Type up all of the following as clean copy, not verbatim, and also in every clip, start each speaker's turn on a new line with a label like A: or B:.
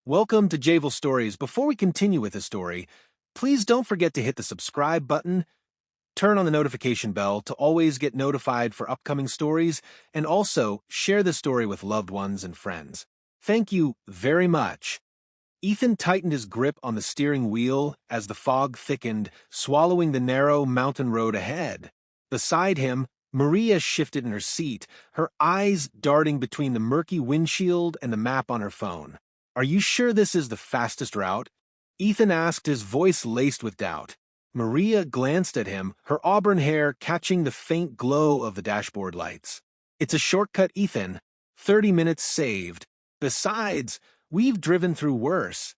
A: Welcome to Javel Stories. Before we continue with the story, please don't forget to hit the subscribe button, turn on the notification bell to always get notified for upcoming stories, and also share the story with loved ones and friends. Thank you very much. Ethan tightened his grip on the steering wheel as the fog thickened, swallowing the narrow mountain road ahead. Beside him, Maria shifted in her seat, her eyes darting between the murky windshield and the map on her phone. "Are you sure this is the fastest route?" Ethan asked, his voice laced with doubt. Maria glanced at him, her auburn hair catching the faint glow of the dashboard lights. "It's a shortcut, Ethan. 30 minutes saved. Besides, we've driven through worse."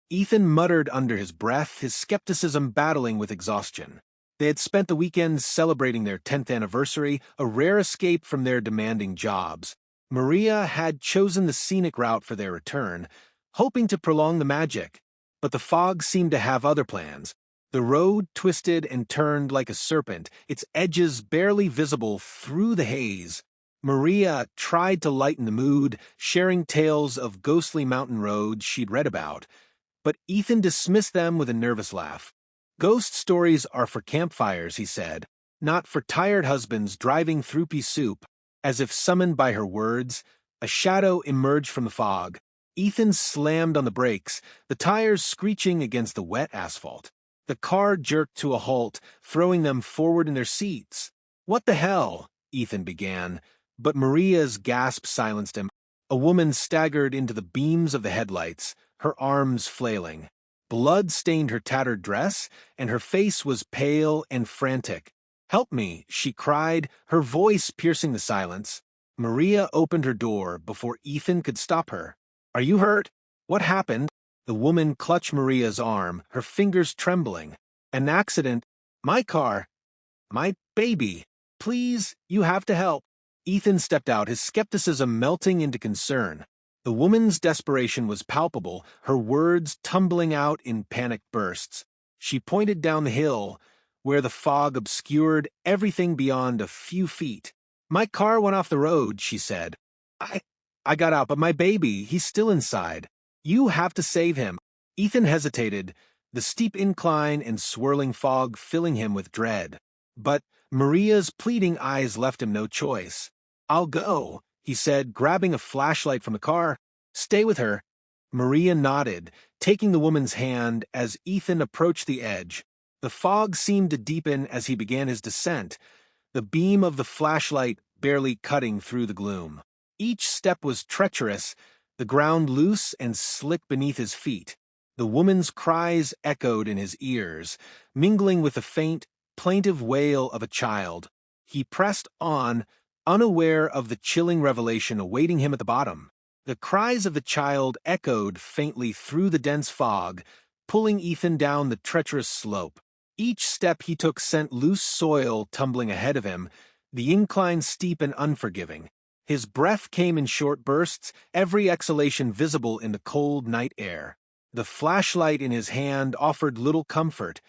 A: Ethan muttered under his breath, his skepticism battling with exhaustion. They had spent the weekend celebrating their 10th anniversary, a rare escape from their demanding jobs. Maria had chosen the scenic route for their return, hoping to prolong the magic. But the fog seemed to have other plans. The road twisted and turned like a serpent, its edges barely visible through the haze. Maria tried to lighten the mood, sharing tales of ghostly mountain roads she'd read about, but Ethan dismissed them with a nervous laugh. "Ghost stories are for campfires," he said, "not for tired husbands driving through pea soup." As if summoned by her words, a shadow emerged from the fog. Ethan slammed on the brakes, the tires screeching against the wet asphalt. The car jerked to a halt, throwing them forward in their seats. "What the hell?" Ethan began, but Maria's gasp silenced him. A woman staggered into the beams of the headlights, her arms flailing. Blood stained her tattered dress, and her face was pale and frantic. "Help me," she cried, her voice piercing the silence. Maria opened her door before Ethan could stop her. "Are you hurt? What happened?" The woman clutched Maria's arm, her fingers trembling. "An accident. My car. My baby. Please, you have to help." Ethan stepped out, his skepticism melting into concern. The woman's desperation was palpable, her words tumbling out in panicked bursts. She pointed down the hill, where the fog obscured everything beyond a few feet. "My car went off the road," she said. I got out, but my baby, he's still inside. You have to save him." Ethan hesitated, the steep incline and swirling fog filling him with dread. But Maria's pleading eyes left him no choice. "I'll go," he said, grabbing a flashlight from the car. "Stay with her." Maria nodded, taking the woman's hand as Ethan approached the edge. The fog seemed to deepen as he began his descent, the beam of the flashlight barely cutting through the gloom. Each step was treacherous, the ground loose and slick beneath his feet. The woman's cries echoed in his ears, mingling with the faint, plaintive wail of a child. He pressed on, unaware of the chilling revelation awaiting him at the bottom. The cries of the child echoed faintly through the dense fog, pulling Ethan down the treacherous slope. Each step he took sent loose soil tumbling ahead of him, the incline steep and unforgiving. His breath came in short bursts, every exhalation visible in the cold night air. The flashlight in his hand offered little comfort,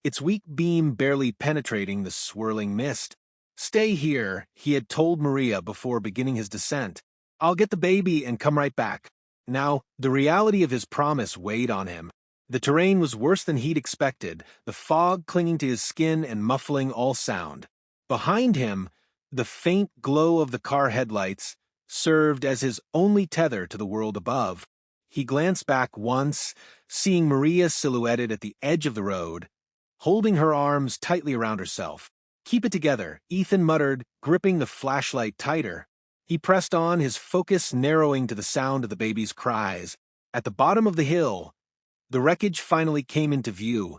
A: its weak beam barely penetrating the swirling mist. "Stay here," he had told Maria before beginning his descent. "I'll get the baby and come right back." Now, the reality of his promise weighed on him. The terrain was worse than he'd expected, the fog clinging to his skin and muffling all sound. Behind him, the faint glow of the car headlights served as his only tether to the world above. He glanced back once, seeing Maria silhouetted at the edge of the road, holding her arms tightly around herself. "Keep it together," Ethan muttered, gripping the flashlight tighter. He pressed on, his focus narrowing to the sound of the baby's cries. At the bottom of the hill, the wreckage finally came into view,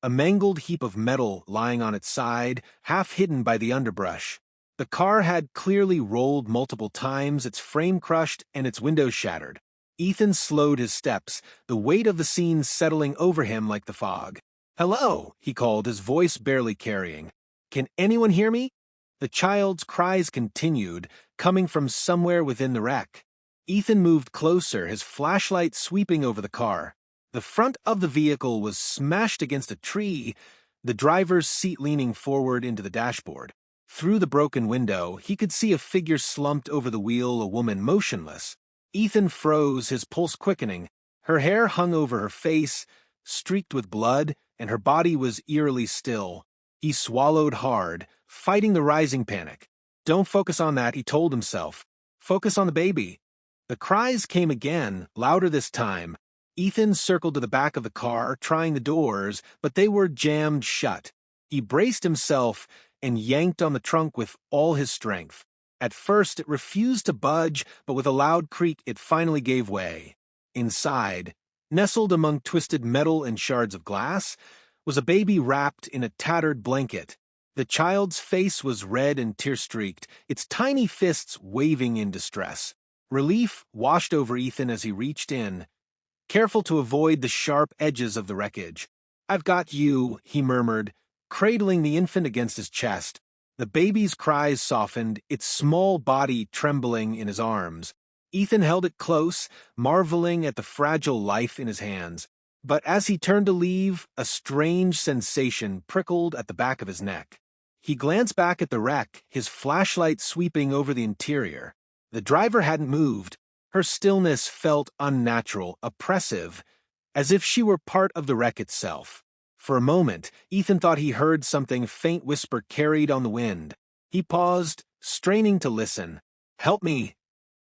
A: a mangled heap of metal lying on its side, half hidden by the underbrush. The car had clearly rolled multiple times, its frame crushed and its windows shattered. Ethan slowed his steps, the weight of the scene settling over him like the fog. "Hello," he called, his voice barely carrying. "Can anyone hear me?" The child's cries continued, coming from somewhere within the wreck. Ethan moved closer, his flashlight sweeping over the car. The front of the vehicle was smashed against a tree, the driver's seat leaning forward into the dashboard. Through the broken window, he could see a figure slumped over the wheel, a woman motionless. Ethan froze, his pulse quickening. Her hair hung over her face, streaked with blood, and her body was eerily still. He swallowed hard, fighting the rising panic. Don't focus on that, he told himself. Focus on the baby. The cries came again, louder this time. Ethan circled to the back of the car, trying the doors, but they were jammed shut. He braced himself and yanked on the trunk with all his strength. At first, it refused to budge, but with a loud creak, it finally gave way. Inside, nestled among twisted metal and shards of glass, was a baby wrapped in a tattered blanket. The child's face was red and tear-streaked, its tiny fists waving in distress. Relief washed over Ethan as he reached in, careful to avoid the sharp edges of the wreckage. "I've got you," he murmured, cradling the infant against his chest. The baby's cries softened, its small body trembling in his arms. Ethan held it close, marveling at the fragile life in his hands. But as he turned to leave, a strange sensation prickled at the back of his neck. He glanced back at the wreck, his flashlight sweeping over the interior. The driver hadn't moved. Her stillness felt unnatural, oppressive, as if she were part of the wreck itself. For a moment, Ethan thought he heard something faint whisper carried on the wind. He paused, straining to listen. "Help me."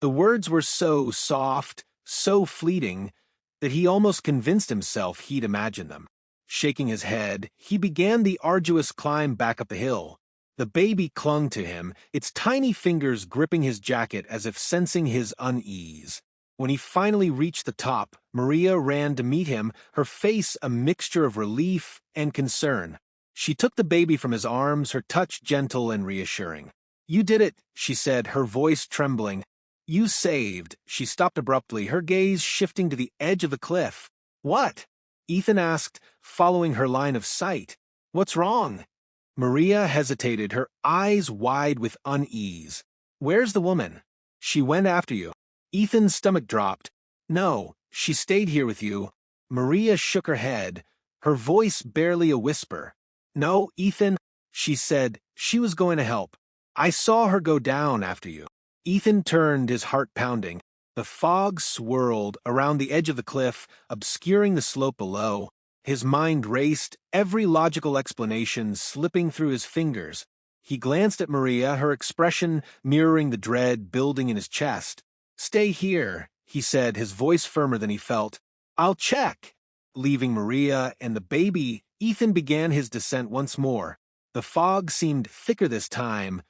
A: The words were so soft, so fleeting, that he almost convinced himself he'd imagined them. Shaking his head, he began the arduous climb back up the hill. The baby clung to him, its tiny fingers gripping his jacket as if sensing his unease. When he finally reached the top, Maria ran to meet him, her face a mixture of relief and concern. She took the baby from his arms, her touch gentle and reassuring. "You did it," she said, her voice trembling. "You saved." She stopped abruptly, her gaze shifting to the edge of the cliff. "What?" Ethan asked, following her line of sight. "What's wrong?" Maria hesitated, her eyes wide with unease. "Where's the woman?" "She went after you." Ethan's stomach dropped. "No, she stayed here with you." Maria shook her head, her voice barely a whisper. "No, Ethan," she said, "she was going to help. I saw her go down after you." Ethan turned, his heart pounding. The fog swirled around the edge of the cliff, obscuring the slope below. His mind raced, every logical explanation slipping through his fingers. He glanced at Maria, her expression mirroring the dread building in his chest. "Stay here," he said, his voice firmer than he felt. "I'll check." Leaving Maria and the baby, Ethan began his descent once more. The fog seemed thicker this time,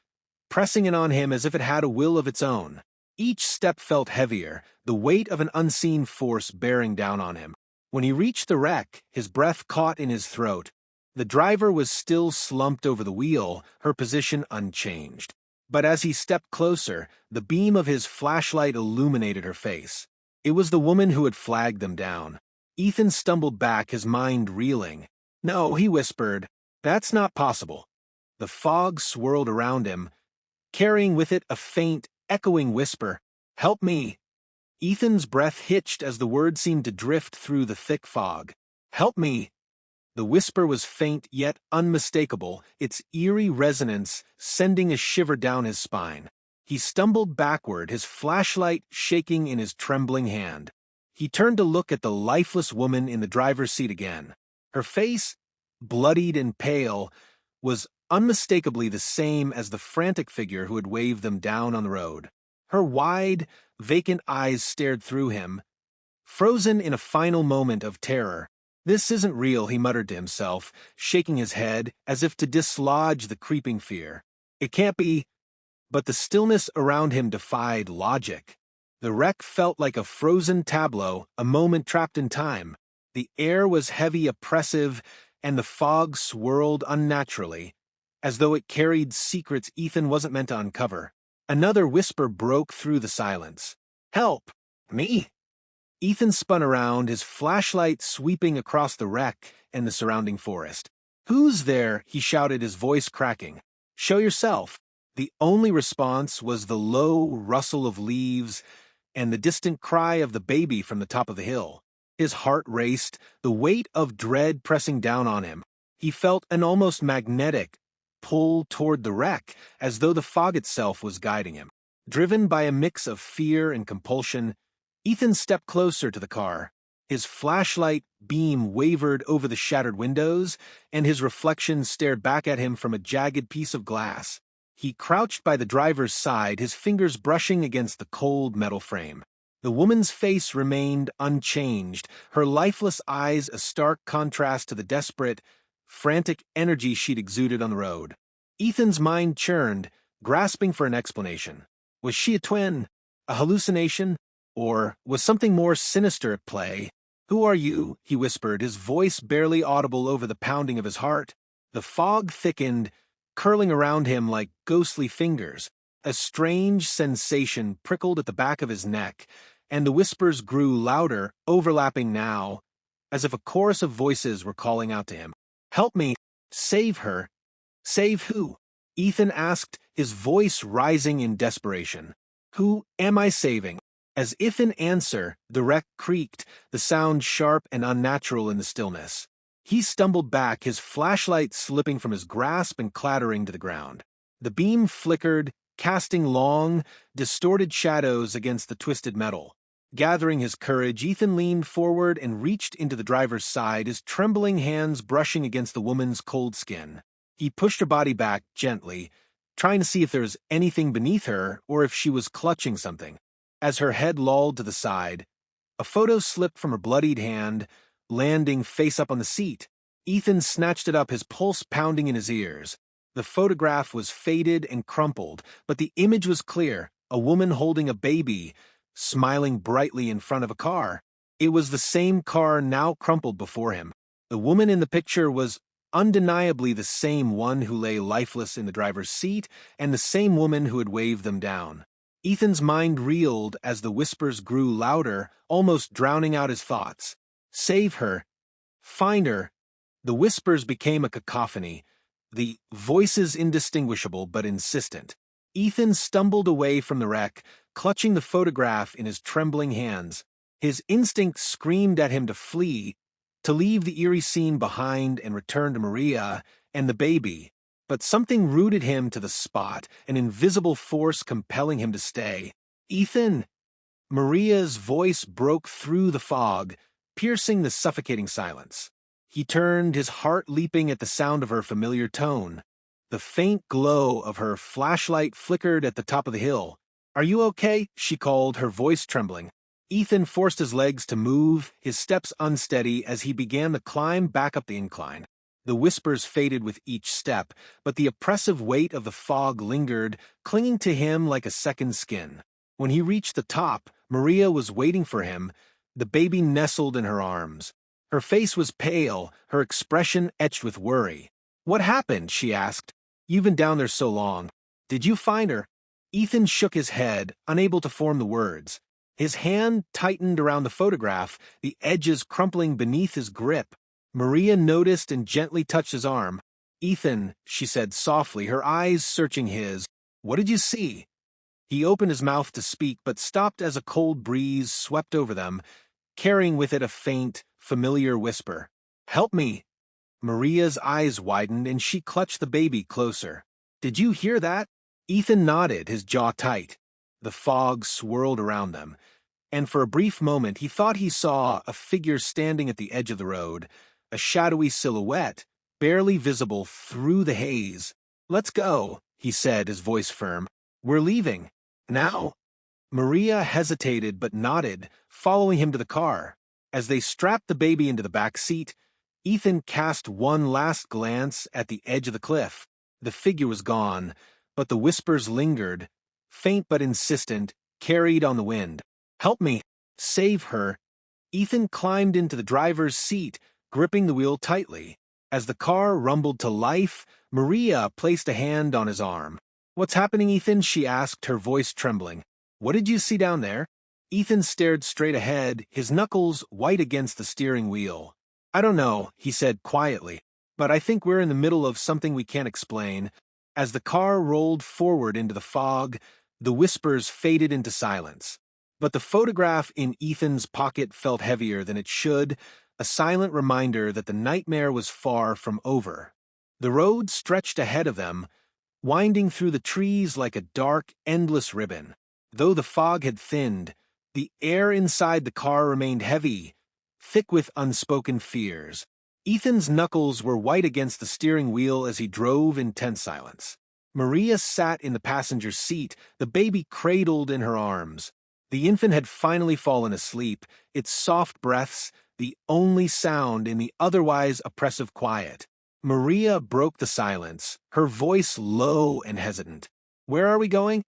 A: pressing in on him as if it had a will of its own. Each step felt heavier, the weight of an unseen force bearing down on him. When he reached the wreck, his breath caught in his throat. The driver was still slumped over the wheel, her position unchanged. But as he stepped closer, the beam of his flashlight illuminated her face. It was the woman who had flagged them down. Ethan stumbled back, his mind reeling. "No," he whispered. "That's not possible." The fog swirled around him, carrying with it a faint, echoing whisper. "Help me." Ethan's breath hitched as the word seemed to drift through the thick fog. "Help me." The whisper was faint yet unmistakable, its eerie resonance sending a shiver down his spine. He stumbled backward, his flashlight shaking in his trembling hand. He turned to look at the lifeless woman in the driver's seat again. Her face, bloodied and pale, was unmistakably the same as the frantic figure who had waved them down on the road. Her wide, vacant eyes stared through him, frozen in a final moment of terror. "This isn't real," he muttered to himself, shaking his head as if to dislodge the creeping fear. "It can't be." But the stillness around him defied logic. The wreck felt like a frozen tableau, a moment trapped in time. The air was heavy, oppressive, and the fog swirled unnaturally, as though it carried secrets Ethan wasn't meant to uncover. Another whisper broke through the silence. "Help! Me?" Ethan spun around, his flashlight sweeping across the wreck and the surrounding forest. "Who's there?" he shouted, his voice cracking. "Show yourself." The only response was the low rustle of leaves and the distant cry of the baby from the top of the hill. His heart raced, the weight of dread pressing down on him. He felt an almost magnetic pull toward the wreck, as though the fog itself was guiding him. Driven by a mix of fear and compulsion, Ethan stepped closer to the car. His flashlight beam wavered over the shattered windows, and his reflection stared back at him from a jagged piece of glass. He crouched by the driver's side, his fingers brushing against the cold metal frame. The woman's face remained unchanged, her lifeless eyes a stark contrast to the desperate, frantic energy she'd exuded on the road. Ethan's mind churned, grasping for an explanation. Was she a twin? A hallucination? Or was something more sinister at play? "Who are you?" he whispered, his voice barely audible over the pounding of his heart. The fog thickened, curling around him like ghostly fingers. A strange sensation prickled at the back of his neck, and the whispers grew louder, overlapping now, as if a chorus of voices were calling out to him. "Help me! Save her!" "Save who?" Ethan asked, his voice rising in desperation. "Who am I saving?" As if in answer, the wreck creaked, the sound sharp and unnatural in the stillness. He stumbled back, his flashlight slipping from his grasp and clattering to the ground. The beam flickered, casting long, distorted shadows against the twisted metal. Gathering his courage, Ethan leaned forward and reached into the driver's side, his trembling hands brushing against the woman's cold skin. He pushed her body back gently, trying to see if there was anything beneath her or if she was clutching something. As her head lolled to the side, a photo slipped from her bloodied hand, landing face up on the seat. Ethan snatched it up, his pulse pounding in his ears. The photograph was faded and crumpled, but the image was clear, a woman holding a baby, smiling brightly in front of a car. It was the same car now crumpled before him. The woman in the picture was undeniably the same one who lay lifeless in the driver's seat, and the same woman who had waved them down. Ethan's mind reeled as the whispers grew louder, almost drowning out his thoughts. Save her. Find her. The whispers became a cacophony, the voices indistinguishable but insistent. Ethan stumbled away from the wreck, clutching the photograph in his trembling hands. His instinct screamed at him to flee, to leave the eerie scene behind and return to Maria and the baby. But something rooted him to the spot, an invisible force compelling him to stay. "Ethan!" Maria's voice broke through the fog, piercing the suffocating silence. He turned, his heart leaping at the sound of her familiar tone. The faint glow of her flashlight flickered at the top of the hill. "Are you okay?" she called, her voice trembling. Ethan forced his legs to move, his steps unsteady as he began the climb back up the incline. The whispers faded with each step, but the oppressive weight of the fog lingered, clinging to him like a second skin. When he reached the top, Maria was waiting for him, the baby nestled in her arms. Her face was pale, her expression etched with worry. "What happened?" she asked. "You've been down there so long. Did you find her?" Ethan shook his head, unable to form the words. His hand tightened around the photograph, the edges crumpling beneath his grip. Maria noticed and gently touched his arm. "Ethan," she said softly, her eyes searching his, "what did you see?" He opened his mouth to speak, but stopped as a cold breeze swept over them, carrying with it a faint, familiar whisper. "Help me!" Maria's eyes widened, and she clutched the baby closer. "Did you hear that?" Ethan nodded, his jaw tight. The fog swirled around them, and for a brief moment he thought he saw a figure standing at the edge of the road, a shadowy silhouette, barely visible through the haze. "Let's go," he said, his voice firm. "We're leaving. Now?" Maria hesitated but nodded, following him to the car. As they strapped the baby into the back seat, Ethan cast one last glance at the edge of the cliff. The figure was gone, but the whispers lingered, faint but insistent, carried on the wind. "Help me! Save her!" Ethan climbed into the driver's seat, gripping the wheel tightly. As the car rumbled to life, Maria placed a hand on his arm. "What's happening, Ethan?" she asked, her voice trembling. "What did you see down there?" Ethan stared straight ahead, his knuckles white against the steering wheel. "I don't know," he said quietly, "but I think we're in the middle of something we can't explain." As the car rolled forward into the fog, the whispers faded into silence. But the photograph in Ethan's pocket felt heavier than it should, a silent reminder that the nightmare was far from over. The road stretched ahead of them, winding through the trees like a dark, endless ribbon. Though the fog had thinned, the air inside the car remained heavy, thick with unspoken fears. Ethan's knuckles were white against the steering wheel as he drove in tense silence. Maria sat in the passenger seat, the baby cradled in her arms. The infant had finally fallen asleep, its soft breaths the only sound in the otherwise oppressive quiet. Maria broke the silence, her voice low and hesitant. "Where are we going?"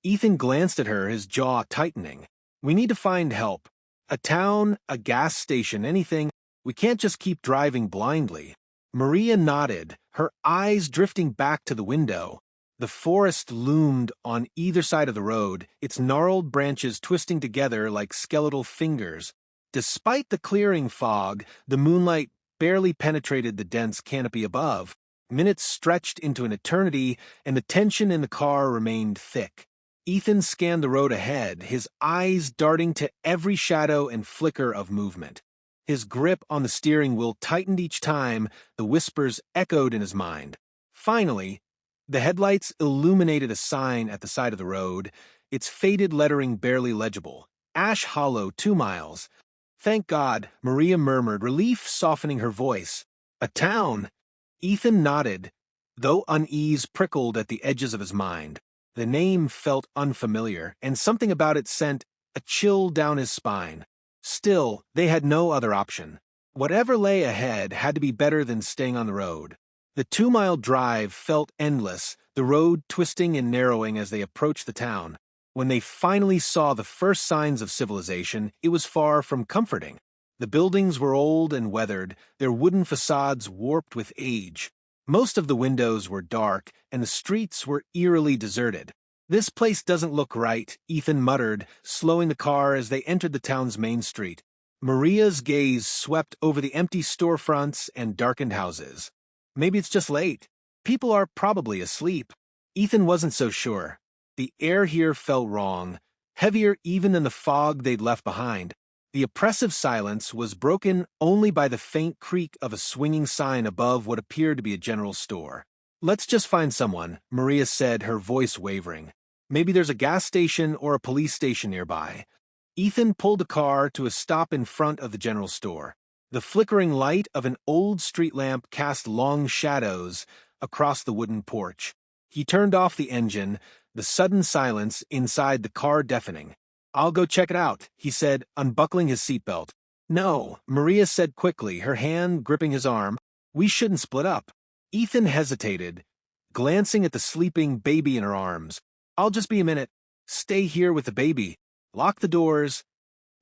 A: Ethan glanced at her, his jaw tightening. "We need to find help. A town, a gas station, anything. We can't just keep driving blindly." Maria nodded, her eyes drifting back to the window. The forest loomed on either side of the road, its gnarled branches twisting together like skeletal fingers. Despite the clearing fog, the moonlight barely penetrated the dense canopy above. Minutes stretched into an eternity, and the tension in the car remained thick. Ethan scanned the road ahead, his eyes darting to every shadow and flicker of movement. His grip on the steering wheel tightened each time, the whispers echoed in his mind. Finally, the headlights illuminated a sign at the side of the road, its faded lettering barely legible. "Ash Hollow, 2 miles. "Thank God," Maria murmured, relief softening her voice. "A town?" Ethan nodded, though unease prickled at the edges of his mind. The name felt unfamiliar, and something about it sent a chill down his spine. Still, they had no other option. Whatever lay ahead had to be better than staying on the road. The 2-mile drive felt endless, the road twisting and narrowing as they approached the town. When they finally saw the first signs of civilization, it was far from comforting. The buildings were old and weathered, their wooden facades warped with age. Most of the windows were dark, and the streets were eerily deserted. "This place doesn't look right," Ethan muttered, slowing the car as they entered the town's main street. Maria's gaze swept over the empty storefronts and darkened houses. "Maybe it's just late. People are probably asleep." Ethan wasn't so sure. The air here felt wrong, heavier even than the fog they'd left behind. The oppressive silence was broken only by the faint creak of a swinging sign above what appeared to be a general store. "Let's just find someone," Maria said, her voice wavering. "Maybe there's a gas station or a police station nearby." Ethan pulled the car to a stop in front of the general store. The flickering light of an old street lamp cast long shadows across the wooden porch. He turned off the engine, the sudden silence inside the car deafening. "I'll go check it out," he said, unbuckling his seatbelt. "No," Maria said quickly, her hand gripping his arm. "We shouldn't split up." Ethan hesitated, glancing at the sleeping baby in her arms. "I'll just be a minute. Stay here with the baby. Lock the doors."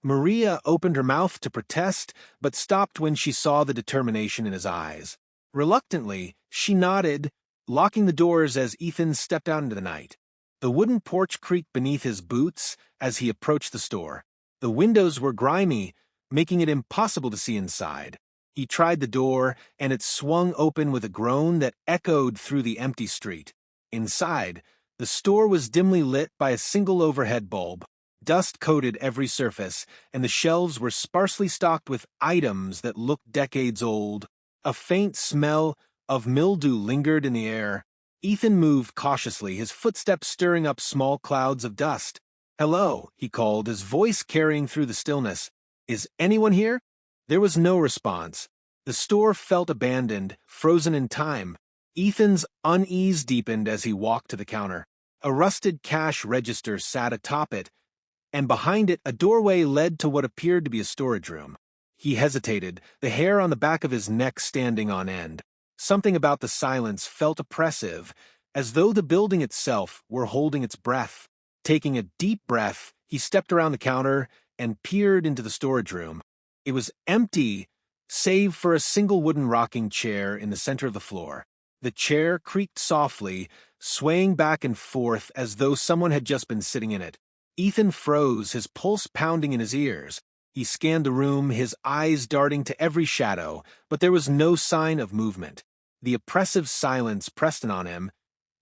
A: Maria opened her mouth to protest, but stopped when she saw the determination in his eyes. Reluctantly, she nodded, locking the doors as Ethan stepped out into the night. The wooden porch creaked beneath his boots as he approached the store. The windows were grimy, making it impossible to see inside. He tried the door, and it swung open with a groan that echoed through the empty street. Inside, the store was dimly lit by a single overhead bulb. Dust coated every surface, and the shelves were sparsely stocked with items that looked decades old. A faint smell of mildew lingered in the air. Ethan moved cautiously, his footsteps stirring up small clouds of dust. "Hello," he called, his voice carrying through the stillness. "Is anyone here?" There was no response. The store felt abandoned, frozen in time. Ethan's unease deepened as he walked to the counter. A rusted cash register sat atop it, and behind it a doorway led to what appeared to be a storage room. He hesitated, the hair on the back of his neck standing on end. Something about the silence felt oppressive, as though the building itself were holding its breath. Taking a deep breath, he stepped around the counter and peered into the storage room. It was empty, save for a single wooden rocking chair in the center of the floor. The chair creaked softly, swaying back and forth as though someone had just been sitting in it. Ethan froze, his pulse pounding in his ears. He scanned the room, his eyes darting to every shadow, but there was no sign of movement. The oppressive silence pressed in on him,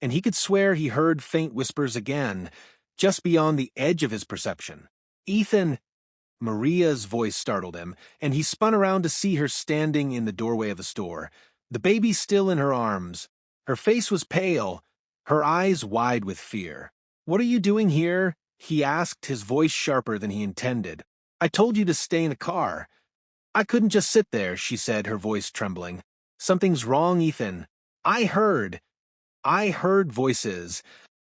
A: and he could swear he heard faint whispers again, just beyond the edge of his perception. "Ethan!" Maria's voice startled him, and he spun around to see her standing in the doorway of the store, the baby still in her arms. Her face was pale, her eyes wide with fear. "What are you doing here?" he asked, his voice sharper than he intended. "I told you to stay in the car." I couldn't just sit there, she said, her voice trembling. Something's wrong, Ethan. I heard. I heard voices.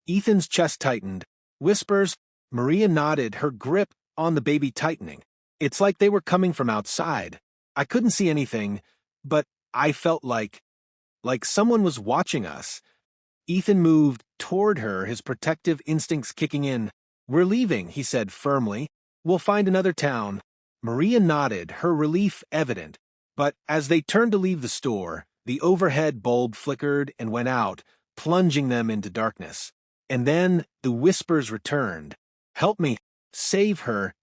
A: Ethan's chest tightened. Whispers. Maria nodded, her grip on the baby tightening. It's like they were coming from outside. I couldn't see anything, but I felt like someone was watching us. Ethan moved toward her, his protective instincts kicking in. We're leaving, he said firmly. We'll find another town. Maria nodded, her relief evident. But as they turned to leave the store, the overhead bulb flickered and went out, plunging them into darkness. And then the whispers returned. Help me. Save her.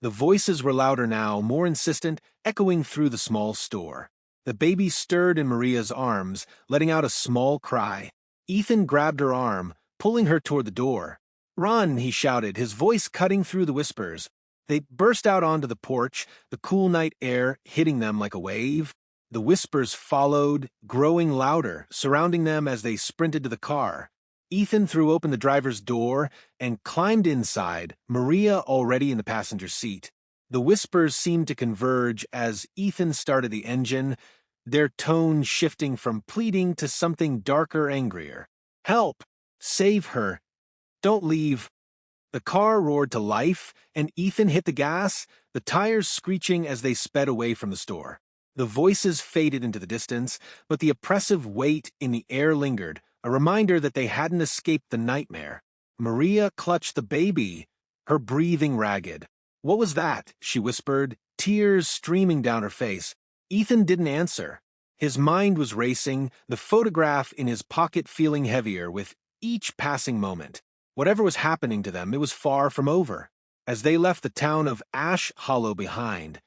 A: The voices were louder now, more insistent, echoing through the small store. The baby stirred in Maria's arms, letting out a small cry. Ethan grabbed her arm, pulling her toward the door. Run, he shouted, his voice cutting through the whispers. They burst out onto the porch, the cool night air hitting them like a wave. The whispers followed, growing louder, surrounding them as they sprinted to the car. Ethan threw open the driver's door and climbed inside, Maria already in the passenger seat. The whispers seemed to converge as Ethan started the engine, their tone shifting from pleading to something darker, angrier. Help! Save her! Don't leave! The car roared to life, and Ethan hit the gas, the tires screeching as they sped away from the store. The voices faded into the distance, but the oppressive weight in the air lingered, a reminder that they hadn't escaped the nightmare. Maria clutched the baby, her breathing ragged. What was that? She whispered, tears streaming down her face. Ethan didn't answer. His mind was racing, the photograph in his pocket feeling heavier with each passing moment. Whatever was happening to them, it was far from over. As they left the town of Ash Hollow behind,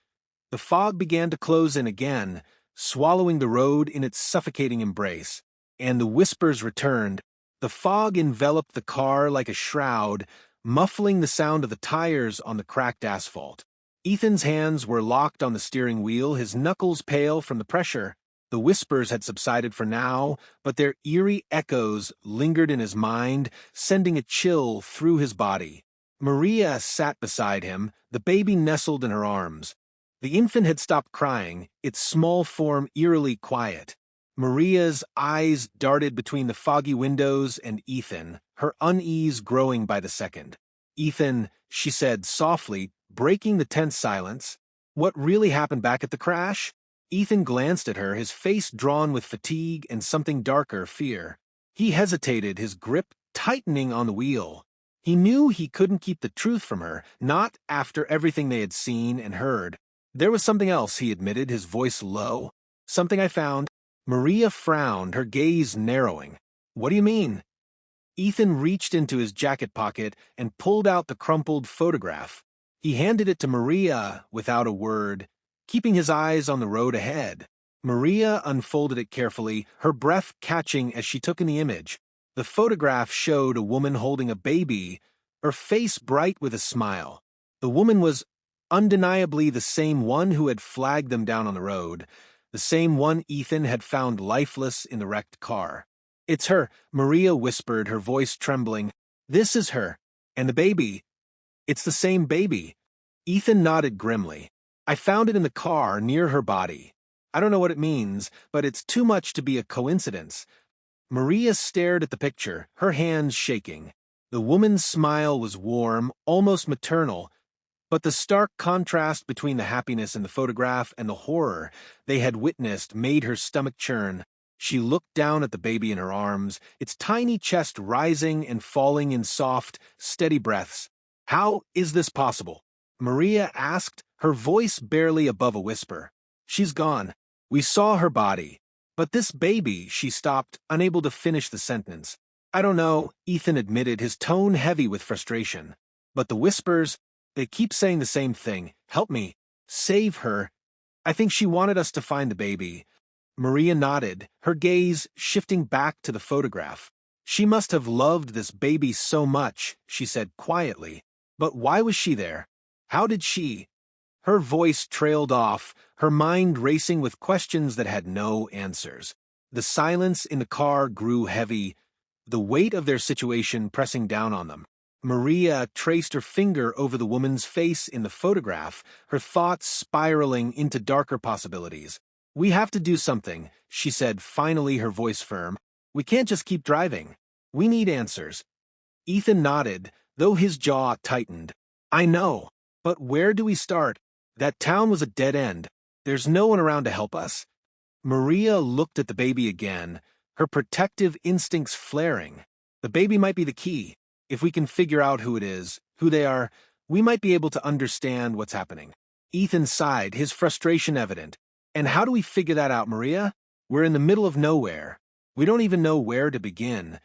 A: the fog began to close in again, swallowing the road in its suffocating embrace. And the whispers returned. The fog enveloped the car like a shroud, muffling the sound of the tires on the cracked asphalt. Ethan's hands were locked on the steering wheel, his knuckles pale from the pressure. The whispers had subsided for now, but their eerie echoes lingered in his mind, sending a chill through his body. Maria sat beside him, the baby nestled in her arms. The infant had stopped crying, its small form eerily quiet. Maria's eyes darted between the foggy windows and Ethan, her unease growing by the second. Ethan, she said softly, breaking the tense silence. What really happened back at the crash? Ethan glanced at her, his face drawn with fatigue and something darker, fear. He hesitated, his grip tightening on the wheel. He knew he couldn't keep the truth from her, not after everything they had seen and heard. There was something else, he admitted, his voice low. Something I found. Maria frowned, her gaze narrowing. What do you mean? Ethan reached into his jacket pocket and pulled out the crumpled photograph. He handed it to Maria without a word, keeping his eyes on the road ahead. Maria unfolded it carefully, her breath catching as she took in the image. The photograph showed a woman holding a baby, her face bright with a smile. The woman was undeniably the same one who had flagged them down on the road, the same one Ethan had found lifeless in the wrecked car. It's her, Maria whispered, her voice trembling. This is her. And the baby. It's the same baby. Ethan nodded grimly. I found it in the car near her body. I don't know what it means, but it's too much to be a coincidence. Maria stared at the picture, her hands shaking. The woman's smile was warm, almost maternal, but the stark contrast between the happiness in the photograph and the horror they had witnessed made her stomach churn. She looked down at the baby in her arms, its tiny chest rising and falling in soft, steady breaths. How is this possible? Maria asked, her voice barely above a whisper. She's gone. We saw her body. But this baby, she stopped, unable to finish the sentence. I don't know, Ethan admitted, his tone heavy with frustration. But the whispers, they keep saying the same thing. Help me. Save her. I think she wanted us to find the baby. Maria nodded, her gaze shifting back to the photograph. She must have loved this baby so much, she said quietly. But why was she there? How did she? Her voice trailed off, her mind racing with questions that had no answers. The silence in the car grew heavy, the weight of their situation pressing down on them. Maria traced her finger over the woman's face in the photograph, her thoughts spiraling into darker possibilities. "We have to do something," she said, finally, her voice firm. "We can't just keep driving. We need answers." Ethan nodded, though his jaw tightened. "I know, but where do we start? That town was a dead end. There's no one around to help us." Maria looked at the baby again, her protective instincts flaring. "The baby might be the key. If we can figure out who it is, who they are, we might be able to understand what's happening." Ethan sighed, his frustration evident. "And how do we figure that out, Maria? We're in the middle of nowhere. We don't even know where to begin."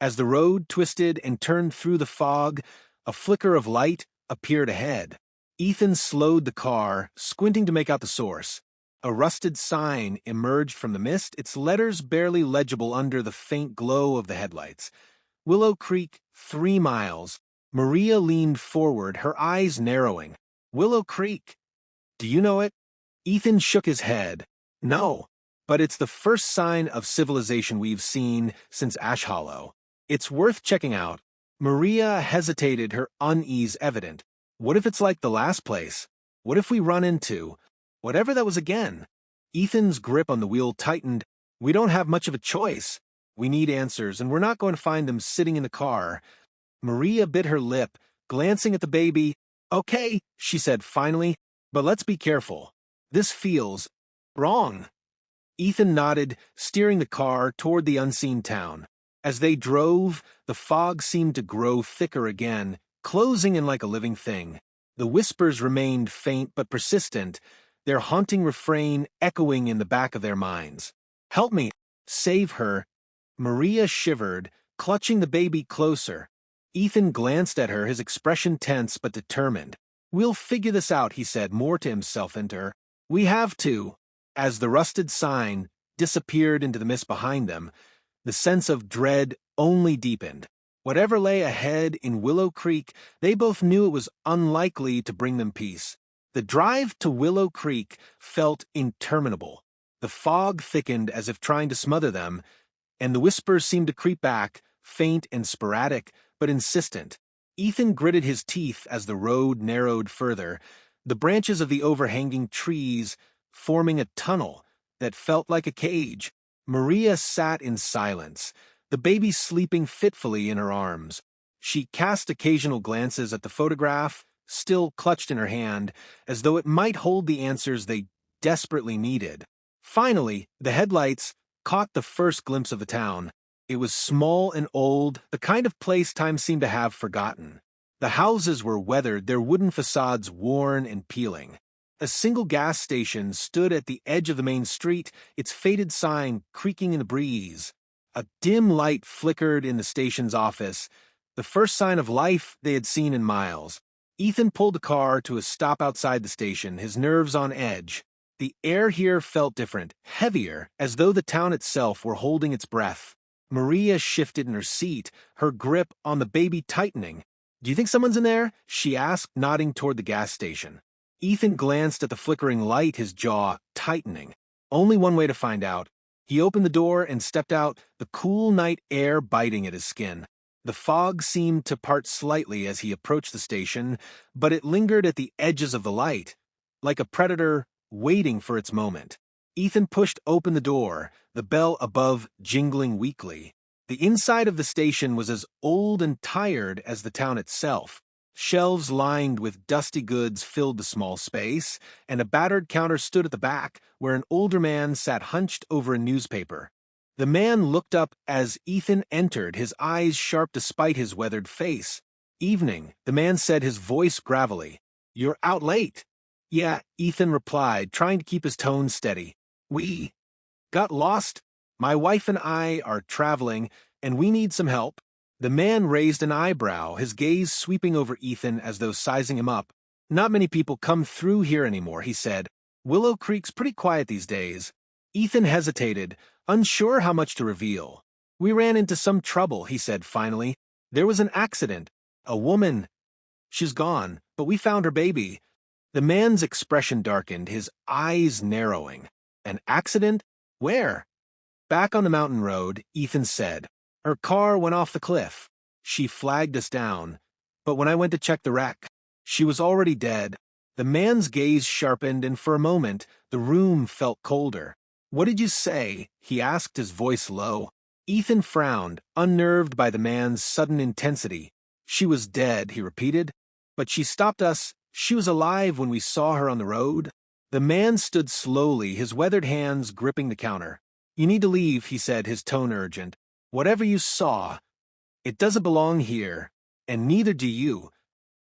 A: As the road twisted and turned through the fog, a flicker of light appeared ahead. Ethan slowed the car, squinting to make out the source. A rusted sign emerged from the mist, its letters barely legible under the faint glow of the headlights. "Willow Creek, 3 miles." Maria leaned forward, her eyes narrowing. "Willow Creek. Do you know it?" Ethan shook his head. "No, but it's the first sign of civilization we've seen since Ash Hollow. It's worth checking out." Maria hesitated, her unease evident. "What if it's like the last place? What if we run into whatever that was again?" Ethan's grip on the wheel tightened. "We don't have much of a choice. We need answers, and we're not going to find them sitting in the car." Maria bit her lip, glancing at the baby. "Okay," she said finally, "but let's be careful. This feels wrong." Ethan nodded, steering the car toward the unseen town. As they drove, the fog seemed to grow thicker again, closing in like a living thing. The whispers remained faint but persistent, their haunting refrain echoing in the back of their minds. "Help me. Save her." Maria shivered, clutching the baby closer. Ethan glanced at her, his expression tense but determined. "We'll figure this out," he said, more to himself than to her. "We have to." As the rusted sign disappeared into the mist behind them, the sense of dread only deepened. Whatever lay ahead in Willow Creek, they both knew it was unlikely to bring them peace. The drive to Willow Creek felt interminable. The fog thickened as if trying to smother them, and the whispers seemed to creep back, faint and sporadic, but insistent. Ethan gritted his teeth as the road narrowed further, the branches of the overhanging trees forming a tunnel that felt like a cage. Maria sat in silence, the baby sleeping fitfully in her arms. She cast occasional glances at the photograph, still clutched in her hand, as though it might hold the answers they desperately needed. Finally, the headlights caught the first glimpse of the town. It was small and old, the kind of place time seemed to have forgotten. The houses were weathered, their wooden facades worn and peeling. A single gas station stood at the edge of the main street, its faded sign creaking in the breeze. A dim light flickered in the station's office, the first sign of life they had seen in miles. Ethan pulled the car to a stop outside the station, his nerves on edge. The air here felt different, heavier, as though the town itself were holding its breath. Maria shifted in her seat, her grip on the baby tightening. "Do you think someone's in there?" she asked, nodding toward the gas station. Ethan glanced at the flickering light, his jaw tightening. Only one way to find out. He opened the door and stepped out, the cool night air biting at his skin. The fog seemed to part slightly as he approached the station, but it lingered at the edges of the light, like a predator waiting for its moment. Ethan pushed open the door, the bell above jingling weakly. The inside of the station was as old and tired as the town itself. Shelves lined with dusty goods filled the small space, and a battered counter stood at the back, where an older man sat hunched over a newspaper. The man looked up as Ethan entered, his eyes sharp despite his weathered face. "Evening," the man said, his voice gravelly. "You're out late." "Yeah," Ethan replied, trying to keep his tone steady. "We got lost. My wife and I are traveling, and we need some help." The man raised an eyebrow, his gaze sweeping over Ethan as though sizing him up. "Not many people come through here anymore," he said. "Willow Creek's pretty quiet these days." Ethan hesitated, unsure how much to reveal. "We ran into some trouble," he said finally. "There was an accident. A woman. She's gone, but we found her baby." The man's expression darkened, his eyes narrowing. "An accident? Where?" "Back on the mountain road," Ethan said. "Her car went off the cliff. She flagged us down. But when I went to check the wreck, she was already dead. The man's gaze sharpened, and for a moment, the room felt colder. "What did you say?" he asked, his voice low. Ethan frowned, unnerved by the man's sudden intensity. "She was dead," he repeated. "But she stopped us. She was alive when we saw her on the road." The man stood slowly, his weathered hands gripping the counter. "You need to leave," he said, his tone urgent. "Whatever you saw, it doesn't belong here, and neither do you."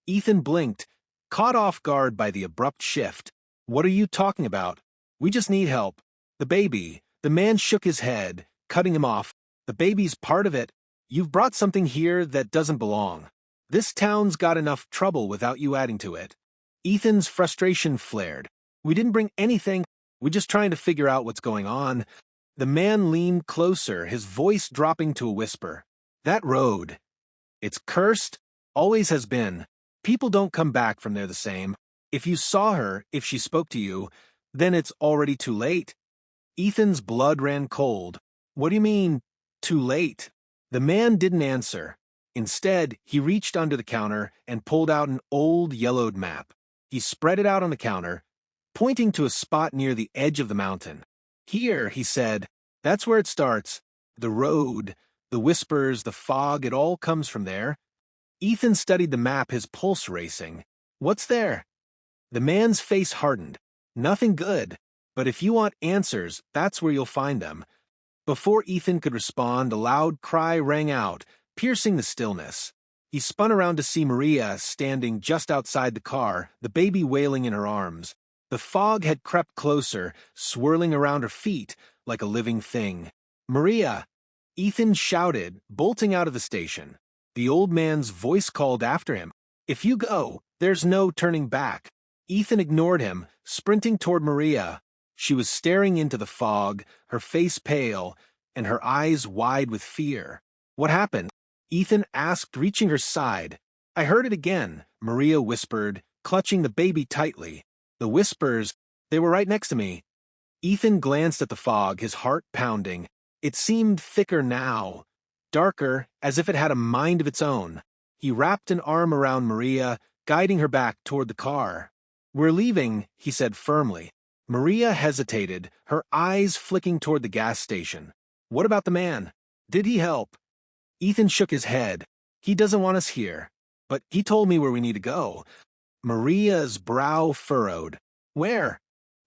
A: Ethan blinked, caught off guard by the abrupt shift. "What are you talking about? We just need help. The baby." The man shook his head, cutting him off. "The baby's part of it. You've brought something here that doesn't belong. This town's got enough trouble without you adding to it." Ethan's frustration flared. "We didn't bring anything. We're just trying to figure out what's going on." The man leaned closer, his voice dropping to a whisper. "That road. It's cursed. Always has been. People don't come back from there the same. If you saw her, if she spoke to you, then it's already too late." Ethan's blood ran cold. "What do you mean, too late?" The man didn't answer. Instead, he reached under the counter and pulled out an old yellowed map. He spread it out on the counter, pointing to a spot near the edge of the mountain. "Here," he said, "that's where it starts. The road, the whispers, the fog, it all comes from there." Ethan studied the map, his pulse racing. "What's there?" The man's face hardened. "Nothing good. But if you want answers, that's where you'll find them." Before Ethan could respond, a loud cry rang out, piercing the stillness. He spun around to see Maria standing just outside the car, the baby wailing in her arms. The fog had crept closer, swirling around her feet like a living thing. "Maria!" Ethan shouted, bolting out of the station. The old man's voice called after him. "If you go, there's no turning back." Ethan ignored him, sprinting toward Maria. She was staring into the fog, her face pale, and her eyes wide with fear. "What happened?" Ethan asked, reaching her side. "I heard it again," Maria whispered, clutching the baby tightly. "The whispers, they were right next to me." Ethan glanced at the fog, his heart pounding. It seemed thicker now, darker, as if it had a mind of its own. He wrapped an arm around Maria, guiding her back toward the car. "We're leaving," he said firmly. Maria hesitated, her eyes flicking toward the gas station. "What about the man? Did he help?" Ethan shook his head. "He doesn't want us here. But he told me where we need to go." Maria's brow furrowed. "Where?"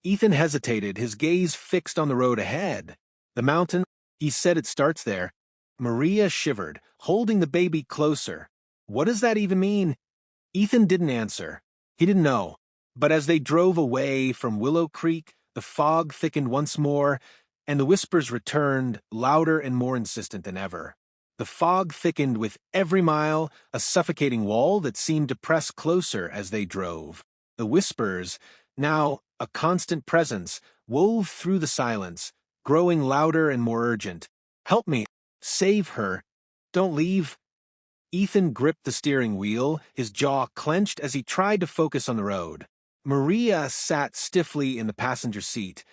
A: Ethan hesitated, his gaze fixed on the road ahead. "The mountain. He said it starts there." Maria shivered, holding the baby closer. "What does that even mean?" Ethan didn't answer. He didn't know. But as they drove away from Willow Creek, the fog thickened once more, and the whispers returned, louder and more insistent than ever. The fog thickened with every mile, a suffocating wall that seemed to press closer as they drove. The whispers, now a constant presence, wove through the silence, growing louder and more urgent. "Help me. Save her. Don't leave." Ethan gripped the steering wheel, his jaw clenched as he tried to focus on the road. Maria sat stiffly in the passenger seat,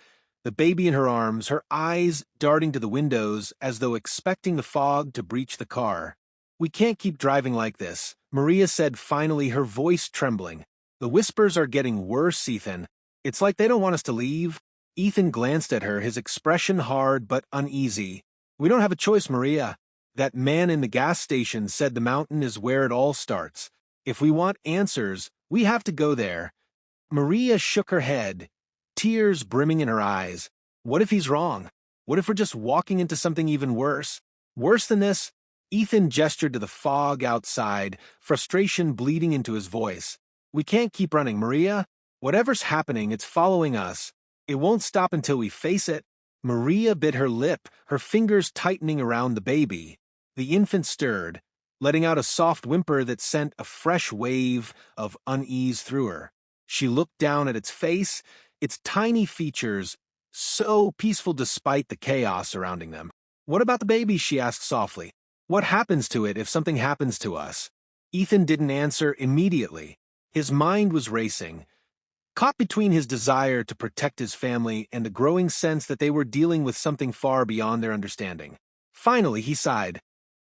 A: the baby in her arms, her eyes darting to the windows as though expecting the fog to breach the car. "We can't keep driving like this," Maria said finally, her voice trembling. "The whispers are getting worse, Ethan. It's like they don't want us to leave." Ethan glanced at her, his expression hard but uneasy. "We don't have a choice, Maria. That man in the gas station said the mountain is where it all starts. If we want answers, we have to go there." Maria shook her head, tears brimming in her eyes. "What if he's wrong? What if we're just walking into something even worse? Worse than this?" Ethan gestured to the fog outside, frustration bleeding into his voice. "We can't keep running, Maria. Whatever's happening, it's following us. It won't stop until we face it." Maria bit her lip, her fingers tightening around the baby. The infant stirred, letting out a soft whimper that sent a fresh wave of unease through her. She looked down at its face, its tiny features, so peaceful despite the chaos surrounding them. "What about the baby?" she asked softly. "What happens to it if something happens to us?" Ethan didn't answer immediately. His mind was racing, caught between his desire to protect his family and the growing sense that they were dealing with something far beyond their understanding. Finally, he sighed.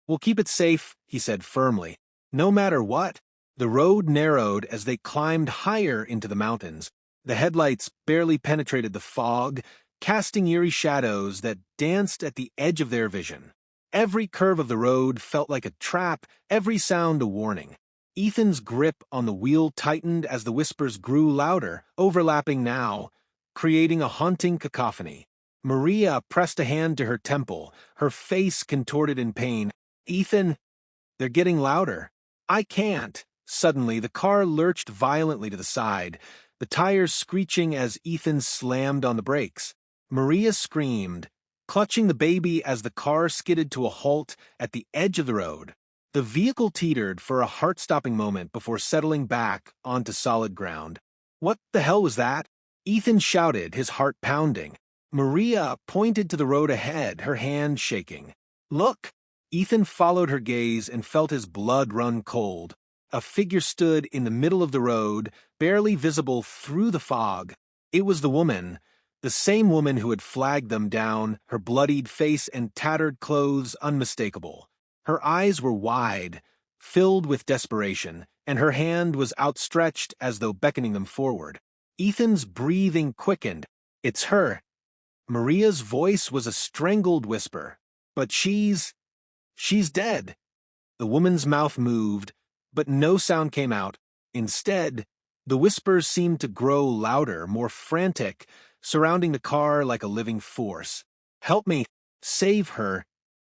A: We'll keep it safe, he said firmly. No matter what. The road narrowed as they climbed higher into the mountains. The headlights barely penetrated the fog, casting eerie shadows that danced at the edge of their vision. Every curve of the road felt like a trap, every sound a warning. Ethan's grip on the wheel tightened as the whispers grew louder, overlapping now, creating a haunting cacophony. Maria pressed a hand to her temple, her face contorted in pain. Ethan, they're getting louder. I can't. Suddenly, the car lurched violently to the side, the tires screeching as Ethan slammed on the brakes. Maria screamed, clutching the baby as the car skidded to a halt at the edge of the road. The vehicle teetered for a heart-stopping moment before settling back onto solid ground. What the hell was that? Ethan shouted, his heart pounding. Maria pointed to the road ahead, her hand shaking. Look! Ethan followed her gaze and felt his blood run cold. A figure stood in the middle of the road, barely visible through the fog. It was the same woman who had flagged them down, her bloodied face and tattered clothes unmistakable. Her eyes were wide, filled with desperation, and her hand was outstretched as though beckoning them forward. Ethan's breathing quickened. It's her. Maria's voice was a strangled whisper. But she's dead. The woman's mouth moved, but no sound came out. Instead, the whispers seemed to grow louder, more frantic, surrounding the car like a living force. Help me. Save her.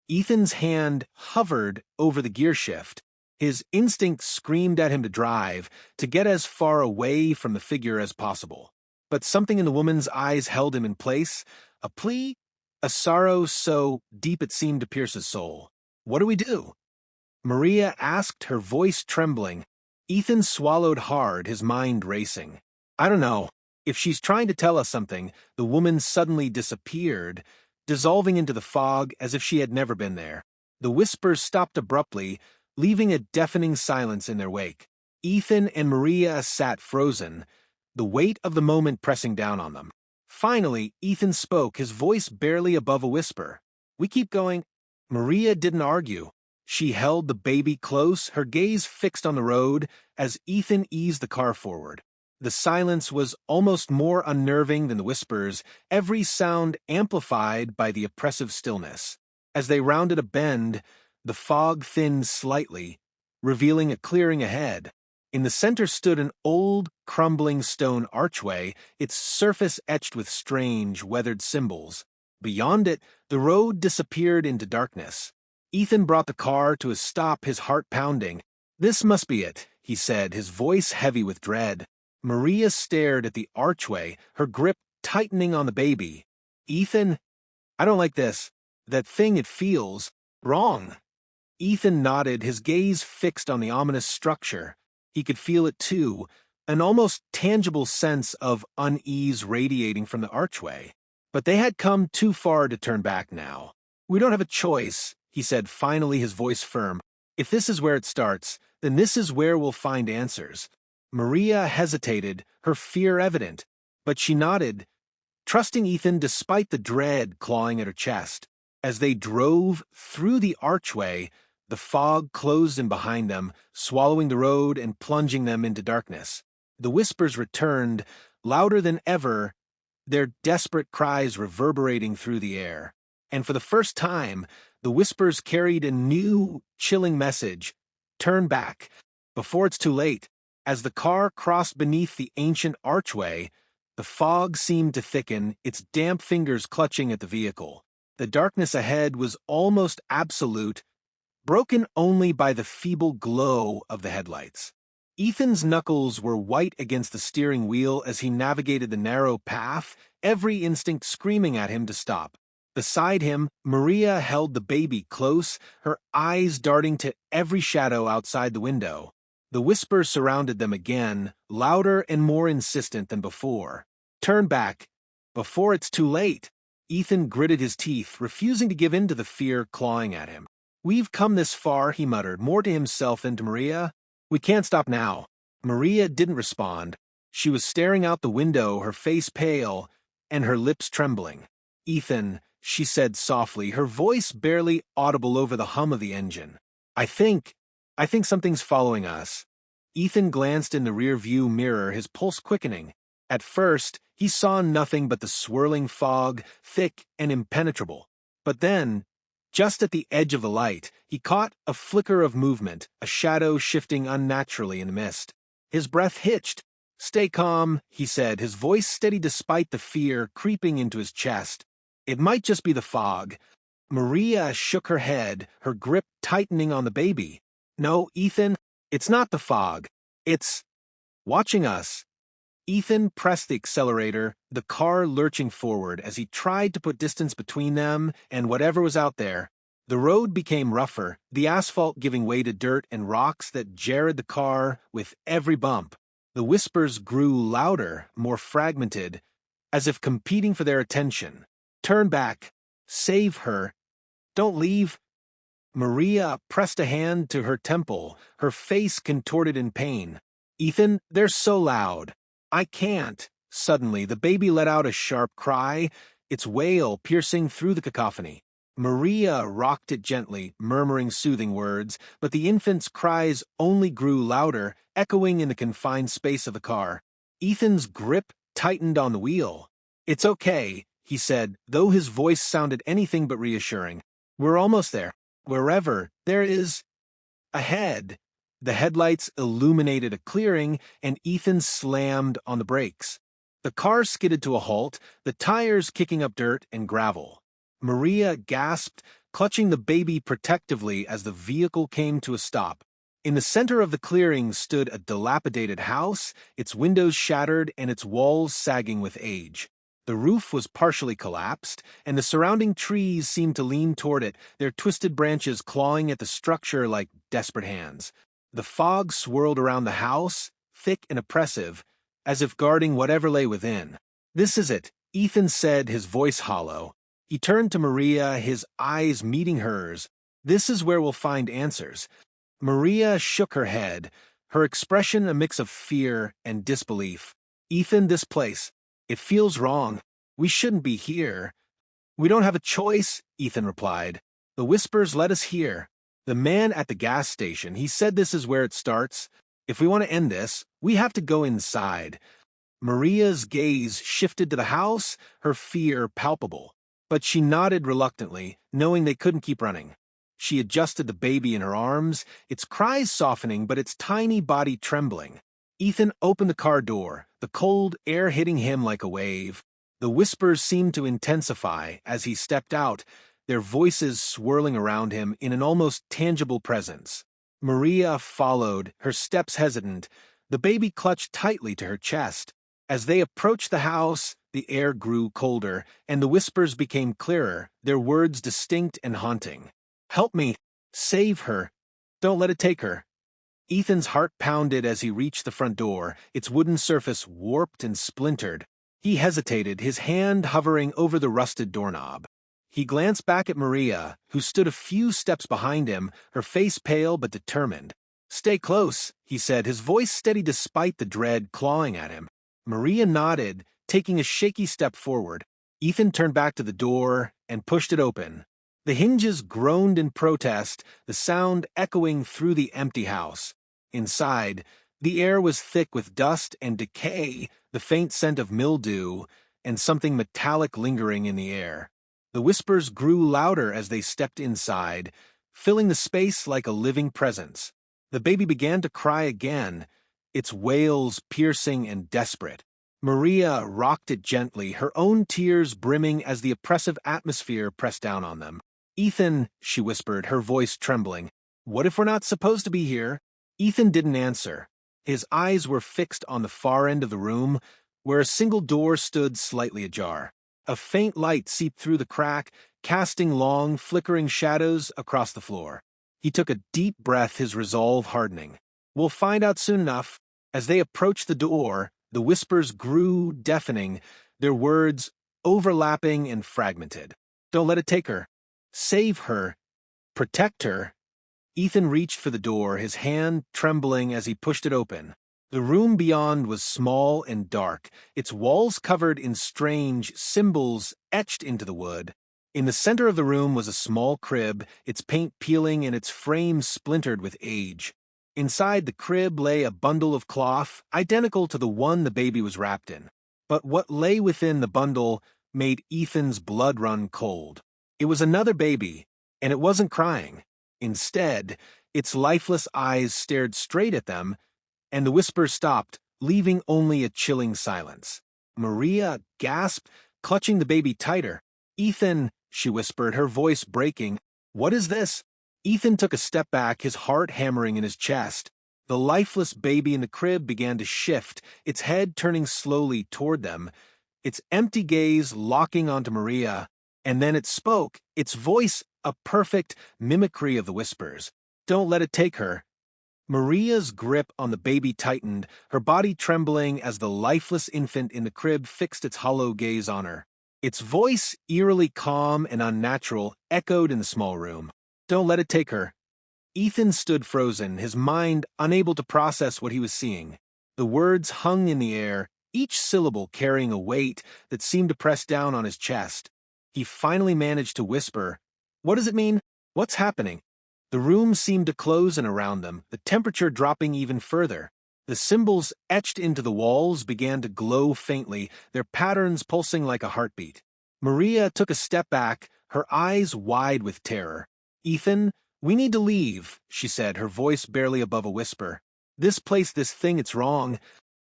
A: Ethan's hand hovered over the gear shift. His instinct screamed at him to drive, to get as far away from the figure as possible. But something in the woman's eyes held him in place, a plea, a sorrow so deep it seemed to pierce his soul. What do we do? Maria asked, her voice trembling. Ethan swallowed hard, his mind racing. I don't know. If she's trying to tell us something, the woman suddenly disappeared, dissolving into the fog as if she had never been there. The whispers stopped abruptly, leaving a deafening silence in their wake. Ethan and Maria sat frozen, the weight of the moment pressing down on them. Finally, Ethan spoke, his voice barely above a whisper. We keep going. Maria didn't argue. She held the baby close, her gaze fixed on the road as Ethan eased the car forward. The silence was almost more unnerving than the whispers, every sound amplified by the oppressive stillness. As they rounded a bend, the fog thinned slightly, revealing a clearing ahead. In the center stood an old, crumbling stone archway, its surface etched with strange, weathered symbols. Beyond it, the road disappeared into darkness. Ethan brought the car to a stop, his heart pounding. This must be it, he said, his voice heavy with dread. Maria stared at the archway, her grip tightening on the baby. Ethan, I don't like this. That thing, it feels wrong. Ethan nodded, his gaze fixed on the ominous structure. He could feel it too, an almost tangible sense of unease radiating from the archway. But they had come too far to turn back now. We don't have a choice, he said, finally, his voice firm. If this is where it starts, then this is where we'll find answers. Maria hesitated, her fear evident, but she nodded, trusting Ethan despite the dread clawing at her chest. As they drove through the archway, the fog closed in behind them, swallowing the road and plunging them into darkness. The whispers returned, louder than ever, their desperate cries reverberating through the air. And for the first time, the whispers carried a new, chilling message. Turn back, before it's too late. As the car crossed beneath the ancient archway, the fog seemed to thicken, its damp fingers clutching at the vehicle. The darkness ahead was almost absolute, broken only by the feeble glow of the headlights. Ethan's knuckles were white against the steering wheel as he navigated the narrow path, every instinct screaming at him to stop. Beside him, Maria held the baby close, her eyes darting to every shadow outside the window. The whispers surrounded them again, louder and more insistent than before. Turn back, before it's too late. Ethan gritted his teeth, refusing to give in to the fear clawing at him. We've come this far, he muttered, more to himself than to Maria. We can't stop now. Maria didn't respond. She was staring out the window, her face pale, and her lips trembling. Ethan, she said softly, her voice barely audible over the hum of the engine. I think something's following us. Ethan glanced in the rear-view mirror, his pulse quickening. At first, he saw nothing but the swirling fog, thick and impenetrable. But then, just at the edge of the light, he caught a flicker of movement, a shadow shifting unnaturally in the mist. His breath hitched. "Stay calm," he said, his voice steady despite the fear creeping into his chest. "It might just be the fog." Maria shook her head, her grip tightening on the baby. "No, Ethan, it's not the fog. It's watching us." Ethan pressed the accelerator, the car lurching forward as he tried to put distance between them and whatever was out there. The road became rougher, the asphalt giving way to dirt and rocks that jarred the car with every bump. The whispers grew louder, more fragmented, as if competing for their attention. "Turn back. Save her. Don't leave." Maria pressed a hand to her temple, her face contorted in pain. "Ethan, they're so loud. I can't." Suddenly, the baby let out a sharp cry, its wail piercing through the cacophony. Maria rocked it gently, murmuring soothing words, but the infant's cries only grew louder, echoing in the confined space of the car. Ethan's grip tightened on the wheel. "It's okay," he said, though his voice sounded anything but reassuring. "We're almost there. Wherever there is ahead." The headlights illuminated a clearing, and Ethan slammed on the brakes. The car skidded to a halt, the tires kicking up dirt and gravel. Maria gasped, clutching the baby protectively as the vehicle came to a stop. In the center of the clearing stood a dilapidated house, its windows shattered and its walls sagging with age. The roof was partially collapsed, and the surrounding trees seemed to lean toward it, their twisted branches clawing at the structure like desperate hands. The fog swirled around the house, thick and oppressive, as if guarding whatever lay within. "This is it," Ethan said, his voice hollow. He turned to Maria, his eyes meeting hers. "This is where we'll find answers." Maria shook her head, her expression a mix of fear and disbelief. "Ethan, this place. It feels wrong. We shouldn't be here." "We don't have a choice," Ethan replied. "The whispers led us here. The man at the gas station, he said this is where it starts. If we want to end this, we have to go inside." Maria's gaze shifted to the house, her fear palpable. But she nodded reluctantly, knowing they couldn't keep running. She adjusted the baby in her arms, its cries softening but its tiny body trembling. Ethan opened the car door, the cold air hitting him like a wave. The whispers seemed to intensify as he stepped out, their voices swirling around him in an almost tangible presence. Maria followed, her steps hesitant, the baby clutched tightly to her chest. As they approached the house, the air grew colder, and the whispers became clearer, their words distinct and haunting. "Help me. Save her. Don't let it take her." Ethan's heart pounded as he reached the front door, its wooden surface warped and splintered. He hesitated, his hand hovering over the rusted doorknob. He glanced back at Maria, who stood a few steps behind him, her face pale but determined. "Stay close," he said, his voice steady despite the dread clawing at him. Maria nodded, taking a shaky step forward. Ethan turned back to the door and pushed it open. The hinges groaned in protest, the sound echoing through the empty house. Inside, the air was thick with dust and decay, the faint scent of mildew, and something metallic lingering in the air. The whispers grew louder as they stepped inside, filling the space like a living presence. The baby began to cry again, its wails piercing and desperate. Maria rocked it gently, her own tears brimming as the oppressive atmosphere pressed down on them. "Ethan," she whispered, her voice trembling, "what if we're not supposed to be here?" Ethan didn't answer. His eyes were fixed on the far end of the room, where a single door stood slightly ajar. A faint light seeped through the crack, casting long, flickering shadows across the floor. He took a deep breath, his resolve hardening. "We'll find out soon enough." As they approached the door, the whispers grew deafening, their words overlapping and fragmented. "Don't let it take her. Save her. Protect her." Ethan reached for the door, his hand trembling as he pushed it open. The room beyond was small and dark, its walls covered in strange symbols etched into the wood. In the center of the room was a small crib, its paint peeling and its frame splintered with age. Inside the crib lay a bundle of cloth, identical to the one the baby was wrapped in. But what lay within the bundle made Ethan's blood run cold. It was another baby, and it wasn't crying. Instead, its lifeless eyes stared straight at them, and the whispers stopped, leaving only a chilling silence. Maria gasped, clutching the baby tighter. "Ethan," she whispered, her voice breaking. "What is this?" Ethan took a step back, his heart hammering in his chest. The lifeless baby in the crib began to shift, its head turning slowly toward them, its empty gaze locking onto Maria. And then it spoke, its voice a perfect mimicry of the whispers. "Don't let it take her." Maria's grip on the baby tightened, her body trembling as the lifeless infant in the crib fixed its hollow gaze on her. Its voice, eerily calm and unnatural, echoed in the small room. "Don't let it take her." Ethan stood frozen, his mind unable to process what he was seeing. The words hung in the air, each syllable carrying a weight that seemed to press down on his chest. He finally managed to whisper, "What does it mean? What's happening?" The room seemed to close in around them, the temperature dropping even further. The symbols etched into the walls began to glow faintly, their patterns pulsing like a heartbeat. Maria took a step back, her eyes wide with terror. "Ethan, we need to leave," she said, her voice barely above a whisper. "This place, this thing, it's wrong."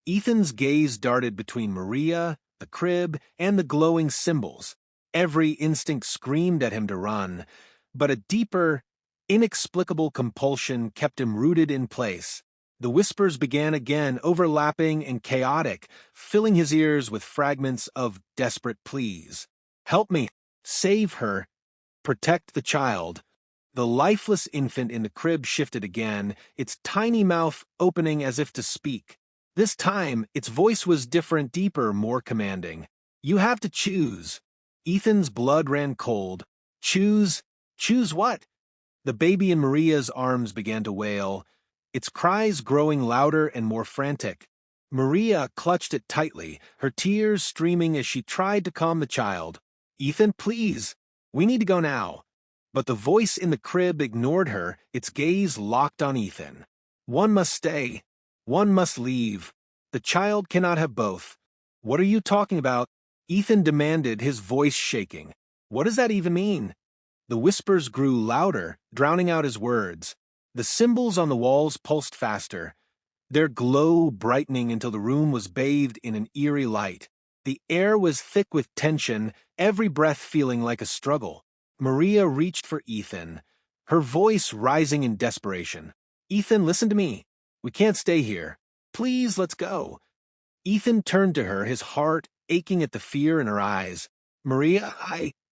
A: Ethan's gaze darted between Maria, the crib, and the glowing symbols. Every instinct screamed at him to run, but a deeper, inexplicable compulsion kept him rooted in place. The whispers began again, overlapping and chaotic, filling his ears with fragments of desperate pleas. "Help me! Save her! Protect the child!" The lifeless infant in the crib shifted again, its tiny mouth opening as if to speak. This time, its voice was different, deeper, more commanding. "You have to choose." Ethan's blood ran cold. "Choose? Choose what?" The baby in Maria's arms began to wail, its cries growing louder and more frantic. Maria clutched it tightly, her tears streaming as she tried to calm the child. "Ethan, please! We need to go now." But the voice in the crib ignored her, its gaze locked on Ethan. "One must stay. One must leave. The child cannot have both." "What are you talking about?" Ethan demanded, his voice shaking. "What does that even mean?" The whispers grew louder, drowning out his words. The symbols on the walls pulsed faster, their glow brightening until the room was bathed in an eerie light. The air was thick with tension, every breath feeling like a struggle. Maria reached for Ethan, her voice rising in desperation. "Ethan, listen to me. We can't stay here. Please, let's go." Ethan turned to her, his heart aching at the fear in her eyes. "Maria,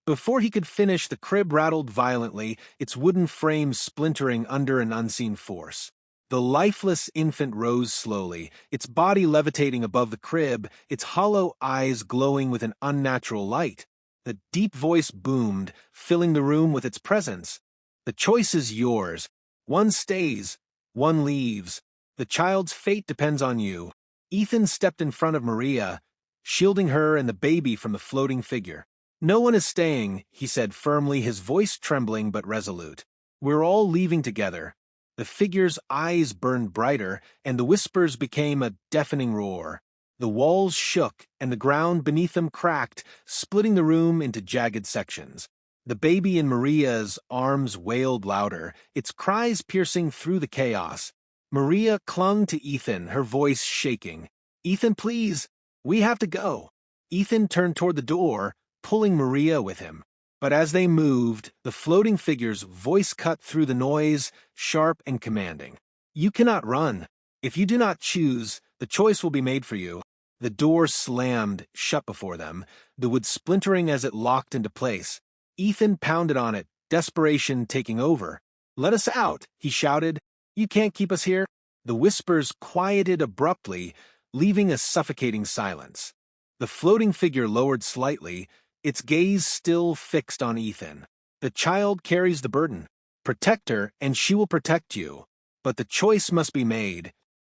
A: Before he could finish, the crib rattled violently, its wooden frame splintering under an unseen force. The lifeless infant rose slowly, its body levitating above the crib, its hollow eyes glowing with an unnatural light. The deep voice boomed, filling the room with its presence. "The choice is yours. One stays, one leaves. The child's fate depends on you." Ethan stepped in front of Maria, shielding her and the baby from the floating figure. "No one is staying," he said firmly, his voice trembling but resolute. "We're all leaving together." The figure's eyes burned brighter, and the whispers became a deafening roar. The walls shook, and the ground beneath them cracked, splitting the room into jagged sections. The baby in Maria's arms wailed louder, its cries piercing through the chaos. Maria clung to Ethan, her voice shaking. "Ethan, please! We have to go." Ethan turned toward the door, pulling Maria with him. But as they moved, the floating figure's voice cut through the noise, sharp and commanding. "You cannot run. If you do not choose, the choice will be made for you." The door slammed shut before them, the wood splintering as it locked into place. Ethan pounded on it, desperation taking over. "Let us out," he shouted. "You can't keep us here." The whispers quieted abruptly, leaving a suffocating silence. The floating figure lowered slightly, its gaze still fixed on Ethan. "The child carries the burden. Protect her, and she will protect you. But the choice must be made.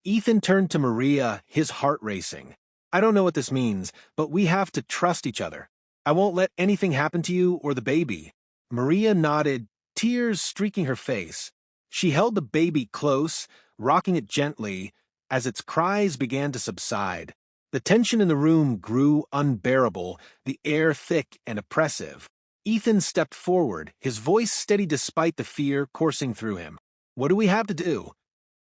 A: Ethan turned to Maria, his heart racing. I don't know what this means, but we have to trust each other. I won't let anything happen to you or the baby. Maria nodded, tears streaking her face. She held the baby close, rocking it gently, as its cries began to subside. The tension in the room grew unbearable, the air thick and oppressive. Ethan stepped forward, his voice steady despite the fear coursing through him. What do we have to do?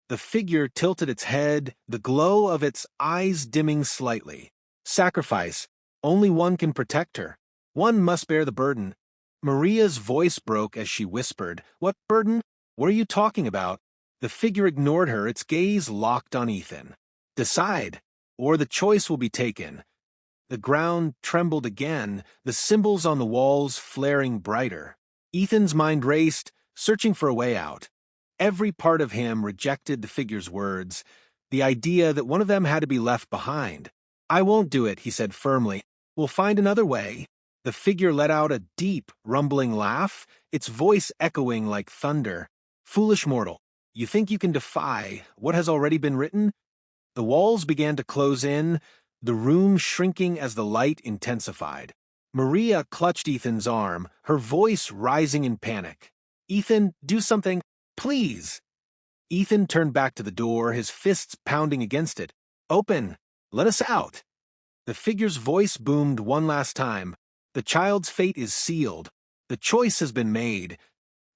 A: The figure tilted its head, the glow of its eyes dimming slightly. Sacrifice. Only one can protect her. One must bear the burden. Maria's voice broke as she whispered, What burden? What are you talking about? The figure ignored her, its gaze locked on Ethan. Decide, or the choice will be taken. The ground trembled again, the symbols on the walls flaring brighter. Ethan's mind raced, searching for a way out. Every part of him rejected the figure's words, the idea that one of them had to be left behind. I won't do it, he said firmly. We'll find another way. The figure let out a deep, rumbling laugh, its voice echoing like thunder. Foolish mortal, you think you can defy what has already been written? The walls began to close in, the room shrinking as the light intensified. Maria clutched Ethan's arm, her voice rising in panic. Ethan, do something, please. Ethan turned back to the door, his fists pounding against it. Open! Let us out! The figure's voice boomed one last time. The child's fate is sealed. The choice has been made.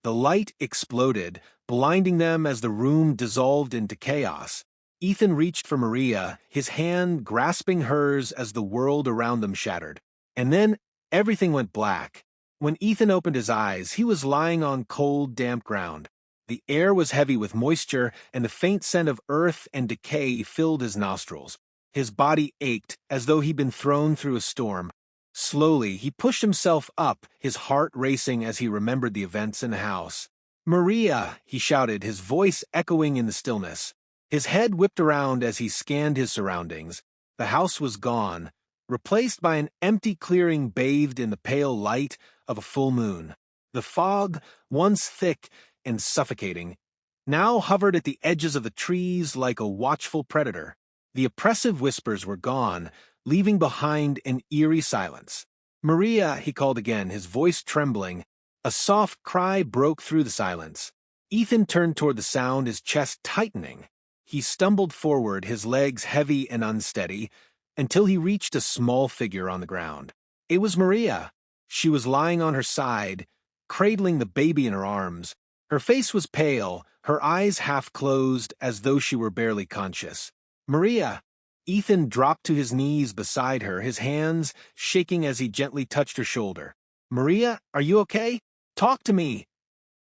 A: The light exploded, blinding them as the room dissolved into chaos. Ethan reached for Maria, his hand grasping hers as the world around them shattered. And then everything went black. When Ethan opened his eyes, he was lying on cold, damp ground. The air was heavy with moisture, and the faint scent of earth and decay filled his nostrils. His body ached, as though he'd been thrown through a storm. Slowly, he pushed himself up, his heart racing as he remembered the events in the house. Maria, he shouted, his voice echoing in the stillness. His head whipped around as he scanned his surroundings. The house was gone, replaced by an empty clearing bathed in the pale light of a full moon. The fog, once thick and suffocating, now hovered at the edges of the trees like a watchful predator. The oppressive whispers were gone, leaving behind an eerie silence. Maria, he called again, his voice trembling. A soft cry broke through the silence. Ethan turned toward the sound, his chest tightening. He stumbled forward, his legs heavy and unsteady, until he reached a small figure on the ground. It was Maria. She was lying on her side, cradling the baby in her arms. Her face was pale, her eyes half closed as though she were barely conscious. Maria! Ethan dropped to his knees beside her, his hands shaking as he gently touched her shoulder. Maria, are you okay? Talk to me!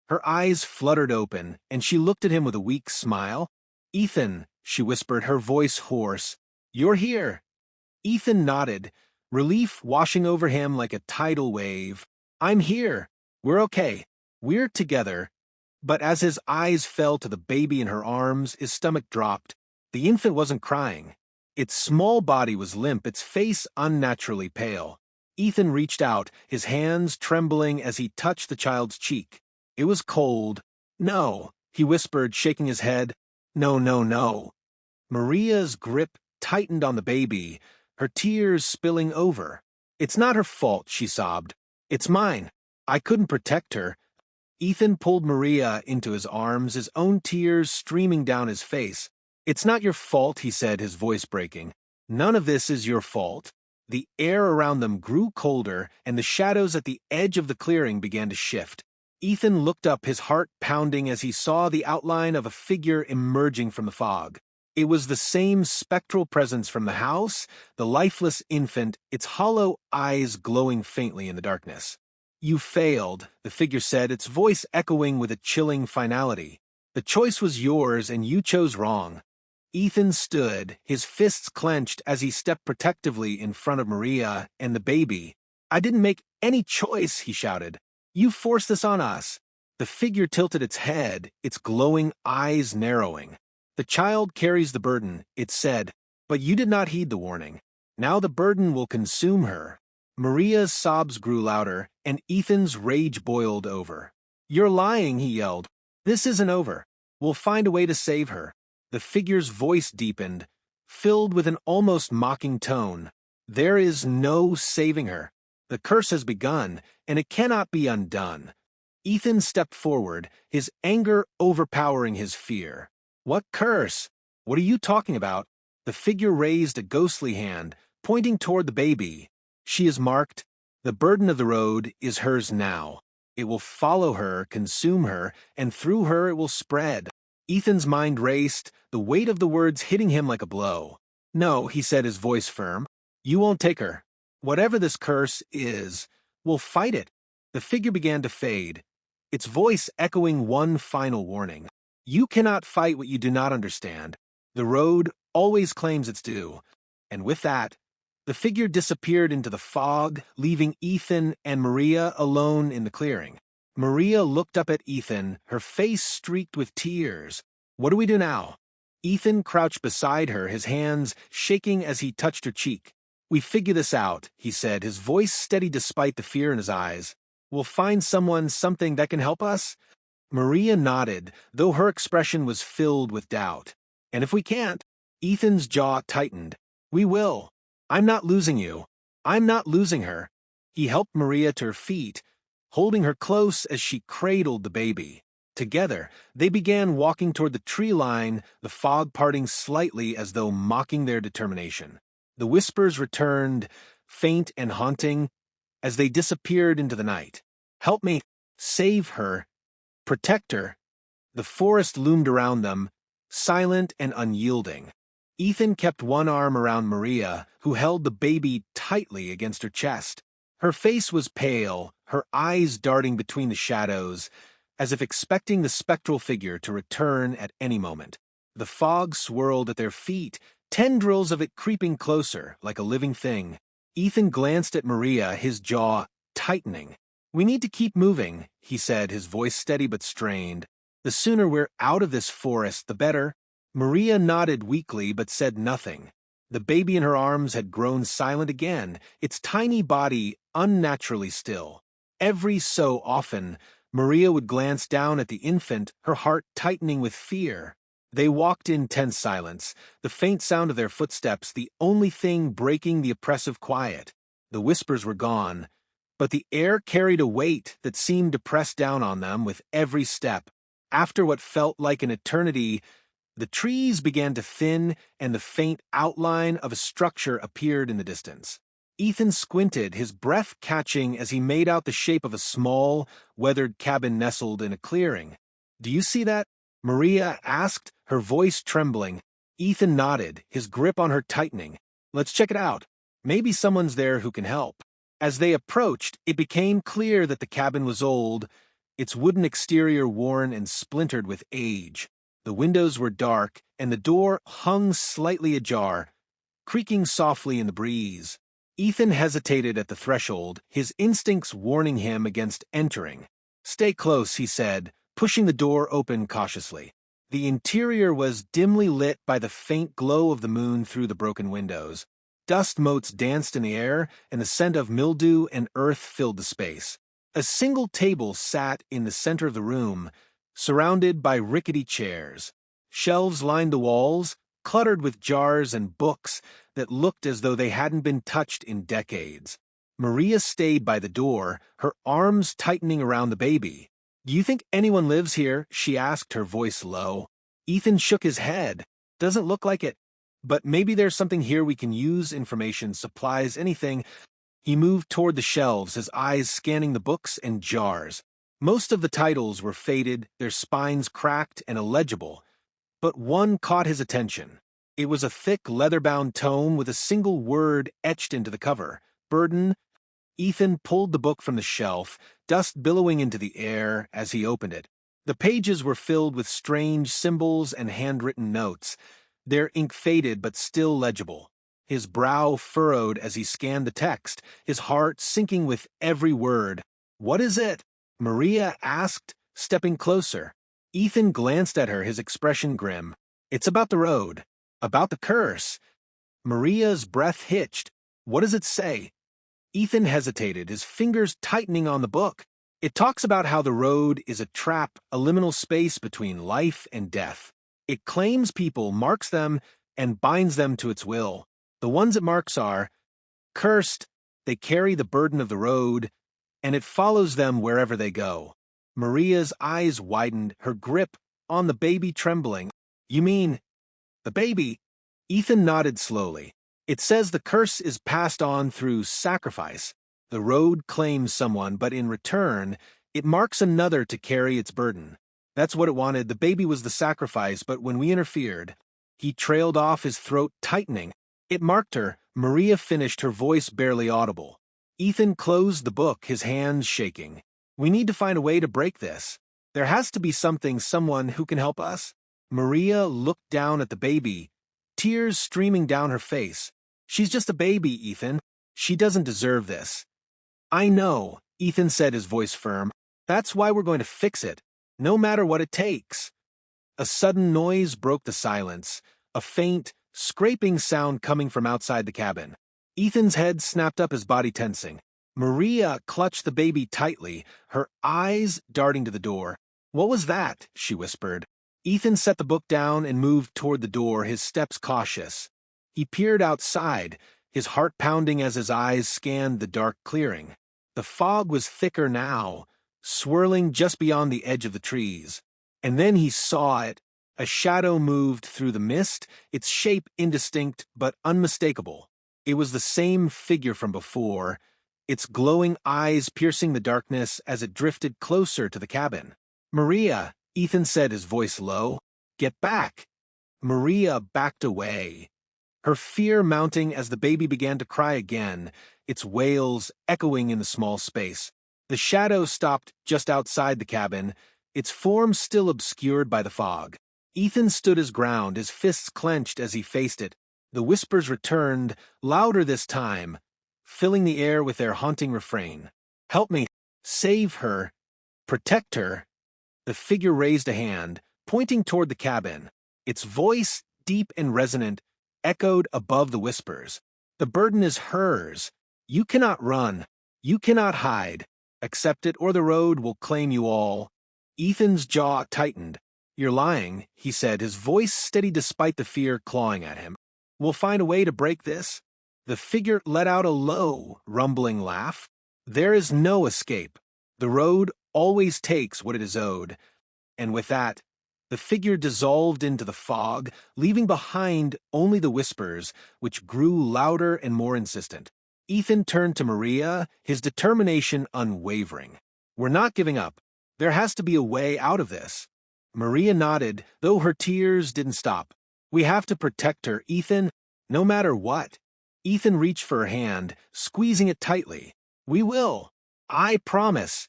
A: Her eyes fluttered open, and she looked at him with a weak smile. Ethan, she whispered, her voice hoarse. You're here. Ethan nodded, relief washing over him like a tidal wave. I'm here. We're okay. We're together. But as his eyes fell to the baby in her arms, his stomach dropped. The infant wasn't crying. Its small body was limp, its face unnaturally pale. Ethan reached out, his hands trembling as he touched the child's cheek. It was cold. No, he whispered, shaking his head. No, no, no. Maria's grip tightened on the baby, her tears spilling over. It's not her fault, she sobbed. It's mine. I couldn't protect her. Ethan pulled Maria into his arms, his own tears streaming down his face. It's not your fault, he said, his voice breaking. None of this is your fault. The air around them grew colder, and the shadows at the edge of the clearing began to shift. Ethan looked up, his heart pounding as he saw the outline of a figure emerging from the fog. It was the same spectral presence from the house, the lifeless infant, its hollow eyes glowing faintly in the darkness. You failed, the figure said, its voice echoing with a chilling finality. The choice was yours, and you chose wrong. Ethan stood, his fists clenched as he stepped protectively in front of Maria and the baby. I didn't make any choice, he shouted. You forced this on us. The figure tilted its head, its glowing eyes narrowing. The child carries the burden, it said, but you did not heed the warning. Now the burden will consume her. Maria's sobs grew louder, and Ethan's rage boiled over. You're lying, he yelled. This isn't over. We'll find a way to save her. The figure's voice deepened, filled with an almost mocking tone. There is no saving her. The curse has begun, and it cannot be undone. Ethan stepped forward, his anger overpowering his fear. What curse? What are you talking about? The figure raised a ghostly hand, pointing toward the baby. She is marked. The burden of the road is hers now. It will follow her, consume her, and through her it will spread. Ethan's mind raced, the weight of the words hitting him like a blow. No, he said, his voice firm. You won't take her. Whatever this curse is, we'll fight it. The figure began to fade, its voice echoing one final warning. You cannot fight what you do not understand. The road always claims its due. And with that, the figure disappeared into the fog, leaving Ethan and Maria alone in the clearing. Maria looked up at Ethan, her face streaked with tears. What do we do now? Ethan crouched beside her, his hands shaking as he touched her cheek. We figure this out, he said, his voice steady despite the fear in his eyes. We'll find something that can help us? Maria nodded, though her expression was filled with doubt. And if we can't? Ethan's jaw tightened. We will. I'm not losing you. I'm not losing her. He helped Maria to her feet, holding her close as she cradled the baby. Together, they began walking toward the tree line, the fog parting slightly as though mocking their determination. The whispers returned, faint and haunting, as they disappeared into the night. Help me. Save her. Protect her. The forest loomed around them, silent and unyielding. Ethan kept one arm around Maria, who held the baby tightly against her chest. Her face was pale, her eyes darting between the shadows, as if expecting the spectral figure to return at any moment. The fog swirled at their feet, tendrils of it creeping closer, like a living thing. Ethan glanced at Maria, his jaw tightening. We need to keep moving, he said, his voice steady but strained. The sooner we're out of this forest, the better. Maria nodded weakly but said nothing. The baby in her arms had grown silent again, its tiny body unnaturally still. Every so often, Maria would glance down at the infant, her heart tightening with fear. They walked in tense silence, the faint sound of their footsteps the only thing breaking the oppressive quiet. The whispers were gone, but the air carried a weight that seemed to press down on them with every step. After what felt like an eternity, the trees began to thin and the faint outline of a structure appeared in the distance. Ethan squinted, his breath catching as he made out the shape of a small, weathered cabin nestled in a clearing. Do you see that? Maria asked, her voice trembling. Ethan nodded, his grip on her tightening. Let's check it out. Maybe someone's there who can help. As they approached, it became clear that the cabin was old, its wooden exterior worn and splintered with age. The windows were dark, and the door hung slightly ajar, creaking softly in the breeze. Ethan hesitated at the threshold, his instincts warning him against entering. Stay close, he said, pushing the door open cautiously. The interior was dimly lit by the faint glow of the moon through the broken windows. Dust motes danced in the air, and the scent of mildew and earth filled the space. A single table sat in the center of the room, surrounded by rickety chairs. Shelves lined the walls, cluttered with jars and books that looked as though they hadn't been touched in decades. Maria stayed by the door, her arms tightening around the baby. Do you think anyone lives here? She asked, her voice low. Ethan shook his head. Doesn't look like it. But maybe there's something here we can use, information, supplies, anything. He moved toward the shelves, his eyes scanning the books and jars. Most of the titles were faded, their spines cracked and illegible, but one caught his attention. It was a thick, leather-bound tome with a single word etched into the cover. Burden. Ethan pulled the book from the shelf, dust billowing into the air as he opened it. The pages were filled with strange symbols and handwritten notes, their ink faded but still legible. His brow furrowed as he scanned the text, his heart sinking with every word. What is it? Maria asked, stepping closer. Ethan glanced at her, his expression grim. It's about the road. About the curse. Maria's breath hitched. What does it say? Ethan hesitated, his fingers tightening on the book. It talks about how the road is a trap, a liminal space between life and death. It claims people, marks them, and binds them to its will. The ones it marks are cursed, they carry the burden of the road, and it follows them wherever they go. Maria's eyes widened, her grip on the baby trembling. You mean the baby? Ethan nodded slowly. It says the curse is passed on through sacrifice. The road claims someone, but in return, it marks another to carry its burden. That's what it wanted. The baby was the sacrifice, but when we interfered, he trailed off, his throat tightening. It marked her. Maria finished, her voice barely audible. Ethan closed the book, his hands shaking. We need to find a way to break this. There has to be someone who can help us. Maria looked down at the baby, tears streaming down her face. She's just a baby, Ethan. She doesn't deserve this. I know, Ethan said, his voice firm. That's why we're going to fix it, no matter what it takes. A sudden noise broke the silence, a faint, scraping sound coming from outside the cabin. Ethan's head snapped up, his body tensing. Maria clutched the baby tightly, her eyes darting to the door. What was that? She whispered. Ethan set the book down and moved toward the door, his steps cautious. He peered outside, his heart pounding as his eyes scanned the dark clearing. The fog was thicker now, swirling just beyond the edge of the trees. And then he saw it. A shadow moved through the mist, its shape indistinct but unmistakable. It was the same figure from before, its glowing eyes piercing the darkness as it drifted closer to the cabin. Maria, Ethan said, his voice low. Get back. Maria backed away, her fear mounting as the baby began to cry again, its wails echoing in the small space. The shadow stopped just outside the cabin, its form still obscured by the fog. Ethan stood his ground, his fists clenched as he faced it. The whispers returned, louder this time, filling the air with their haunting refrain. Help me. Save her. Protect her. The figure raised a hand, pointing toward the cabin. Its voice, deep and resonant, echoed above the whispers. The burden is hers. You cannot run. You cannot hide. Accept it, or the road will claim you all. Ethan's jaw tightened. You're lying, he said, his voice steady despite the fear clawing at him. We'll find a way to break this. The figure let out a low, rumbling laugh. There is no escape. The road always takes what it is owed. And with that, the figure dissolved into the fog, leaving behind only the whispers, which grew louder and more insistent. Ethan turned to Maria, his determination unwavering. We're not giving up. There has to be a way out of this. Maria nodded, though her tears didn't stop. We have to protect her, Ethan, no matter what. Ethan reached for her hand, squeezing it tightly. We will. I promise.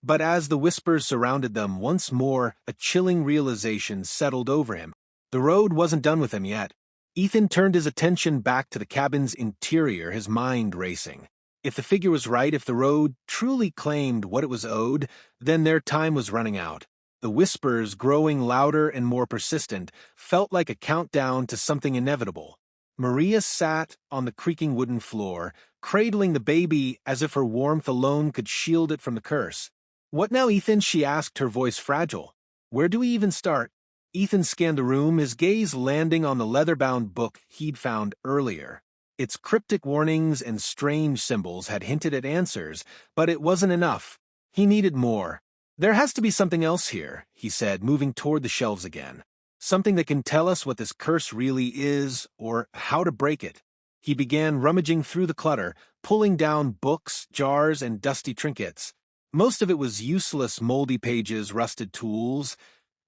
A: But as the whispers surrounded them once more, a chilling realization settled over him. The road wasn't done with him yet. Ethan turned his attention back to the cabin's interior, his mind racing. If the figure was right, if the road truly claimed what it was owed, then their time was running out. The whispers, growing louder and more persistent, felt like a countdown to something inevitable. Maria sat on the creaking wooden floor, cradling the baby as if her warmth alone could shield it from the curse. What now, Ethan? She asked, her voice fragile. Where do we even start? Ethan scanned the room, his gaze landing on the leather-bound book he'd found earlier. Its cryptic warnings and strange symbols had hinted at answers, but it wasn't enough. He needed more. There has to be something else here, he said, moving toward the shelves again. Something that can tell us what this curse really is, or how to break it. He began rummaging through the clutter, pulling down books, jars, and dusty trinkets. Most of it was useless, moldy pages, rusted tools,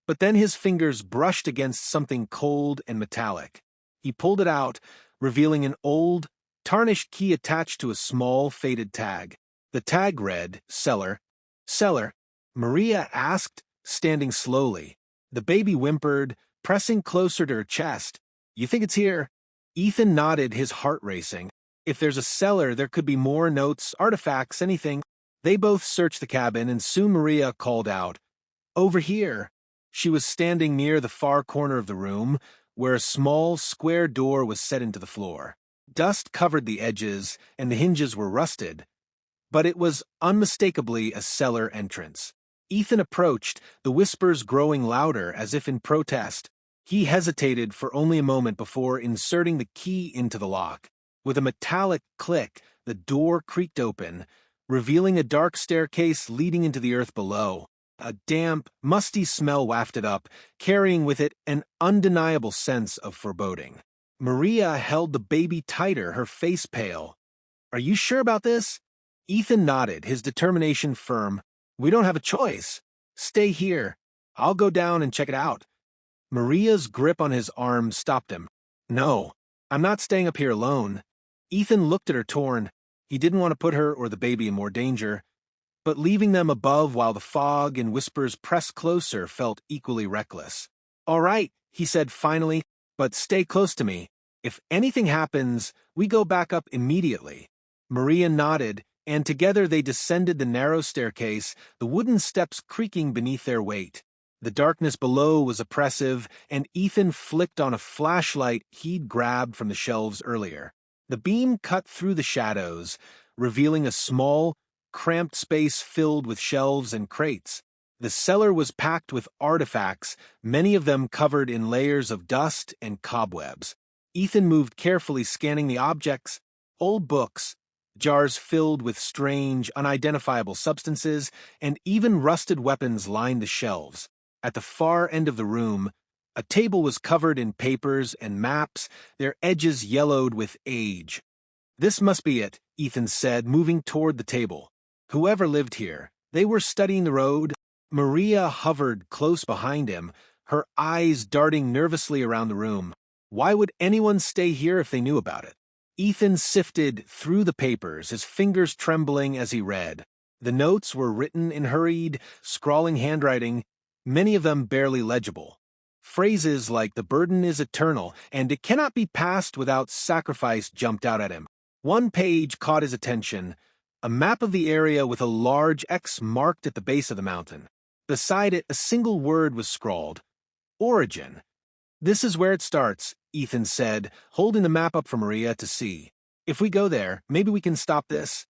A: but then his fingers brushed against something cold and metallic. He pulled it out, revealing an old, tarnished key attached to a small, faded tag. The tag read, Cellar. Cellar? Maria asked, standing slowly. The baby whimpered, pressing closer to her chest. You think it's here? Ethan nodded, his heart racing. If there's a cellar, there could be more notes, artifacts, anything. They both searched the cabin, and soon Maria called out, Over here. She was standing near the far corner of the room, where a small, square door was set into the floor. Dust covered the edges, and the hinges were rusted, but it was unmistakably a cellar entrance. Ethan approached, the whispers growing louder as if in protest. He hesitated for only a moment before inserting the key into the lock. With a metallic click, the door creaked open, revealing a dark staircase leading into the earth below. A damp, musty smell wafted up, carrying with it an undeniable sense of foreboding. Maria held the baby tighter, her face pale. "Are you sure about this?" Ethan nodded, his determination firm. "We don't have a choice. Stay here. I'll go down and check it out." Maria's grip on his arm stopped him. "No, I'm not staying up here alone." Ethan looked at her torn. He didn't want to put her or the baby in more danger, but leaving them above while the fog and whispers pressed closer felt equally reckless. "All right," he said finally, "but stay close to me. If anything happens, we go back up immediately." Maria nodded, and together they descended the narrow staircase, the wooden steps creaking beneath their weight. The darkness below was oppressive, and Ethan flicked on a flashlight he'd grabbed from the shelves earlier. The beam cut through the shadows, revealing a small, cramped space filled with shelves and crates. The cellar was packed with artifacts, many of them covered in layers of dust and cobwebs. Ethan moved carefully, scanning the objects. Old books, jars filled with strange, unidentifiable substances, and even rusted weapons lined the shelves. At the far end of the room, a table was covered in papers and maps, their edges yellowed with age. "This must be it," Ethan said, moving toward the table. "Whoever lived here, they were studying the road." Maria hovered close behind him, her eyes darting nervously around the room. Why would anyone stay here if they knew about it? Ethan sifted through the papers, his fingers trembling as he read. The notes were written in hurried, scrawling handwriting, many of them barely legible. Phrases like "the burden is eternal" and "it cannot be passed without sacrifice" jumped out at him. One page caught his attention, a map of the area with a large X marked at the base of the mountain. Beside it, a single word was scrawled: Origin. "This is where it starts," Ethan said, holding the map up for Maria to see. "If we go there, maybe we can stop this."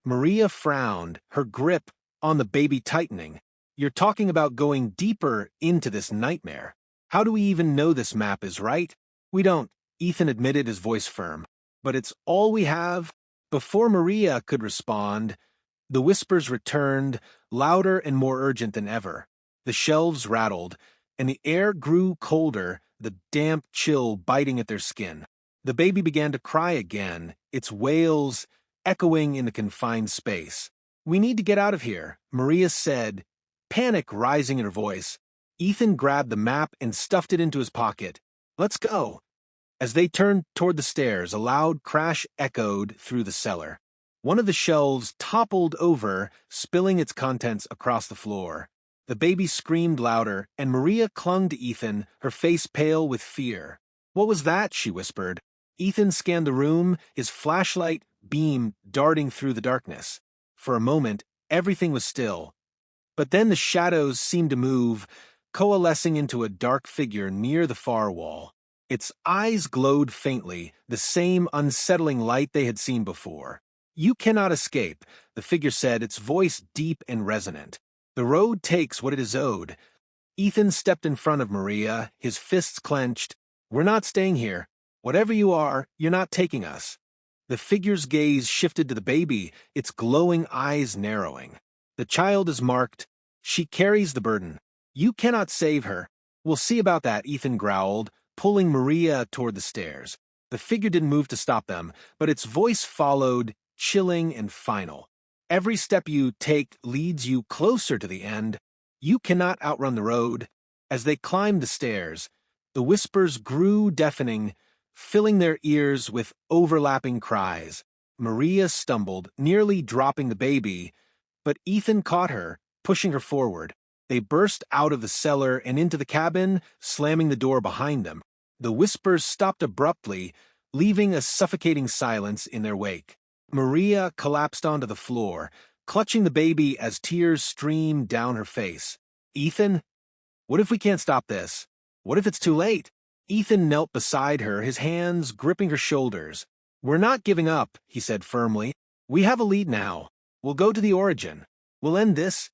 A: Maria frowned, her grip on the baby tightening. "You're talking about going deeper into this nightmare. How do we even know this map is right?" "We don't," Ethan admitted, his voice firm. "But it's all we have." Before Maria could respond, the whispers returned, louder and more urgent than ever. The shelves rattled, and the air grew colder, the damp chill biting at their skin. The baby began to cry again, its wails echoing in the confined space. "We need to get out of here," Maria said, panic rising in her voice. Ethan grabbed the map and stuffed it into his pocket. "Let's go." As they turned toward the stairs, a loud crash echoed through the cellar. One of the shelves toppled over, spilling its contents across the floor. The baby screamed louder, and Maria clung to Ethan, her face pale with fear. "What was that?" she whispered. Ethan scanned the room, his flashlight beam darting through the darkness. For a moment, everything was still. But then the shadows seemed to move, coalescing into a dark figure near the far wall. Its eyes glowed faintly, the same unsettling light they had seen before. "You cannot escape," the figure said, its voice deep and resonant. "The road takes what it is owed." Ethan stepped in front of Maria, his fists clenched. "We're not staying here. Whatever you are, you're not taking us." The figure's gaze shifted to the baby, its glowing eyes narrowing. "The child is marked. She carries the burden. You cannot save her." "We'll see about that," Ethan growled, pulling Maria toward the stairs. The figure didn't move to stop them, but its voice followed, chilling and final. "Every step you take leads you closer to the end. You cannot outrun the road." As they climbed the stairs, the whispers grew deafening, filling their ears with overlapping cries. Maria stumbled, nearly dropping the baby, but Ethan caught her, pushing her forward. They burst out of the cellar and into the cabin, slamming the door behind them. The whispers stopped abruptly, leaving a suffocating silence in their wake. Maria collapsed onto the floor, clutching the baby as tears streamed down her face. "Ethan? What if we can't stop this? What if it's too late?" Ethan knelt beside her, his hands gripping her shoulders. "We're not giving up," he said firmly. "We have a lead now. We'll go to the origin. We'll end this."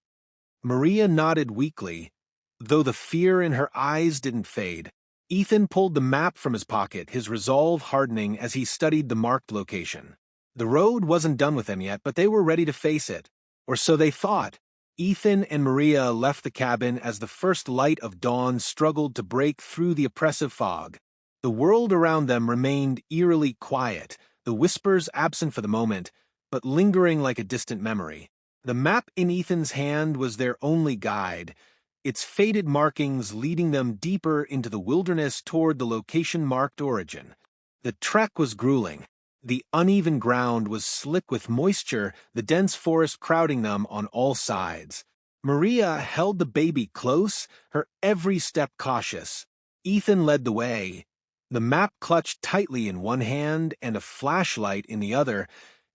A: Maria nodded weakly, though the fear in her eyes didn't fade. Ethan pulled the map from his pocket, his resolve hardening as he studied the marked location. The road wasn't done with them yet, but they were ready to face it. Or so they thought. Ethan and Maria left the cabin as the first light of dawn struggled to break through the oppressive fog. The world around them remained eerily quiet, the whispers absent for the moment, but lingering like a distant memory. The map in Ethan's hand was their only guide, its faded markings leading them deeper into the wilderness toward the location-marked origin. The trek was grueling. The uneven ground was slick with moisture, the dense forest crowding them on all sides. Maria held the baby close, her every step cautious. Ethan led the way, the map clutched tightly in one hand and a flashlight in the other,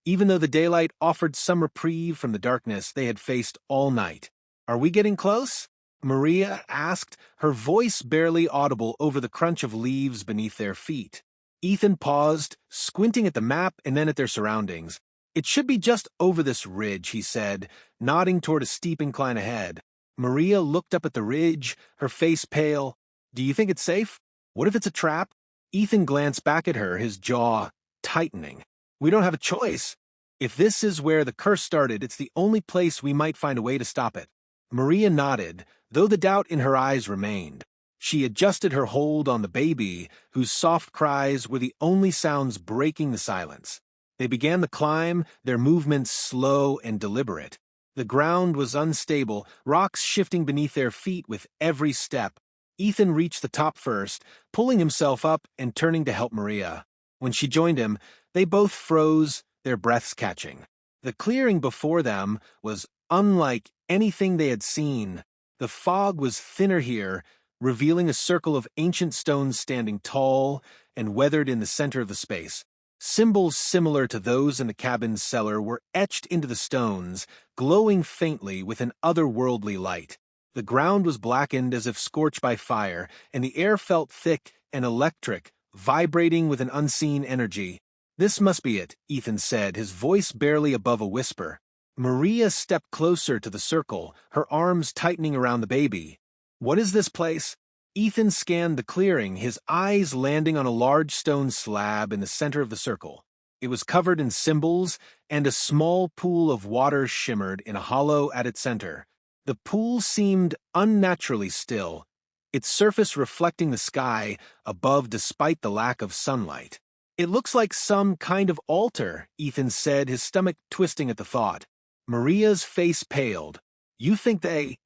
A: even though the daylight offered some reprieve from the darkness they had faced all night. "Are we getting close?" Maria asked, her voice barely audible over the crunch of leaves beneath their feet. Ethan paused, squinting at the map and then at their surroundings. "It should be just over this ridge," he said, nodding toward a steep incline ahead. Maria looked up at the ridge, her face pale. "Do you think it's safe? What if it's a trap?" Ethan glanced back at her, his jaw tightening. "We don't have a choice. If this is where the curse started, it's the only place we might find a way to stop it." Maria nodded, though the doubt in her eyes remained. She adjusted her hold on the baby, whose soft cries were the only sounds breaking the silence. They began the climb, their movements slow and deliberate. The ground was unstable, rocks shifting beneath their feet with every step. Ethan reached the top first, pulling himself up and turning to help Maria. When she joined him, they both froze, their breaths catching. The clearing before them was unlike anything they had seen. The fog was thinner here, revealing a circle of ancient stones standing tall and weathered in the center of the space. Symbols similar to those in the cabin's cellar were etched into the stones, glowing faintly with an otherworldly light. The ground was blackened as if scorched by fire, and the air felt thick and electric, vibrating with an unseen energy. "This must be it," Ethan said, his voice barely above a whisper. Maria stepped closer to the circle, her arms tightening around the baby. "What is this place?" Ethan scanned the clearing, his eyes landing on a large stone slab in the center of the circle. It was covered in symbols, and a small pool of water shimmered in a hollow at its center. The pool seemed unnaturally still, its surface reflecting the sky above despite the lack of sunlight. "It looks like some kind of altar," Ethan said, his stomach twisting at the thought. Maria's face paled. "You think they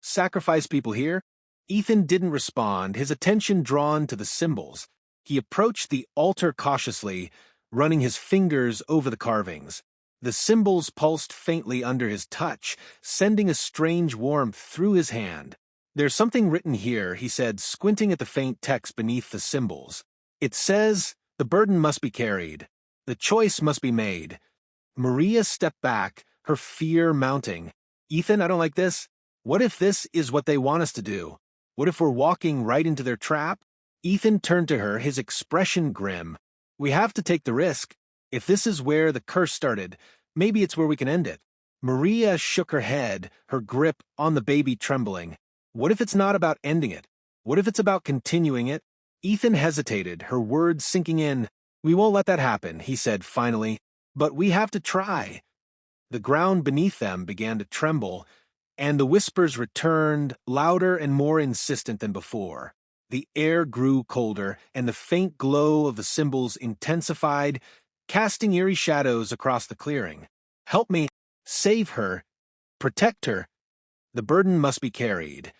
A: sacrifice people here?" Ethan didn't respond, his attention drawn to the symbols. He approached the altar cautiously, running his fingers over the carvings. The symbols pulsed faintly under his touch, sending a strange warmth through his hand. "There's something written here," he said, squinting at the faint text beneath the symbols. "It says, the burden must be carried. The choice must be made." Maria stepped back, her fear mounting. "Ethan, I don't like this. What if this is what they want us to do? What if we're walking right into their trap?" Ethan turned to her, his expression grim. "We have to take the risk. If this is where the curse started, maybe it's where we can end it." Maria shook her head, her grip on the baby trembling. "What if it's not about ending it? What if it's about continuing it?" Ethan hesitated, her words sinking in. "We won't let that happen," he said finally. "But we have to try." The ground beneath them began to tremble, and the whispers returned, louder and more insistent than before. The air grew colder, and the faint glow of the symbols intensified, casting eerie shadows across the clearing. "Help me. Save her. Protect her. The burden must be carried."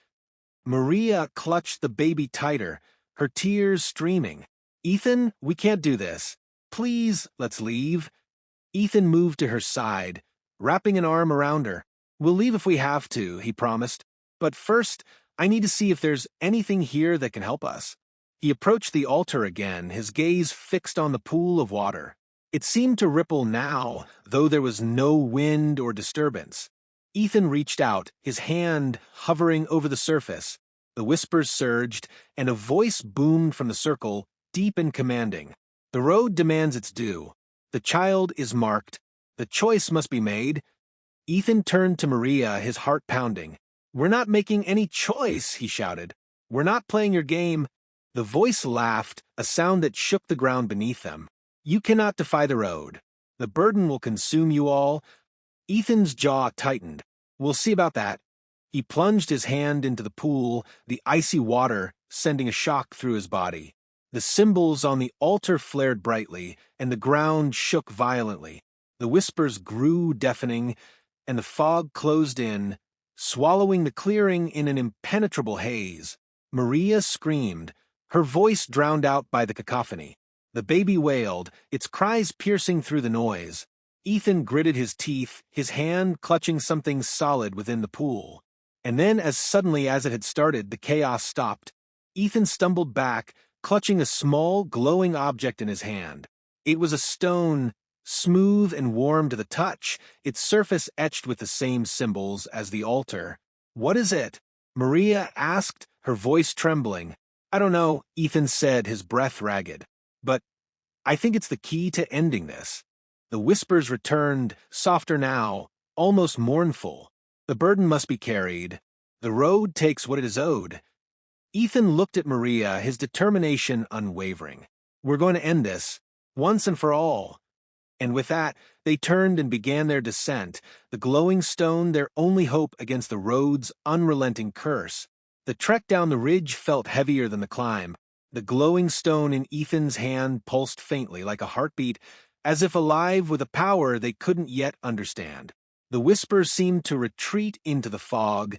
A: Maria clutched the baby tighter, her tears streaming. "Ethan, we can't do this. Please, let's leave." Ethan moved to her side, wrapping an arm around her. "We'll leave if we have to," he promised. "But first, I need to see if there's anything here that can help us." He approached the altar again, his gaze fixed on the pool of water. It seemed to ripple now, though there was no wind or disturbance. Ethan reached out, his hand hovering over the surface. The whispers surged, and a voice boomed from the circle, deep and commanding. "The road demands its due. The child is marked. The choice must be made." Ethan turned to Maria, his heart pounding. "We're not making any choice," he shouted. "We're not playing your game." The voice laughed, a sound that shook the ground beneath them. You cannot defy the road. The burden will consume you all. Ethan's jaw tightened. We'll see about that. He plunged his hand into the pool, the icy water sending a shock through his body. The symbols on the altar flared brightly, and the ground shook violently. The whispers grew deafening, and the fog closed in, swallowing the clearing in an impenetrable haze. Maria screamed, her voice drowned out by the cacophony. The baby wailed, its cries piercing through the noise. Ethan gritted his teeth, his hand clutching something solid within the pool. And then, as suddenly as it had started, the chaos stopped. Ethan stumbled back, clutching a small, glowing object in his hand. It was a stone, smooth and warm to the touch, its surface etched with the same symbols as the altar. What is it? Maria asked, her voice trembling. I don't know, Ethan said, his breath ragged. But I think it's the key to ending this. The whispers returned, softer now, almost mournful. The burden must be carried. The road takes what it is owed. Ethan looked at Maria, his determination unwavering. We're going to end this, once and for all. And with that, they turned and began their descent, the glowing stone their only hope against the road's unrelenting curse. The trek down the ridge felt heavier than the climb. The glowing stone in Ethan's hand pulsed faintly like a heartbeat, as if alive with a power they couldn't yet understand. The whispers seemed to retreat into the fog,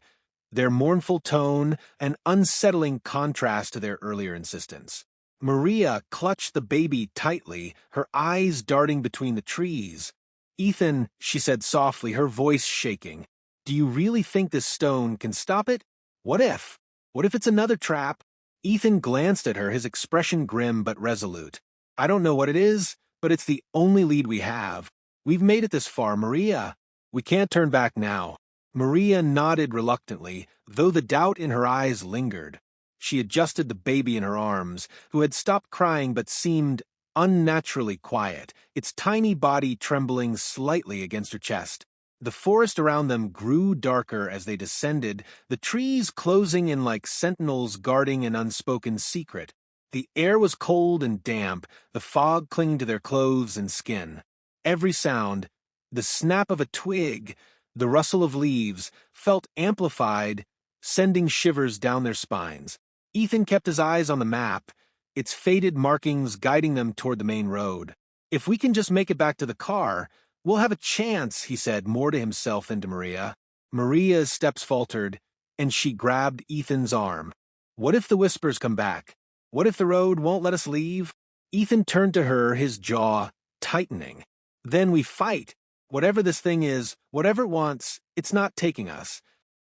A: their mournful tone an unsettling contrast to their earlier insistence. Maria clutched the baby tightly, her eyes darting between the trees. Ethan, she said softly, her voice shaking, do you really think this stone can stop it? What if? What if it's another trap? Ethan glanced at her, his expression grim but resolute. I don't know what it is, but it's the only lead we have. We've made it this far, Maria. We can't turn back now. Maria nodded reluctantly, though the doubt in her eyes lingered. She adjusted the baby in her arms, who had stopped crying but seemed unnaturally quiet, its tiny body trembling slightly against her chest. The forest around them grew darker as they descended, the trees closing in like sentinels guarding an unspoken secret. The air was cold and damp, the fog clinging to their clothes and skin. Every sound, the snap of a twig, the rustle of leaves, felt amplified, sending shivers down their spines. Ethan kept his eyes on the map, its faded markings guiding them toward the main road. If we can just make it back to the car, we'll have a chance, he said, more to himself than to Maria. Maria's steps faltered, and she grabbed Ethan's arm. What if the whispers come back? What if the road won't let us leave? Ethan turned to her, his jaw tightening. Then we fight. Whatever this thing is, whatever it wants, it's not taking us.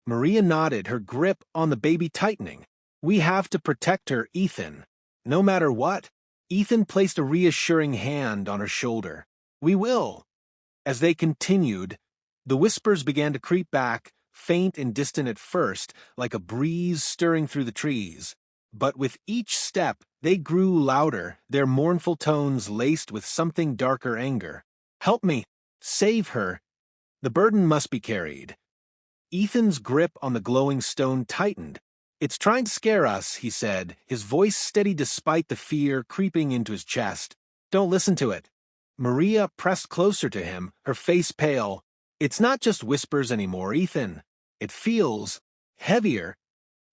A: Maria nodded, her grip on the baby tightening. We have to protect her, Ethan. No matter what. Ethan placed a reassuring hand on her shoulder. We will. As they continued, the whispers began to creep back, faint and distant at first, like a breeze stirring through the trees. But with each step, they grew louder, their mournful tones laced with something darker anger. Help me. Save her. The burden must be carried. Ethan's grip on the glowing stone tightened. It's trying to scare us, he said, his voice steady despite the fear creeping into his chest. Don't listen to it. Maria pressed closer to him, her face pale. It's not just whispers anymore, Ethan. It feels heavier.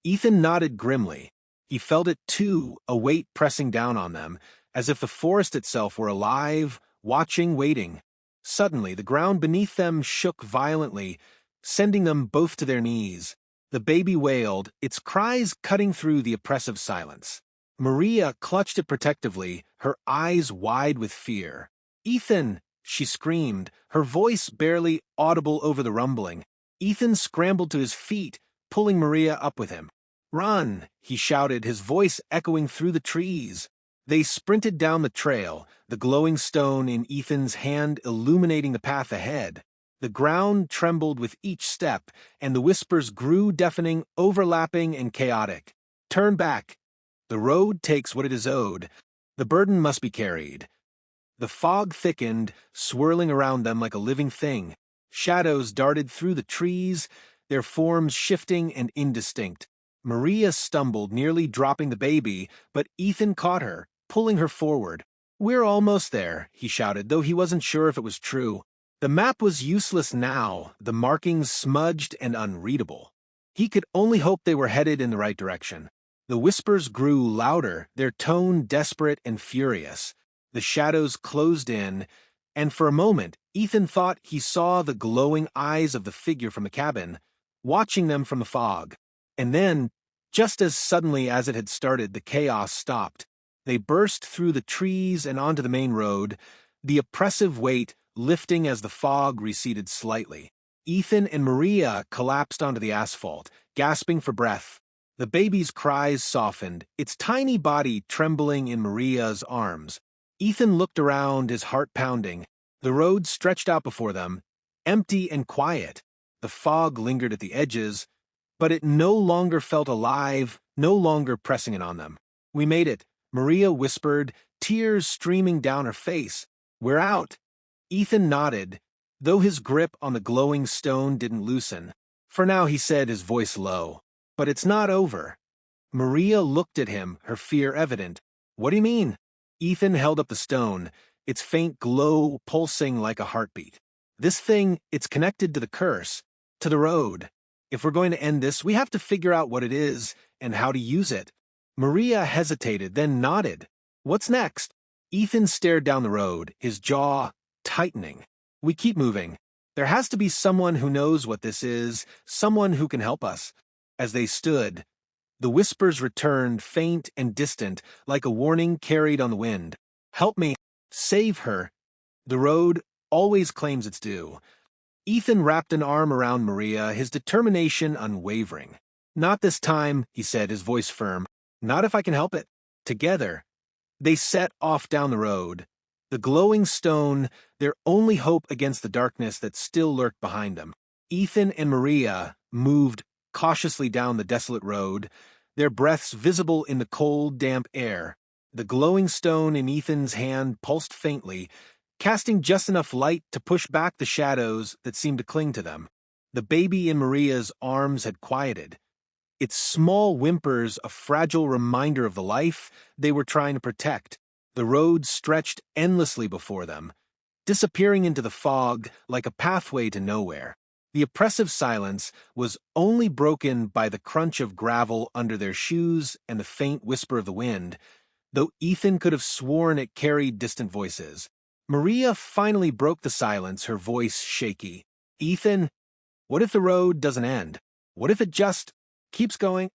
A: Ethan nodded grimly. He felt it too, a weight pressing down on them, as if the forest itself were alive, watching, waiting. Suddenly, the ground beneath them shook violently, sending them both to their knees. The baby wailed, its cries cutting through the oppressive silence. Maria clutched it protectively, her eyes wide with fear. Ethan, she screamed, her voice barely audible over the rumbling. Ethan scrambled to his feet, pulling Maria up with him. Run, he shouted, his voice echoing through the trees. They sprinted down the trail, the glowing stone in Ethan's hand illuminating the path ahead. The ground trembled with each step, and the whispers grew deafening, overlapping, and chaotic. Turn back. The road takes what it is owed. The burden must be carried. The fog thickened, swirling around them like a living thing. Shadows darted through the trees, their forms shifting and indistinct. Maria stumbled, nearly dropping the baby, but Ethan caught her, pulling her forward. "We're almost there," he shouted, though he wasn't sure if it was true. The map was useless now, the markings smudged and unreadable. He could only hope they were headed in the right direction. The whispers grew louder, their tone desperate and furious. The shadows closed in, and for a moment, Ethan thought he saw the glowing eyes of the figure from the cabin, watching them from the fog. And then, just as suddenly as it had started, the chaos stopped. They burst through the trees and onto the main road, the oppressive weight lifting as the fog receded slightly. Ethan and Maria collapsed onto the asphalt, gasping for breath. The baby's cries softened, its tiny body trembling in Maria's arms. Ethan looked around, his heart pounding. The road stretched out before them, empty and quiet. The fog lingered at the edges, but it no longer felt alive, no longer pressing in on them. "We made it," Maria whispered, tears streaming down her face. "We're out." Ethan nodded, though his grip on the glowing stone didn't loosen. "For now," he said, his voice low. "But it's not over." Maria looked at him, her fear evident. "What do you mean?" Ethan held up the stone, its faint glow pulsing like a heartbeat. "This thing, it's connected to the curse, to the road. If we're going to end this, we have to figure out what it is and how to use it." Maria hesitated, then nodded. "What's next?" Ethan stared down the road, his jaw tightening. "We keep moving. There has to be someone who knows what this is, someone who can help us." As they stood, the whispers returned, faint and distant, like a warning carried on the wind. "Help me. Save her. The road always claims its due." Ethan wrapped an arm around Maria, his determination unwavering. "Not this time," he said, his voice firm. "Not if I can help it." Together, they set off down the road. The glowing stone, their only hope against the darkness that still lurked behind them. Ethan and Maria moved cautiously down the desolate road, their breaths visible in the cold, damp air. The glowing stone in Ethan's hand pulsed faintly, casting just enough light to push back the shadows that seemed to cling to them. The baby in Maria's arms had quieted, its small whimpers a fragile reminder of the life they were trying to protect. The road stretched endlessly before them, disappearing into the fog like a pathway to nowhere. The oppressive silence was only broken by the crunch of gravel under their shoes and the faint whisper of the wind, though Ethan could have sworn it carried distant voices. Maria finally broke the silence, her voice shaky. "Ethan, what if the road doesn't end? What if it just keeps going?"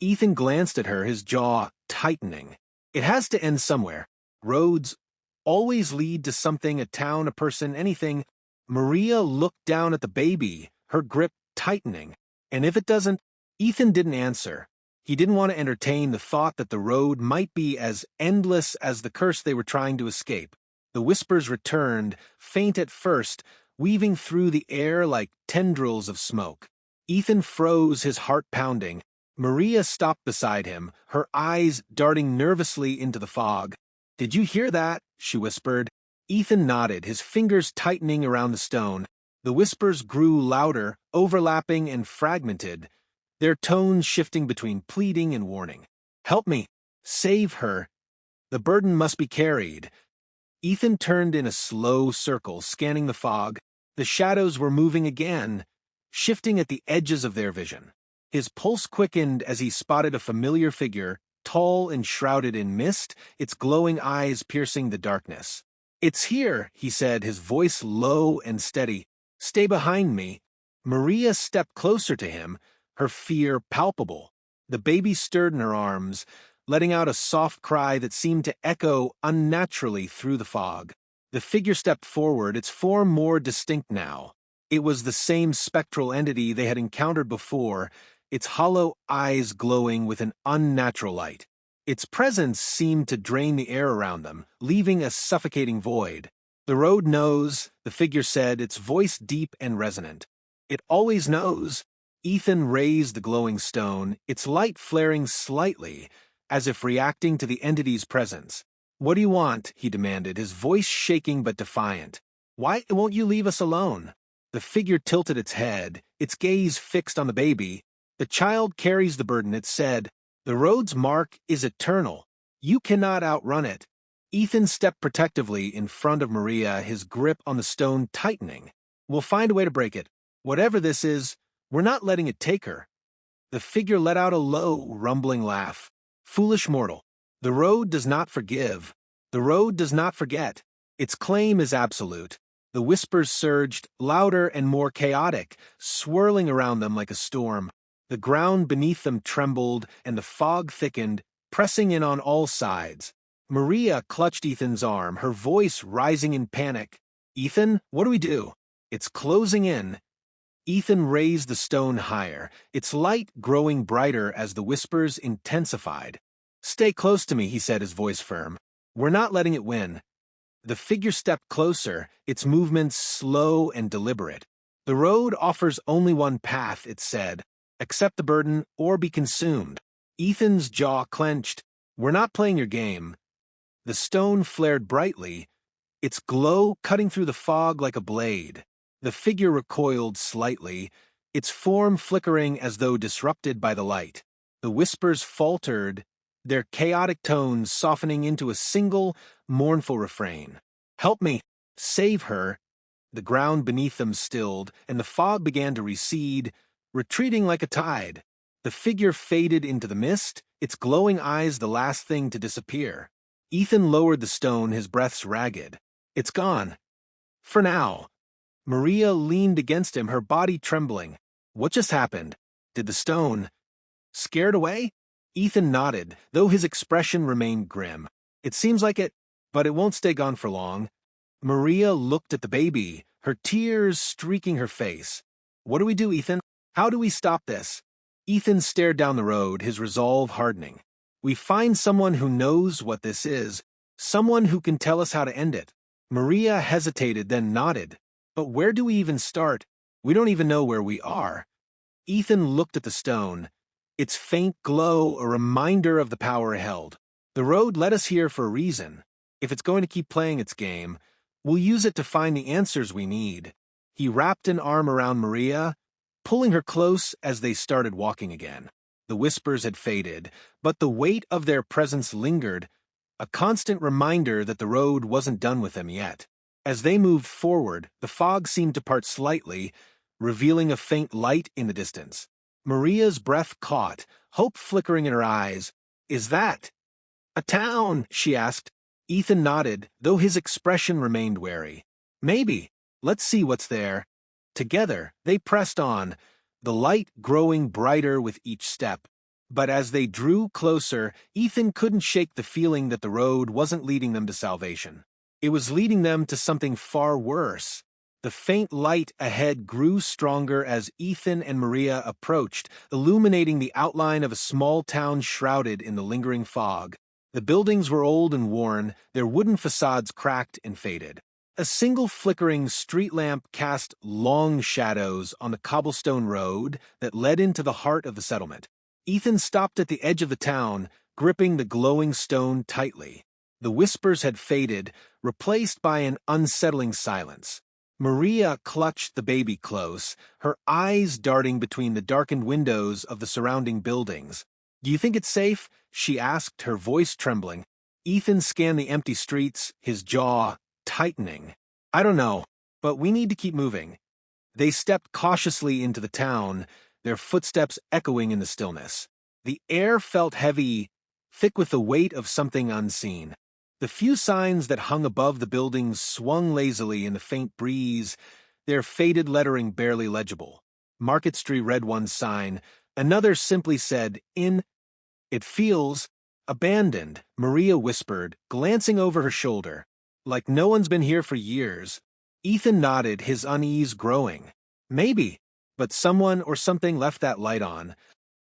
A: Ethan glanced at her, his jaw tightening. "It has to end somewhere. Roads always lead to something, a town, a person, anything." Maria looked down at the baby, her grip tightening. "And if it doesn't?" Ethan didn't answer. He didn't want to entertain the thought that the road might be as endless as the curse they were trying to escape. The whispers returned, faint at first, weaving through the air like tendrils of smoke. Ethan froze, his heart pounding. Maria stopped beside him, her eyes darting nervously into the fog. "Did you hear that?" she whispered. Ethan nodded, his fingers tightening around the stone. The whispers grew louder, overlapping and fragmented, their tones shifting between pleading and warning. "Help me. Save her. The burden must be carried." Ethan turned in a slow circle, scanning the fog. The shadows were moving again, shifting at the edges of their vision. His pulse quickened as he spotted a familiar figure, tall and shrouded in mist, its glowing eyes piercing the darkness. "It's here," he said, his voice low and steady. "Stay behind me." Maria stepped closer to him, her fear palpable. The baby stirred in her arms, letting out a soft cry that seemed to echo unnaturally through the fog. The figure stepped forward, its form more distinct now. It was the same spectral entity they had encountered before, its hollow eyes glowing with an unnatural light. Its presence seemed to drain the air around them, leaving a suffocating void. "The road knows," the figure said, its voice deep and resonant. "It always knows." Ethan raised the glowing stone, its light flaring slightly, as if reacting to the entity's presence. "What do you want?" he demanded, his voice shaking but defiant. "Why won't you leave us alone?" The figure tilted its head, its gaze fixed on the baby. The child carries the burden, it said. The road's mark is eternal. You cannot outrun it. Ethan stepped protectively in front of Maria, his grip on the stone tightening. We'll find a way to break it. Whatever this is, we're not letting it take her. The figure let out a low, rumbling laugh. Foolish mortal. The road does not forgive. The road does not forget. Its claim is absolute. The whispers surged, louder and more chaotic, swirling around them like a storm. The ground beneath them trembled, and the fog thickened, pressing in on all sides. Maria clutched Ethan's arm, her voice rising in panic. Ethan, what do we do? It's closing in. Ethan raised the stone higher, its light growing brighter as the whispers intensified. Stay close to me, he said, his voice firm. We're not letting it win. The figure stepped closer, its movements slow and deliberate. The road offers only one path, it said. Accept the burden or be consumed. Ethan's jaw clenched. We're not playing your game. The stone flared brightly, its glow cutting through the fog like a blade. The figure recoiled slightly, its form flickering as though disrupted by the light. The whispers faltered, their chaotic tones softening into a single, mournful refrain. Help me! Save her! The ground beneath them stilled, and the fog began to recede, retreating like a tide. The figure faded into the mist, its glowing eyes the last thing to disappear. Ethan lowered the stone, his breaths ragged. It's gone. For now. Maria leaned against him, her body trembling. What just happened? Did the stone... scared away? Ethan nodded, though his expression remained grim. It seems like it, but it won't stay gone for long. Maria looked at the baby, her tears streaking her face. What do we do, Ethan? How do we stop this? Ethan stared down the road, his resolve hardening. We find someone who knows what this is, someone who can tell us how to end it. Maria hesitated, then nodded. But where do we even start? We don't even know where we are. Ethan looked at the stone, its faint glow a reminder of the power it held. The road led us here for a reason. If it's going to keep playing its game, we'll use it to find the answers we need. He wrapped an arm around Maria, pulling her close as they started walking again. The whispers had faded, but the weight of their presence lingered, a constant reminder that the road wasn't done with them yet. As they moved forward, the fog seemed to part slightly, revealing a faint light in the distance. Maria's breath caught, hope flickering in her eyes. Is that a town? She asked. Ethan nodded, though his expression remained wary. Maybe. Let's see what's there. Together, they pressed on, the light growing brighter with each step. But as they drew closer, Ethan couldn't shake the feeling that the road wasn't leading them to salvation. It was leading them to something far worse. The faint light ahead grew stronger as Ethan and Maria approached, illuminating the outline of a small town shrouded in the lingering fog. The buildings were old and worn, their wooden facades cracked and faded. A single flickering street lamp cast long shadows on the cobblestone road that led into the heart of the settlement. Ethan stopped at the edge of the town, gripping the glowing stone tightly. The whispers had faded, replaced by an unsettling silence. Maria clutched the baby close, her eyes darting between the darkened windows of the surrounding buildings. Do you think it's safe? She asked, her voice trembling. Ethan scanned the empty streets, his jaw tightening. I don't know, but we need to keep moving. They stepped cautiously into the town, their footsteps echoing in the stillness. The air felt heavy, thick with the weight of something unseen. The few signs that hung above the buildings swung lazily in the faint breeze, their faded lettering barely legible. Market Street read one sign, another simply said, "In." It feels abandoned, Maria whispered, glancing over her shoulder. Like no one's been here for years. Ethan nodded, his unease growing. Maybe, but someone or something left that light on.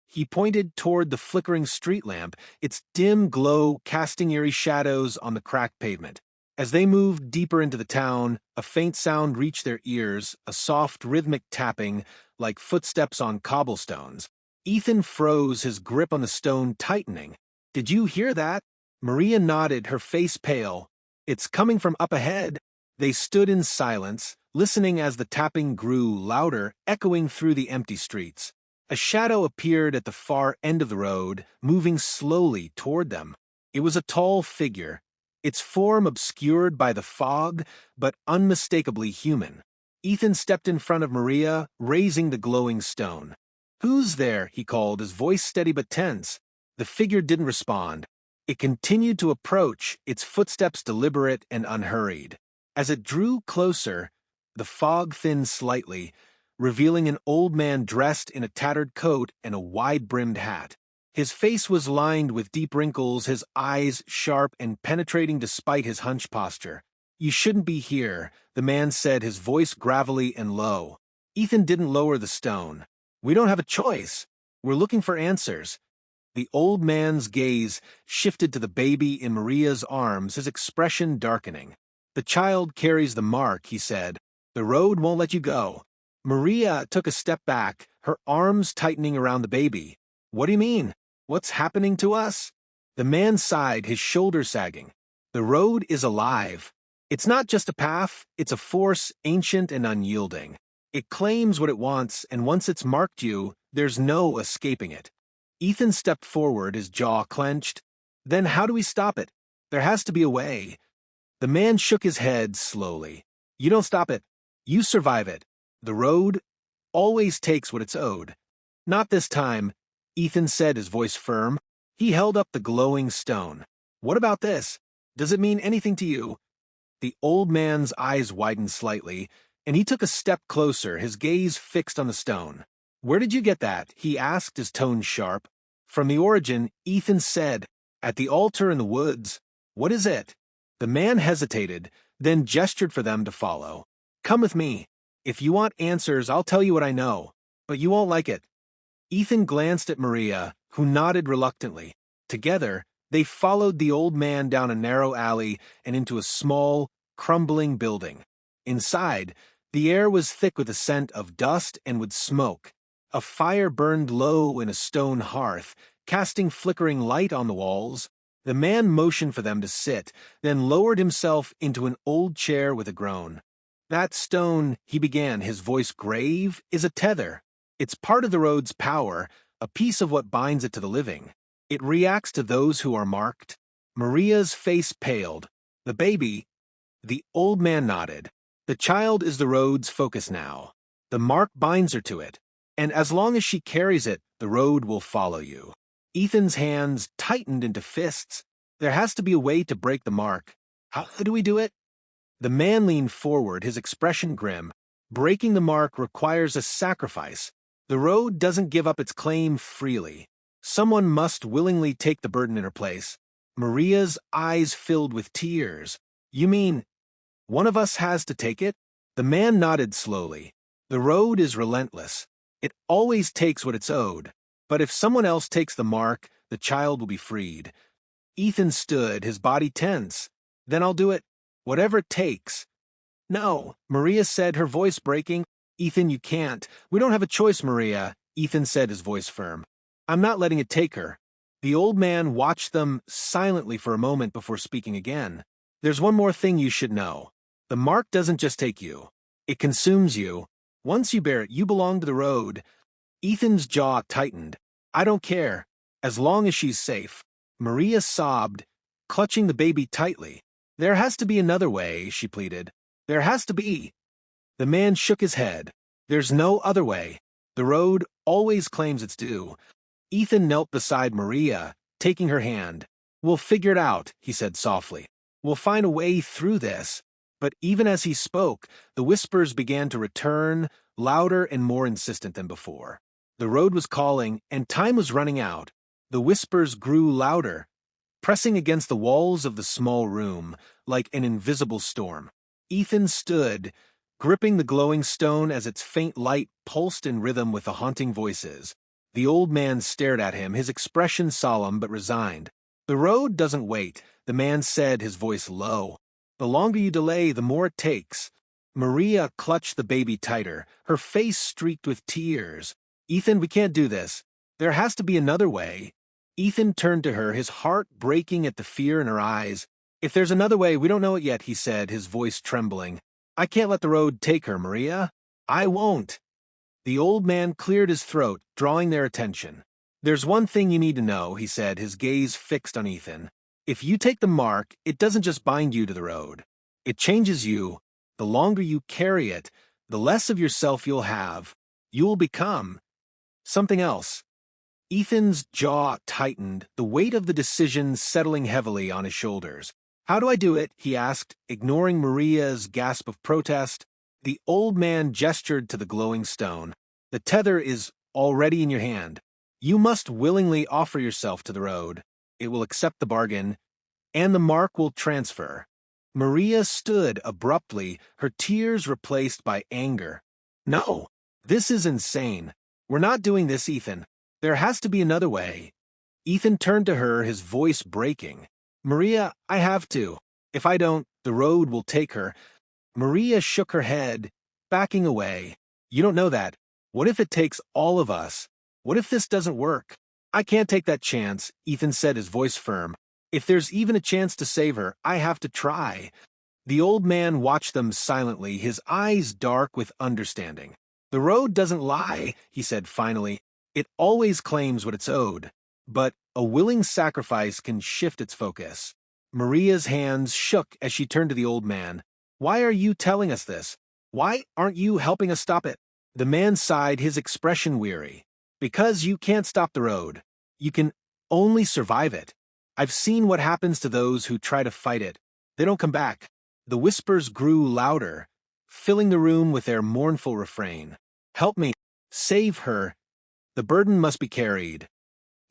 A: He pointed toward the flickering street lamp, its dim glow casting eerie shadows on the cracked pavement. As they moved deeper into the town, a faint sound reached their ears, a soft, rhythmic tapping, like footsteps on cobblestones. Ethan froze, his grip on the stone tightening. Did you hear that? Maria nodded, her face pale. It's coming from up ahead. They stood in silence, listening as the tapping grew louder, echoing through the empty streets. A shadow appeared at the far end of the road, moving slowly toward them. It was a tall figure, its form obscured by the fog, but unmistakably human. Ethan stepped in front of Maria, raising the glowing stone. "Who's there?" he called, his voice steady but tense. The figure didn't respond. It continued to approach, its footsteps deliberate and unhurried. As it drew closer, the fog thinned slightly, revealing an old man dressed in a tattered coat and a wide-brimmed hat. His face was lined with deep wrinkles, his eyes sharp and penetrating despite his hunched posture. "You shouldn't be here," the man said, his voice gravelly and low. Ethan didn't lower the stone. "We don't have a choice. We're looking for answers." The old man's gaze shifted to the baby in Maria's arms, his expression darkening. "The child carries the mark," he said. "The road won't let you go." Maria took a step back, her arms tightening around the baby. "What do you mean? What's happening to us?" The man sighed, his shoulders sagging. "The road is alive. It's not just a path, it's a force ancient and unyielding. It claims what it wants, and once it's marked you, there's no escaping it." Ethan stepped forward, his jaw clenched. "Then how do we stop it? There has to be a way." The man shook his head slowly. "You don't stop it. You survive it. The road always takes what it's owed." "Not this time," Ethan said, his voice firm. He held up the glowing stone. "What about this? Does it mean anything to you?" The old man's eyes widened slightly, and he took a step closer, his gaze fixed on the stone. "Where did you get that?" he asked, his tone sharp. "From the origin," Ethan said. "At the altar in the woods." "What is it?" The man hesitated, then gestured for them to follow. "Come with me. If you want answers, I'll tell you what I know. But you won't like it." Ethan glanced at Maria, who nodded reluctantly. Together, they followed the old man down a narrow alley and into a small, crumbling building. Inside, the air was thick with the scent of dust and with smoke. A fire burned low in a stone hearth, casting flickering light on the walls. The man motioned for them to sit, then lowered himself into an old chair with a groan. "That stone," he began, his voice grave, "is a tether. It's part of the road's power, a piece of what binds it to the living. It reacts to those who are marked." Maria's face paled. "The baby?" The old man nodded. "The child is the road's focus now. The mark binds her to it. And as long as she carries it, the road will follow you." Ethan's hands tightened into fists. "There has to be a way to break the mark. How do we do it?" The man leaned forward, his expression grim. "Breaking the mark requires a sacrifice. The road doesn't give up its claim freely. Someone must willingly take the burden in her place." Maria's eyes filled with tears. "You mean one of us has to take it?" The man nodded slowly. "The road is relentless. It always takes what it's owed. But if someone else takes the mark, the child will be freed." Ethan stood, his body tense. "Then I'll do it. Whatever it takes." "No," Maria said, her voice breaking. "Ethan, you can't. We don't have a choice, Maria," Ethan said, his voice firm. "I'm not letting it take her." The old man watched them silently for a moment before speaking again. "There's one more thing you should know. The mark doesn't just take you. It consumes you. Once you bear it, you belong to the road." Ethan's jaw tightened. "I don't care, as long as she's safe." Maria sobbed, clutching the baby tightly. "There has to be another way," she pleaded. "There has to be." The man shook his head. "There's no other way. The road always claims its due." Ethan knelt beside Maria, taking her hand. "We'll figure it out," he said softly. "We'll find a way through this." But even as he spoke, the whispers began to return, louder and more insistent than before. The road was calling, and time was running out. The whispers grew louder, pressing against the walls of the small room, like an invisible storm. Ethan stood, gripping the glowing stone as its faint light pulsed in rhythm with the haunting voices. The old man stared at him, his expression solemn but resigned. "The road doesn't wait," the man said, his voice low. "The longer you delay, the more it takes." Maria clutched the baby tighter, her face streaked with tears. "Ethan, we can't do this. There has to be another way." Ethan turned to her, his heart breaking at the fear in her eyes. "If there's another way, we don't know it yet," he said, his voice trembling. "I can't let the road take her, Maria. I won't." The old man cleared his throat, drawing their attention. "There's one thing you need to know," he said, his gaze fixed on Ethan. "If you take the mark, it doesn't just bind you to the road. It changes you. The longer you carry it, the less of yourself you'll have. You'll become something else." Ethan's jaw tightened, the weight of the decision settling heavily on his shoulders. "How do I do it?" he asked, ignoring Maria's gasp of protest. The old man gestured to the glowing stone. "The tether is already in your hand. You must willingly offer yourself to the road. It will accept the bargain, and the mark will transfer." Maria stood abruptly, her tears replaced by anger. "No, this is insane. We're not doing this, Ethan. There has to be another way." Ethan turned to her, his voice breaking. "Maria, I have to. If I don't, the road will take her." Maria shook her head, backing away. "You don't know that. What if it takes all of us? What if this doesn't work?" "I can't take that chance," Ethan said, his voice firm. "If there's even a chance to save her, I have to try." The old man watched them silently, his eyes dark with understanding. "The road doesn't lie," he said finally. "It always claims what it's owed. But a willing sacrifice can shift its focus." Maria's hands shook as she turned to the old man. "Why are you telling us this? Why aren't you helping us stop it?" The man sighed, his expression weary. "Because you can't stop the road. You can only survive it. I've seen what happens to those who try to fight it. They don't come back." The whispers grew louder, filling the room with their mournful refrain. "Help me. Save her. The burden must be carried."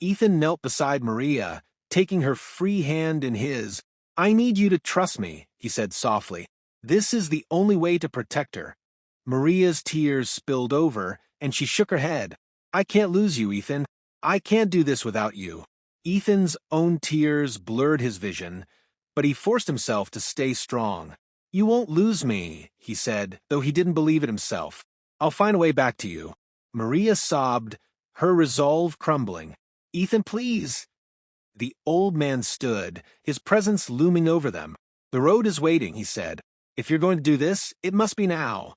A: Ethan knelt beside Maria, taking her free hand in his. "I need you to trust me," he said softly. "This is the only way to protect her." Maria's tears spilled over, and she shook her head. "I can't lose you, Ethan. I can't do this without you." Ethan's own tears blurred his vision, but he forced himself to stay strong. "You won't lose me," he said, though he didn't believe it himself. "I'll find a way back to you." Maria sobbed, her resolve crumbling. "Ethan, please." The old man stood, his presence looming over them. "The road is waiting," he said. "If you're going to do this, it must be now."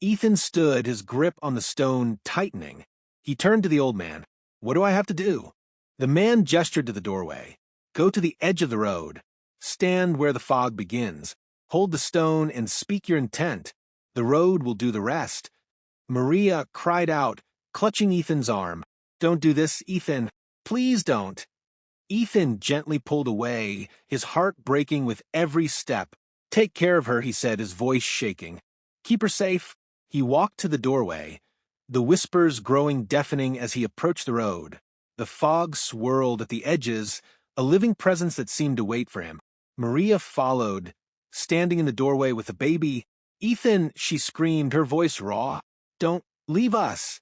A: Ethan stood, his grip on the stone tightening. He turned to the old man. "What do I have to do?" The man gestured to the doorway. "Go to the edge of the road. Stand where the fog begins. Hold the stone and speak your intent. The road will do the rest." Maria cried out, clutching Ethan's arm. "Don't do this, Ethan. Please don't." Ethan gently pulled away, his heart breaking with every step. "Take care of her," he said, his voice shaking. "Keep her safe." He walked to the doorway, the whispers growing deafening as he approached the road. The fog swirled at the edges, a living presence that seemed to wait for him. Maria followed, standing in the doorway with the baby. "Ethan," she screamed, her voice raw. "Don't leave us."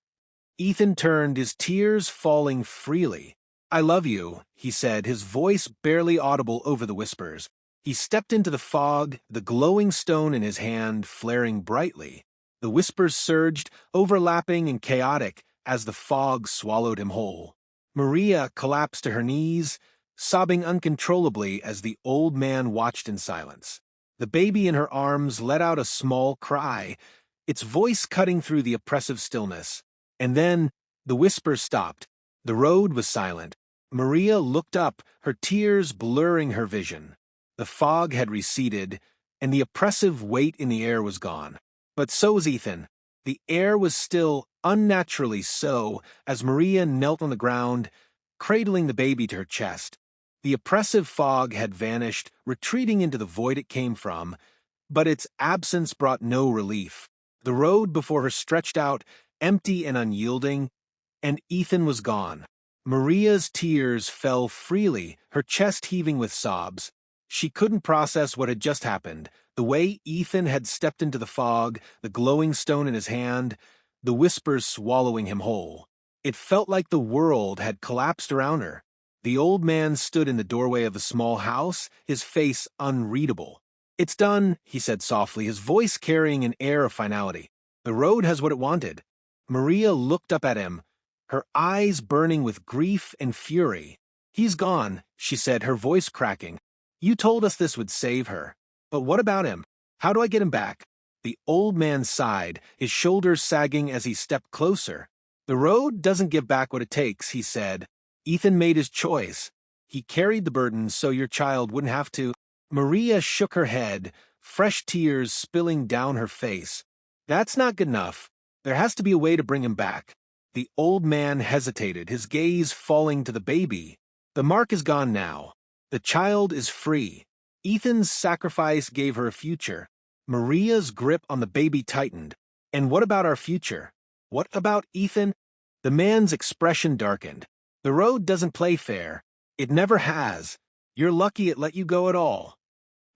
A: Ethan turned, his tears falling freely. "I love you," he said, his voice barely audible over the whispers. He stepped into the fog, the glowing stone in his hand flaring brightly. The whispers surged, overlapping and chaotic, as the fog swallowed him whole. Maria collapsed to her knees, sobbing uncontrollably as the old man watched in silence. The baby in her arms let out a small cry, its voice cutting through the oppressive stillness. And then the whispers stopped. The road was silent. Maria looked up, her tears blurring her vision. The fog had receded, and the oppressive weight in the air was gone. But so was Ethan. The air was still, unnaturally so, as Maria knelt on the ground, cradling the baby to her chest. The oppressive fog had vanished, retreating into the void it came from, but its absence brought no relief. The road before her stretched out, empty and unyielding, and Ethan was gone. Maria's tears fell freely, her chest heaving with sobs. She couldn't process what had just happened, the way Ethan had stepped into the fog, the glowing stone in his hand, the whispers swallowing him whole. It felt like the world had collapsed around her. The old man stood in the doorway of the small house, his face unreadable. "It's done," he said softly, his voice carrying an air of finality. "The road has what it wanted." Maria looked up at him, her eyes burning with grief and fury. "He's gone," she said, her voice cracking. "You told us this would save her. But what about him? How do I get him back?" The old man sighed, his shoulders sagging as he stepped closer. "The road doesn't give back what it takes," he said. "Ethan made his choice. He carried the burden so your child wouldn't have to." Maria shook her head, fresh tears spilling down her face. "That's not good enough. There has to be a way to bring him back." The old man hesitated, his gaze falling to the baby. "The mark is gone now. The child is free. Ethan's sacrifice gave her a future." Maria's grip on the baby tightened. "And what about our future? What about Ethan?" The man's expression darkened. "The road doesn't play fair. It never has. You're lucky it let you go at all."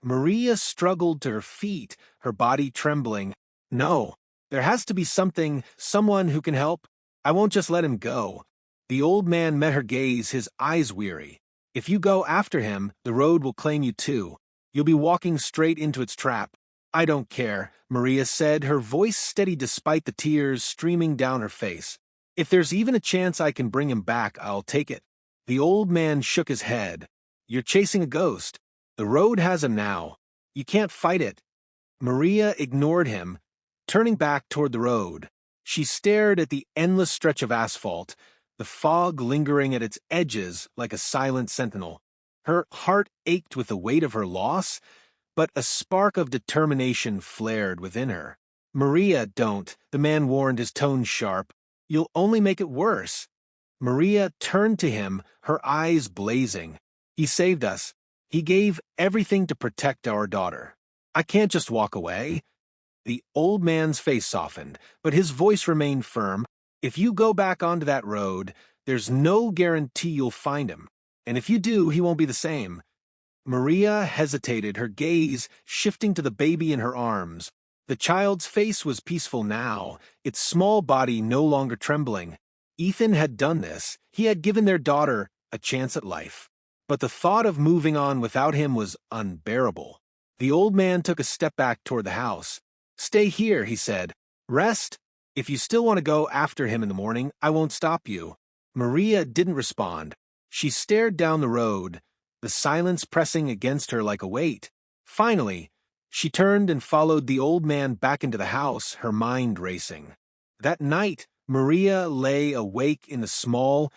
A: Maria struggled to her feet, her body trembling. "No, there has to be someone who can help. I won't just let him go." The old man met her gaze, his eyes weary. "If you go after him, the road will claim you too. You'll be walking straight into its trap." "I don't care," Maria said, her voice steady despite the tears streaming down her face. "If there's even a chance I can bring him back, I'll take it." The old man shook his head. "You're chasing a ghost. The road has him now. You can't fight it." Maria ignored him, turning back toward the road. She stared at the endless stretch of asphalt, the fog lingering at its edges like a silent sentinel. Her heart ached with the weight of her loss, but a spark of determination flared within her. "Maria, don't," the man warned, his tone sharp. "You'll only make it worse." Maria turned to him, her eyes blazing. "He saved us. He gave everything to protect our daughter. I can't just walk away." The old man's face softened, but his voice remained firm. "If you go back onto that road, there's no guarantee you'll find him. And if you do, he won't be the same." Maria hesitated, her gaze shifting to the baby in her arms. The child's face was peaceful now, its small body no longer trembling. Ethan had done this. He had given their daughter a chance at life. But the thought of moving on without him was unbearable. The old man took a step back toward the house. "Stay here," he said. "Rest. If you still want to go after him in the morning, I won't stop you." Maria didn't respond. She stared down the road, the silence pressing against her like a weight. Finally, she turned and followed the old man back into the house, her mind racing. That night, Maria lay awake in the small,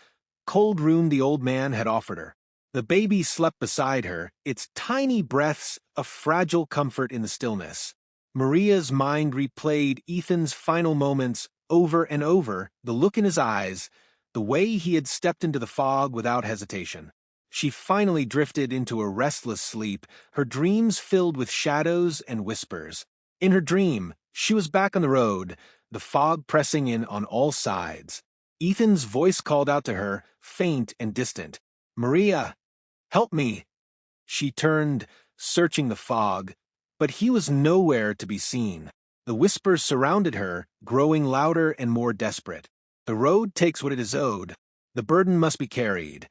A: cold room the old man had offered her. The baby slept beside her, its tiny breaths a fragile comfort in the stillness. Maria's mind replayed Ethan's final moments over and over, the look in his eyes, the way he had stepped into the fog without hesitation. She finally drifted into a restless sleep, her dreams filled with shadows and whispers. In her dream, she was back on the road, the fog pressing in on all sides. Ethan's voice called out to her, faint and distant. "Maria, help me." She turned, searching the fog, but he was nowhere to be seen. The whispers surrounded her, growing louder and more desperate. "The road takes what it is owed. The burden must be carried."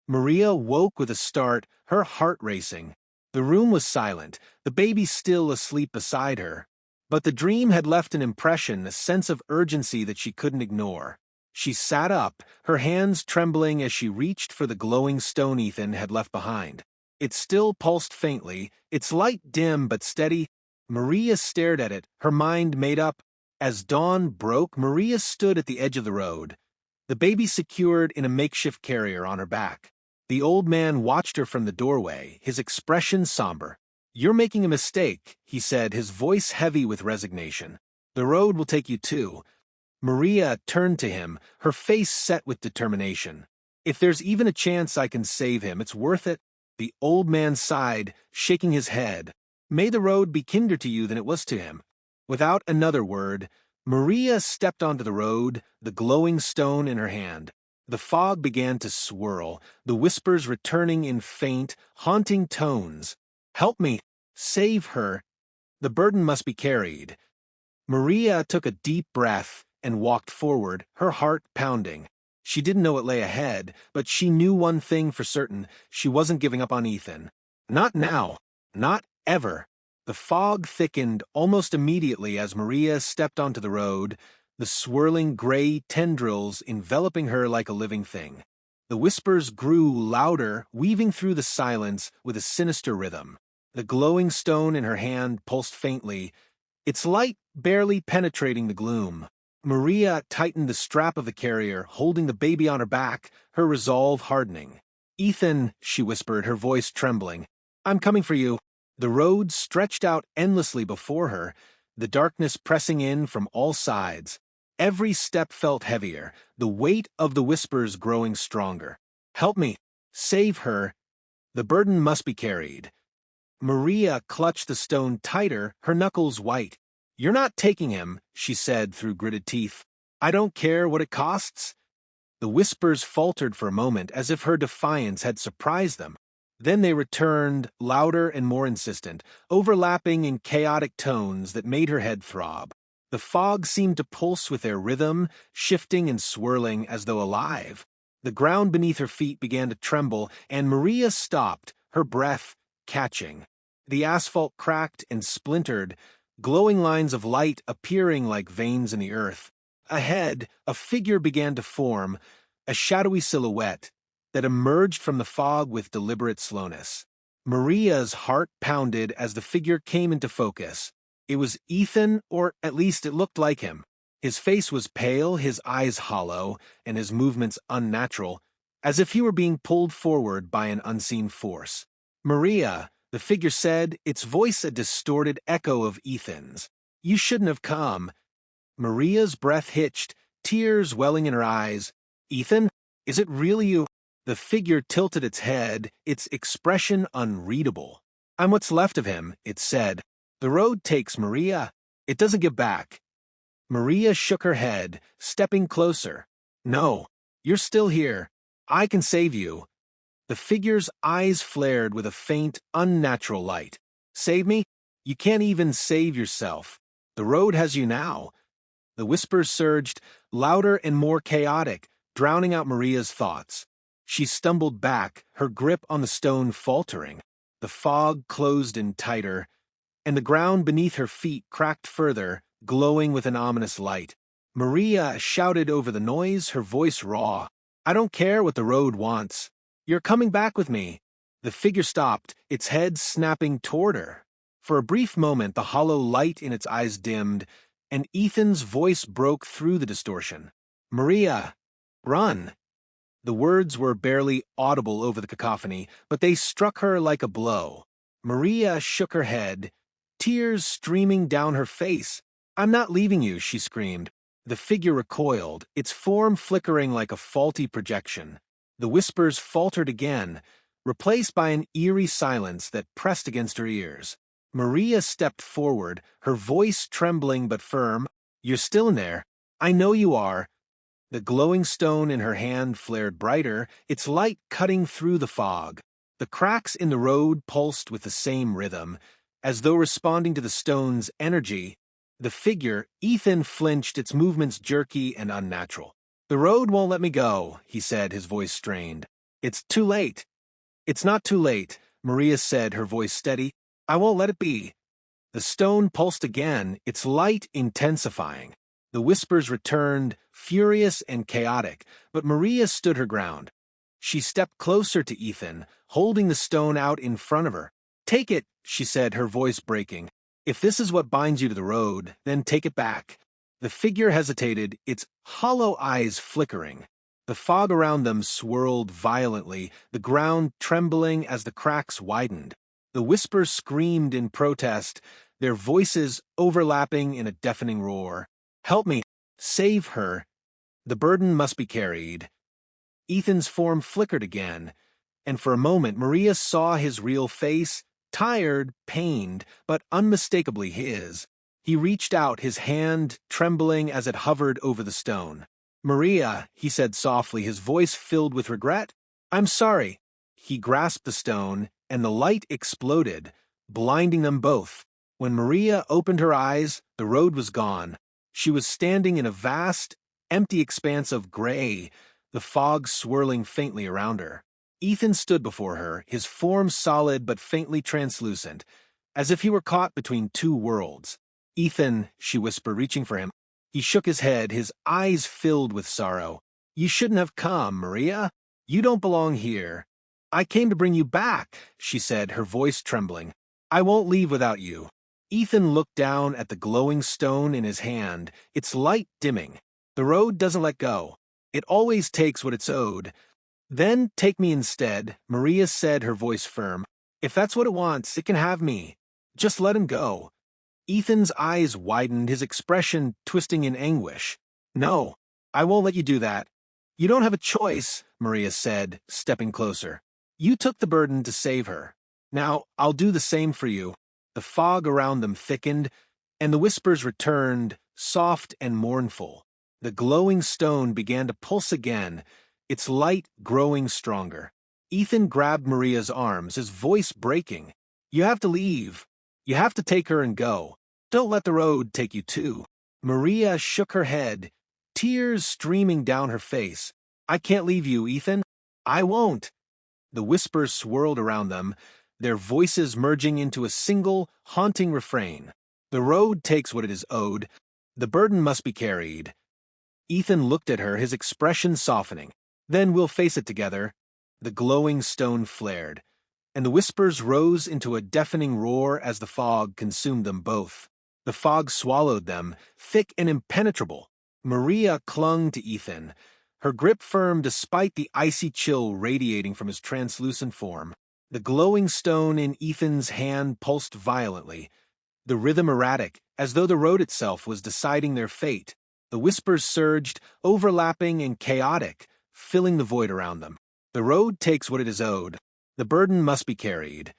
A: Maria woke with a start, her heart racing. The room was silent, the baby still asleep beside her. But the dream had left an impression, a sense of urgency that she couldn't ignore. She sat up, her hands trembling as she reached for the glowing stone Ethan had left behind. It still pulsed faintly, its light dim but steady. Maria stared at it, her mind made up. As dawn broke, Maria stood at the edge of the road, the baby secured in a makeshift carrier on her back. The old man watched her from the doorway, his expression somber. "You're making a mistake," he said, his voice heavy with resignation. "The road will take you too." Maria turned to him, her face set with determination. "If there's even a chance I can save him, it's worth it." The old man sighed, shaking his head. "May the road be kinder to you than it was to him." Without another word, Maria stepped onto the road, the glowing stone in her hand. The fog began to swirl, the whispers returning in faint, haunting tones. "Help me! Save her! The burden must be carried." Maria took a deep breath and walked forward, her heart pounding. She didn't know what lay ahead, but she knew one thing for certain: she wasn't giving up on Ethan. Not now. Not ever. The fog thickened almost immediately as Maria stepped onto the road, the swirling gray tendrils enveloping her like a living thing. The whispers grew louder, weaving through the silence with a sinister rhythm. The glowing stone in her hand pulsed faintly, its light barely penetrating the gloom. Maria tightened the strap of the carrier, holding the baby on her back, her resolve hardening. "Ethan," she whispered, her voice trembling, "I'm coming for you." The road stretched out endlessly before her, the darkness pressing in from all sides. Every step felt heavier, the weight of the whispers growing stronger. "Help me! Save her! The burden must be carried." Maria clutched the stone tighter, her knuckles white. "You're not taking him," she said through gritted teeth. "I don't care what it costs." The whispers faltered for a moment as if her defiance had surprised them. Then they returned, louder and more insistent, overlapping in chaotic tones that made her head throb. The fog seemed to pulse with their rhythm, shifting and swirling as though alive. The ground beneath her feet began to tremble, and Maria stopped, her breath catching. The asphalt cracked and splintered, glowing lines of light appearing like veins in the earth. Ahead, a figure began to form, a shadowy silhouette that emerged from the fog with deliberate slowness. Maria's heart pounded as the figure came into focus. It was Ethan, or at least it looked like him. His face was pale, his eyes hollow, and his movements unnatural, as if he were being pulled forward by an unseen force. "Maria," the figure said, its voice a distorted echo of Ethan's. "You shouldn't have come." Maria's breath hitched, tears welling in her eyes. "Ethan, is it really you?" The figure tilted its head, its expression unreadable. "I'm what's left of him," it said. "The road takes Maria. It doesn't get back." Maria shook her head, stepping closer. "No, you're still here. I can save you." The figure's eyes flared with a faint, unnatural light. "Save me? You can't even save yourself. The road has you now." The whispers surged, louder and more chaotic, drowning out Maria's thoughts. She stumbled back, her grip on the stone faltering. The fog closed in tighter, and the ground beneath her feet cracked further, glowing with an ominous light. Maria shouted over the noise, her voice raw. "I don't care what the road wants. You're coming back with me." The figure stopped, its head snapping toward her. For a brief moment, the hollow light in its eyes dimmed, and Ethan's voice broke through the distortion. "Maria, run." The words were barely audible over the cacophony, but they struck her like a blow. Maria shook her head, tears streaming down her face. "I'm not leaving you," she screamed. The figure recoiled, its form flickering like a faulty projection. The whispers faltered again, replaced by an eerie silence that pressed against her ears. Maria stepped forward, her voice trembling but firm. "You're still in there. I know you are." The glowing stone in her hand flared brighter, its light cutting through the fog. The cracks in the road pulsed with the same rhythm, as though responding to the stone's energy. The figure, Ethan, flinched, its movements jerky and unnatural. "The road won't let me go," he said, his voice strained. "It's too late." "It's not too late," Maria said, her voice steady. "I won't let it be." The stone pulsed again, its light intensifying. The whispers returned, furious and chaotic, but Maria stood her ground. She stepped closer to Ethan, holding the stone out in front of her. "Take it," she said, her voice breaking. "If this is what binds you to the road, then take it back." The figure hesitated, its hollow eyes flickering. The fog around them swirled violently, the ground trembling as the cracks widened. The whispers screamed in protest, their voices overlapping in a deafening roar. "Help me! Save her! The burden must be carried." Ethan's form flickered again, and for a moment Maria saw his real face, tired, pained, but unmistakably his. He reached out, his hand trembling as it hovered over the stone. "Maria," he said softly, his voice filled with regret. "I'm sorry." He grasped the stone, and the light exploded, blinding them both. When Maria opened her eyes, the road was gone. She was standing in a vast, empty expanse of gray, the fog swirling faintly around her. Ethan stood before her, his form solid but faintly translucent, as if he were caught between two worlds. "Ethan," she whispered, reaching for him. He shook his head, his eyes filled with sorrow. "You shouldn't have come, Maria. You don't belong here." "I came to bring you back," she said, her voice trembling. "I won't leave without you." Ethan looked down at the glowing stone in his hand, its light dimming. The road doesn't let go. It always takes what it's owed. Then take me instead, Maria said, her voice firm. If that's what it wants, it can have me. Just let him go. Ethan's eyes widened, his expression twisting in anguish. No, I won't let you do that. You don't have a choice, Maria said, stepping closer. You took the burden to save her. Now, I'll do the same for you. The fog around them thickened, and the whispers returned, soft and mournful. The glowing stone began to pulse again, its light growing stronger. Ethan grabbed Maria's arms, his voice breaking. You have to leave. You have to take her and go. Don't let the road take you too. Maria shook her head, tears streaming down her face. I can't leave you, Ethan. I won't. The whispers swirled around them, their voices merging into a single, haunting refrain. The road takes what it is owed. The burden must be carried. Ethan looked at her, his expression softening. Then we'll face it together. The glowing stone flared, and the whispers rose into a deafening roar as the fog consumed them both. The fog swallowed them, thick and impenetrable. Maria clung to Ethan, her grip firm despite the icy chill radiating from his translucent form. The glowing stone in Ethan's hand pulsed violently, the rhythm erratic, as though the road itself was deciding their fate. The whispers surged, overlapping and chaotic, filling the void around them. The road takes what it is owed. The burden must be carried.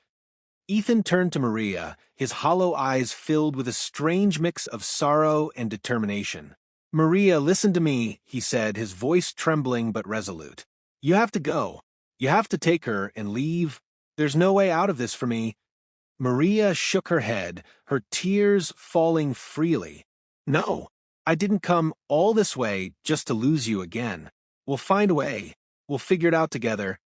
A: Ethan turned to Maria, his hollow eyes filled with a strange mix of sorrow and determination. Maria, listen to me, he said, his voice trembling but resolute. You have to go. You have to take her and leave. There's no way out of this for me. Maria shook her head, her tears falling freely. No, I didn't come all this way just to lose you again. We'll find a way. We'll figure it out together.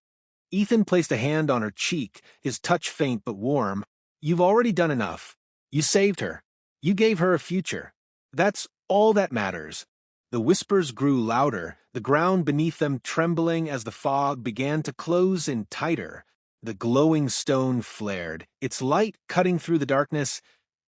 A: Ethan placed a hand on her cheek, his touch faint but warm. You've already done enough. You saved her. You gave her a future. That's all that matters. The whispers grew louder, the ground beneath them trembling as the fog began to close in tighter. The glowing stone flared, its light cutting through the darkness,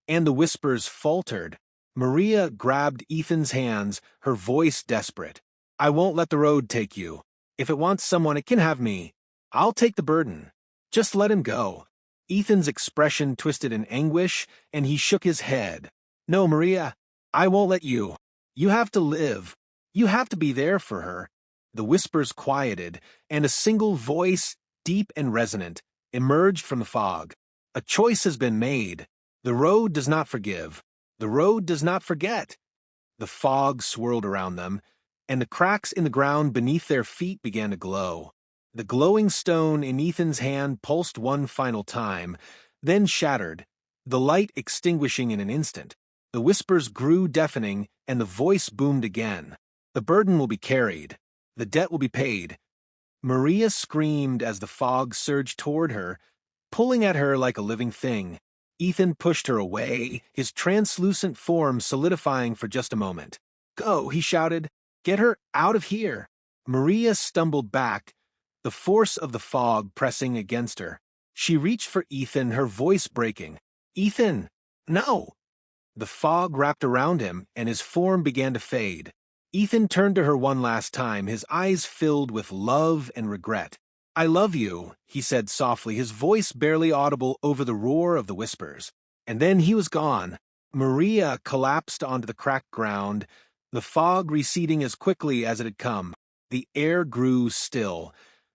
A: and the whispers faltered. Maria grabbed Ethan's hands, her voice desperate. I won't let the road take you. If it wants someone, it can have me. I'll take the burden. Just let him go. Ethan's expression twisted in anguish, and he shook his head. No, Maria, I won't let you. You have to live. You have to be there for her. The whispers quieted, and a single voice, deep and resonant, emerged from the fog. A choice has been made. The road does not forgive. The road does not forget. The fog swirled around them, and the cracks in the ground beneath their feet began to glow. The glowing stone in Ethan's hand pulsed one final time, then shattered, the light extinguishing in an instant. The whispers grew deafening, and the voice boomed again. The burden will be carried. The debt will be paid. Maria screamed as the fog surged toward her, pulling at her like a living thing. Ethan pushed her away, his translucent form solidifying for just a moment. Go, he shouted. Get her out of here. Maria stumbled back, the force of the fog pressing against her. She reached for Ethan, her voice breaking. Ethan, no! The fog wrapped around him, and his form began to fade. Ethan turned to her one last time, his eyes filled with love and regret. I love you, he said softly, his voice barely audible over the roar of the whispers. And then he was gone. Maria collapsed onto the cracked ground, the fog receding as quickly as it had come. The air grew still,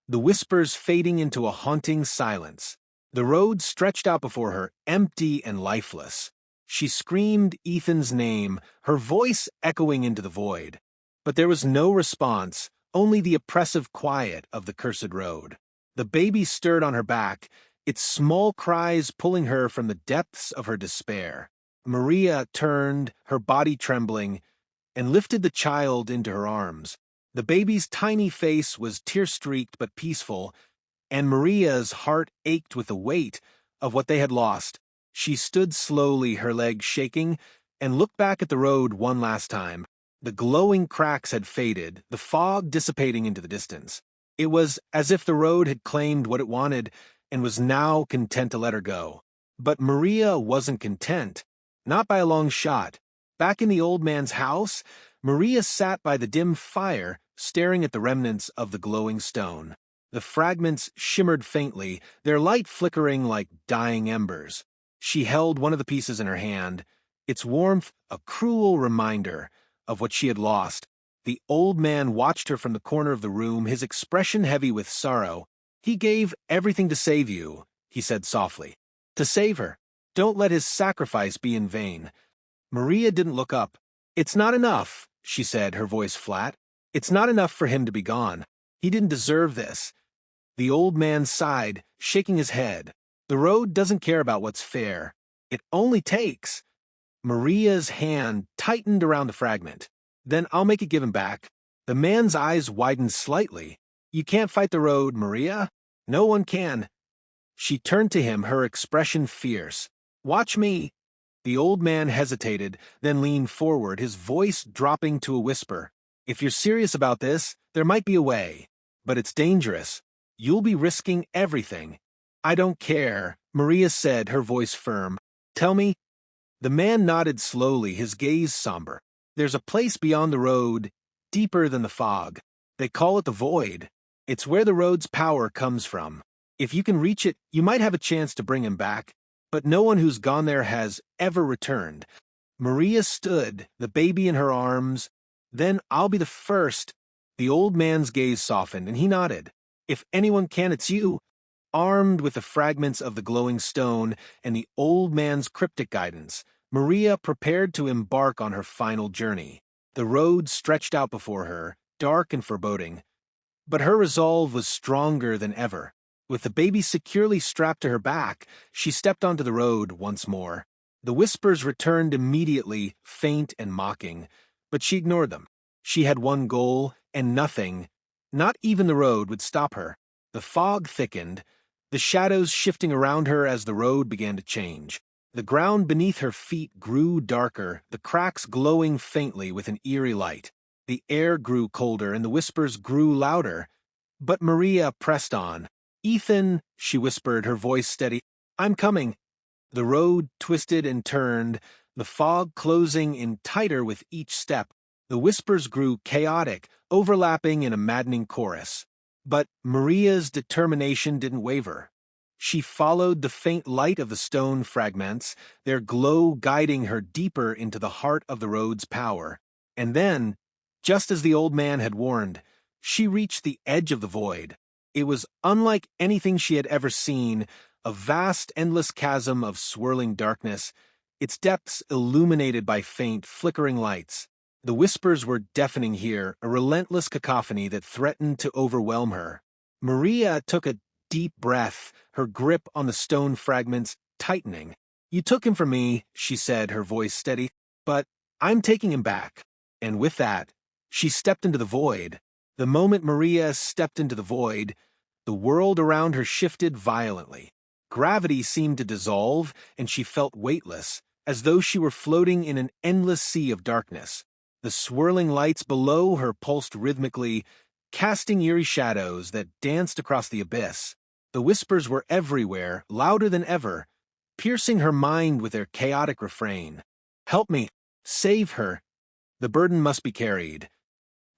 A: the whispers fading into a haunting silence. The road stretched out before her, empty and lifeless. She screamed Ethan's name, her voice echoing into the void. But there was no response, only the oppressive quiet of the cursed road. The baby stirred on her back, its small cries pulling her from the depths of her despair. Maria turned, her body trembling, and lifted the child into her arms. The baby's tiny face was tear-streaked but peaceful, and Maria's heart ached with the weight of what they had lost. She stood slowly, her legs shaking, and looked back at the road one last time. The glowing cracks had faded, the fog dissipating into the distance. It was as if the road had claimed what it wanted and was now content to let her go. But Maria wasn't content. Not by a long shot. Back in the old man's house, Maria sat by the dim fire, staring at the remnants of the glowing stone. The fragments shimmered faintly, their light flickering like dying embers. She held one of the pieces in her hand, its warmth a cruel reminder of what she had lost. The old man watched her from the corner of the room, his expression heavy with sorrow. "He gave everything to save you," he said softly. "To save her. Don't let his sacrifice be in vain." Maria didn't look up. "It's not enough," she said, her voice flat. "It's not enough for him to be gone. He didn't deserve this." The old man sighed, shaking his head. "The road doesn't care about what's fair. It only takes." Maria's hand tightened around the fragment. "Then I'll make it give him back." The man's eyes widened slightly. "You can't fight the road, Maria. No one can." She turned to him, her expression fierce. "Watch me." The old man hesitated, then leaned forward, his voice dropping to a whisper. "If you're serious about this, there might be a way. But it's dangerous. You'll be risking everything." "I don't care," Maria said, her voice firm. "Tell me." The man nodded slowly, his gaze somber. "There's a place beyond the road, deeper than the fog. They call it the void. It's where the road's power comes from. If you can reach it, you might have a chance to bring him back. But no one who's gone there has ever returned." Maria stood, the baby in her arms. "Then I'll be the first." The old man's gaze softened, and he nodded. "If anyone can, it's you." Armed with the fragments of the glowing stone and the old man's cryptic guidance, Maria prepared to embark on her final journey. The road stretched out before her, dark and foreboding. But her resolve was stronger than ever. With the baby securely strapped to her back, she stepped onto the road once more. The whispers returned immediately, faint and mocking, but she ignored them. She had one goal, and nothing, not even the road, would stop her. The fog thickened, the shadows shifting around her as the road began to change. The ground beneath her feet grew darker, the cracks glowing faintly with an eerie light. The air grew colder, and the whispers grew louder. But Maria pressed on. "Ethan," she whispered, her voice steady, "I'm coming." The road twisted and turned, the fog closing in tighter with each step. The whispers grew chaotic, overlapping in a maddening chorus. But Maria's determination didn't waver. She followed the faint light of the stone fragments, their glow guiding her deeper into the heart of the road's power. And then, just as the old man had warned, she reached the edge of the void. It was unlike anything she had ever seen, a vast, endless chasm of swirling darkness, its depths illuminated by faint, flickering lights. The whispers were deafening here, a relentless cacophony that threatened to overwhelm her. Maria took a deep breath, her grip on the stone fragments tightening. "You took him from me," she said, her voice steady, "but I'm taking him back." And with that, she stepped into the void. The moment Maria stepped into the void, the world around her shifted violently. Gravity seemed to dissolve, and she felt weightless, as though she were floating in an endless sea of darkness. The swirling lights below her pulsed rhythmically, casting eerie shadows that danced across the abyss. The whispers were everywhere, louder than ever, piercing her mind with their chaotic refrain. "Help me! Save her! The burden must be carried."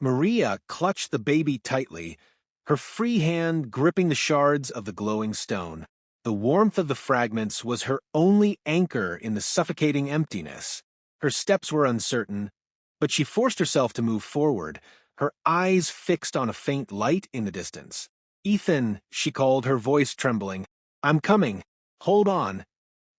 A: Maria clutched the baby tightly, her free hand gripping the shards of the glowing stone. The warmth of the fragments was her only anchor in the suffocating emptiness. Her steps were uncertain, but she forced herself to move forward, her eyes fixed on a faint light in the distance. "Ethan," she called, her voice trembling. "I'm coming. Hold on."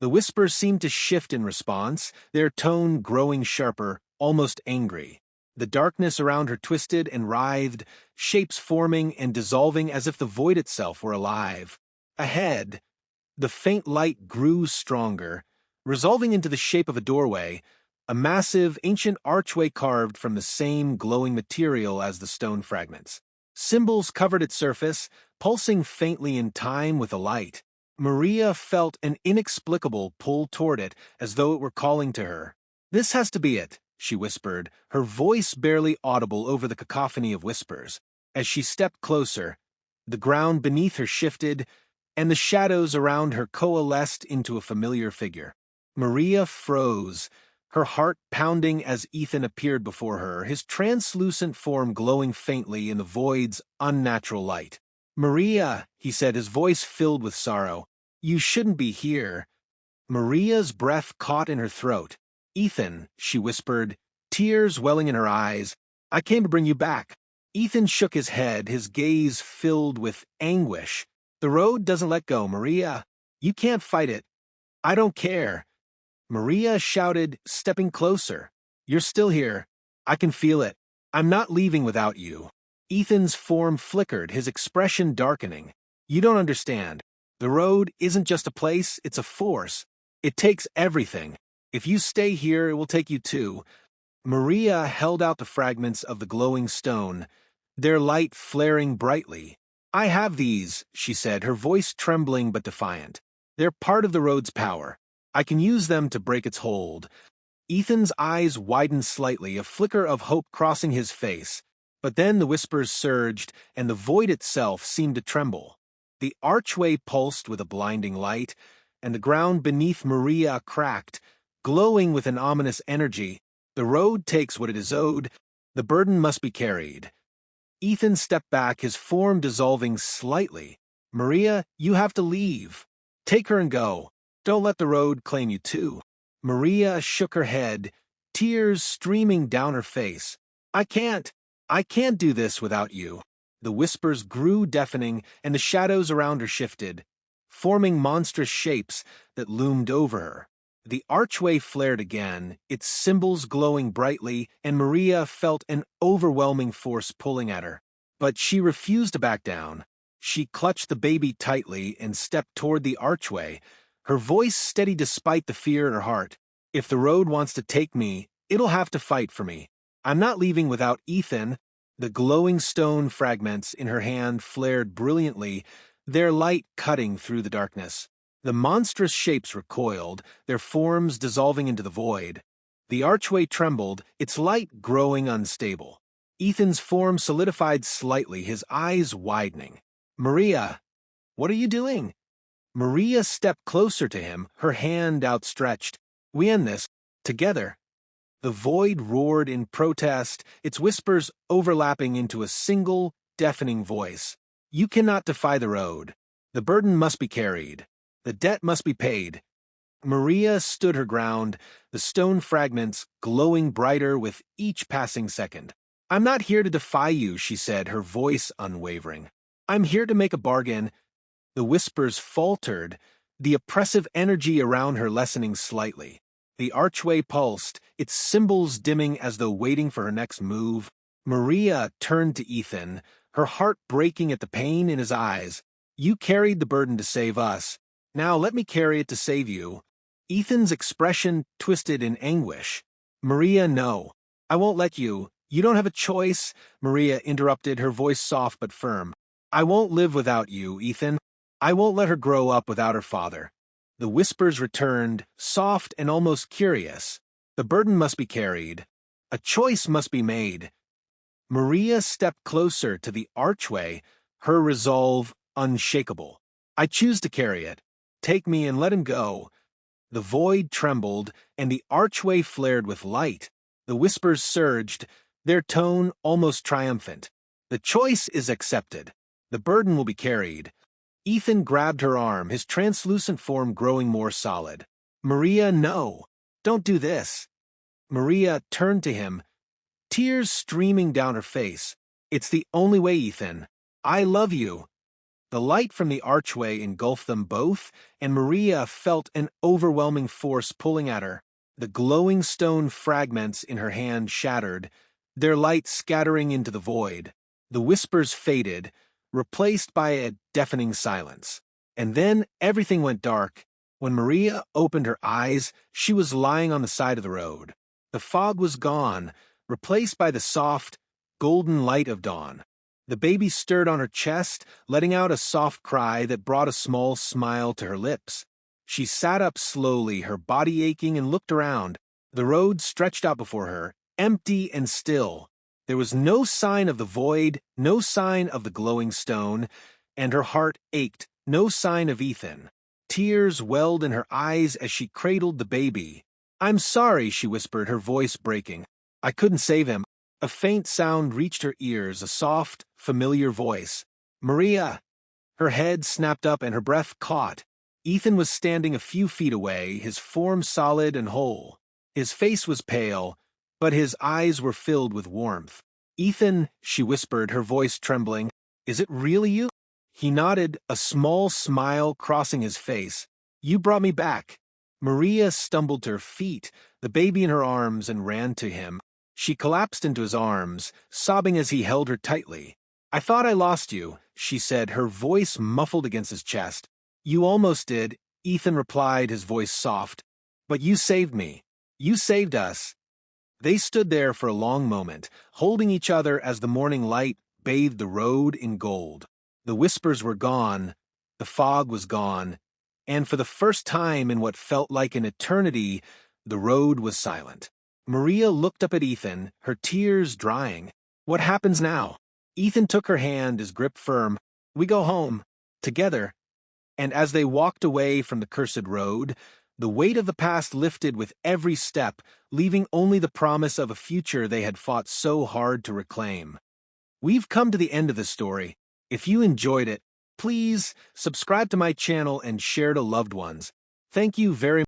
A: The whispers seemed to shift in response, their tone growing sharper, almost angry. The darkness around her twisted and writhed, shapes forming and dissolving as if the void itself were alive. Ahead, the faint light grew stronger, resolving into the shape of a doorway, a massive, ancient archway carved from the same glowing material as the stone fragments. Symbols covered its surface, pulsing faintly in time with the light. Maria felt an inexplicable pull toward it, as though it were calling to her. "This has to be it," she whispered, her voice barely audible over the cacophony of whispers. As she stepped closer, the ground beneath her shifted, and the shadows around her coalesced into a familiar figure. Maria froze, her heart pounding as Ethan appeared before her, his translucent form glowing faintly in the void's unnatural light. "Maria," he said, his voice filled with sorrow, "you shouldn't be here." Maria's breath caught in her throat. "Ethan," she whispered, tears welling in her eyes, "I came to bring you back." Ethan shook his head, his gaze filled with anguish. "The road doesn't let go, Maria. You can't fight it. I don't care." Maria shouted, stepping closer. "You're still here. I can feel it. I'm not leaving without you." Ethan's form flickered, his expression darkening. "You don't understand. The road isn't just a place, it's a force. It takes everything. If you stay here, it will take you too." Maria held out the fragments of the glowing stone, their light flaring brightly. "I have these," she said, her voice trembling but defiant. "They're part of the road's power. I can use them to break its hold." Ethan's eyes widened slightly, a flicker of hope crossing his face. But then the whispers surged, and the void itself seemed to tremble. The archway pulsed with a blinding light, and the ground beneath Maria cracked, glowing with an ominous energy. "The road takes what it is owed. The burden must be carried." Ethan stepped back, his form dissolving slightly. "Maria, you have to leave. Take her and go. Don't let the road claim you too." Maria shook her head, tears streaming down her face. I can't do this without you." The whispers grew deafening, and the shadows around her shifted, forming monstrous shapes that loomed over her. The archway flared again, its symbols glowing brightly, and Maria felt an overwhelming force pulling at her. But she refused to back down. She clutched the baby tightly and stepped toward the archway, her voice steady despite the fear in her heart. "If the road wants to take me, it'll have to fight for me. I'm not leaving without Ethan." The glowing stone fragments in her hand flared brilliantly, their light cutting through the darkness. The monstrous shapes recoiled, their forms dissolving into the void. The archway trembled, its light growing unstable. Ethan's form solidified slightly, his eyes widening. "Maria, what are you doing?" Maria stepped closer to him, her hand outstretched. "We end this. Together." The void roared in protest, its whispers overlapping into a single, deafening voice. "You cannot defy the road. The burden must be carried. The debt must be paid." Maria stood her ground, the stone fragments glowing brighter with each passing second. "I'm not here to defy you," she said, her voice unwavering. "I'm here to make a bargain." The whispers faltered, the oppressive energy around her lessening slightly. The archway pulsed, its symbols dimming as though waiting for her next move. Maria turned to Ethan, her heart breaking at the pain in his eyes. "You carried the burden to save us. Now let me carry it to save you." Ethan's expression twisted in anguish. "Maria, no. I won't let you. You don't have a choice," Maria interrupted, her voice soft but firm. "I won't live without you, Ethan. I won't let her grow up without her father." The whispers returned, soft and almost curious. "The burden must be carried. A choice must be made." Maria stepped closer to the archway, her resolve unshakable. "I choose to carry it. Take me and let him go." The void trembled, and the archway flared with light. The whispers surged, their tone almost triumphant. "The choice is accepted. The burden will be carried." Ethan grabbed her arm, his translucent form growing more solid. "Maria, no. Don't do this." Maria turned to him, tears streaming down her face. "It's the only way, Ethan. I love you." The light from the archway engulfed them both, and Maria felt an overwhelming force pulling at her. The glowing stone fragments in her hand shattered, their light scattering into the void. The whispers faded, replaced by a deafening silence. And then everything went dark. When Maria opened her eyes, she was lying on the side of the road. The fog was gone, replaced by the soft, golden light of dawn. The baby stirred on her chest, letting out a soft cry that brought a small smile to her lips. She sat up slowly, her body aching, and looked around. The road stretched out before her, empty and still. There was no sign of the void, no sign of the glowing stone, and her heart ached, no sign of Ethan. Tears welled in her eyes as she cradled the baby. "I'm sorry," she whispered, her voice breaking. "I couldn't save him." A faint sound reached her ears, a soft, familiar voice. "Maria!" Her head snapped up and her breath caught. Ethan was standing a few feet away, his form solid and whole. His face was pale, but his eyes were filled with warmth. "Ethan," she whispered, her voice trembling, "is it really you?" He nodded, a small smile crossing his face. "You brought me back." Maria stumbled to her feet, the baby in her arms, and ran to him. She collapsed into his arms, sobbing as he held her tightly. "I thought I lost you," she said, her voice muffled against his chest. "You almost did," Ethan replied, his voice soft. "But you saved me. You saved us." They stood there for a long moment, holding each other as the morning light bathed the road in gold. The whispers were gone, the fog was gone, and for the first time in what felt like an eternity, the road was silent. Maria looked up at Ethan, her tears drying. "What happens now?" Ethan took her hand, his grip firm. "We go home, together." And as they walked away from the cursed road, the weight of the past lifted with every step, leaving only the promise of a future they had fought so hard to reclaim. We've come to the end of the story. If you enjoyed it, please subscribe to my channel and share to loved ones. Thank you very much.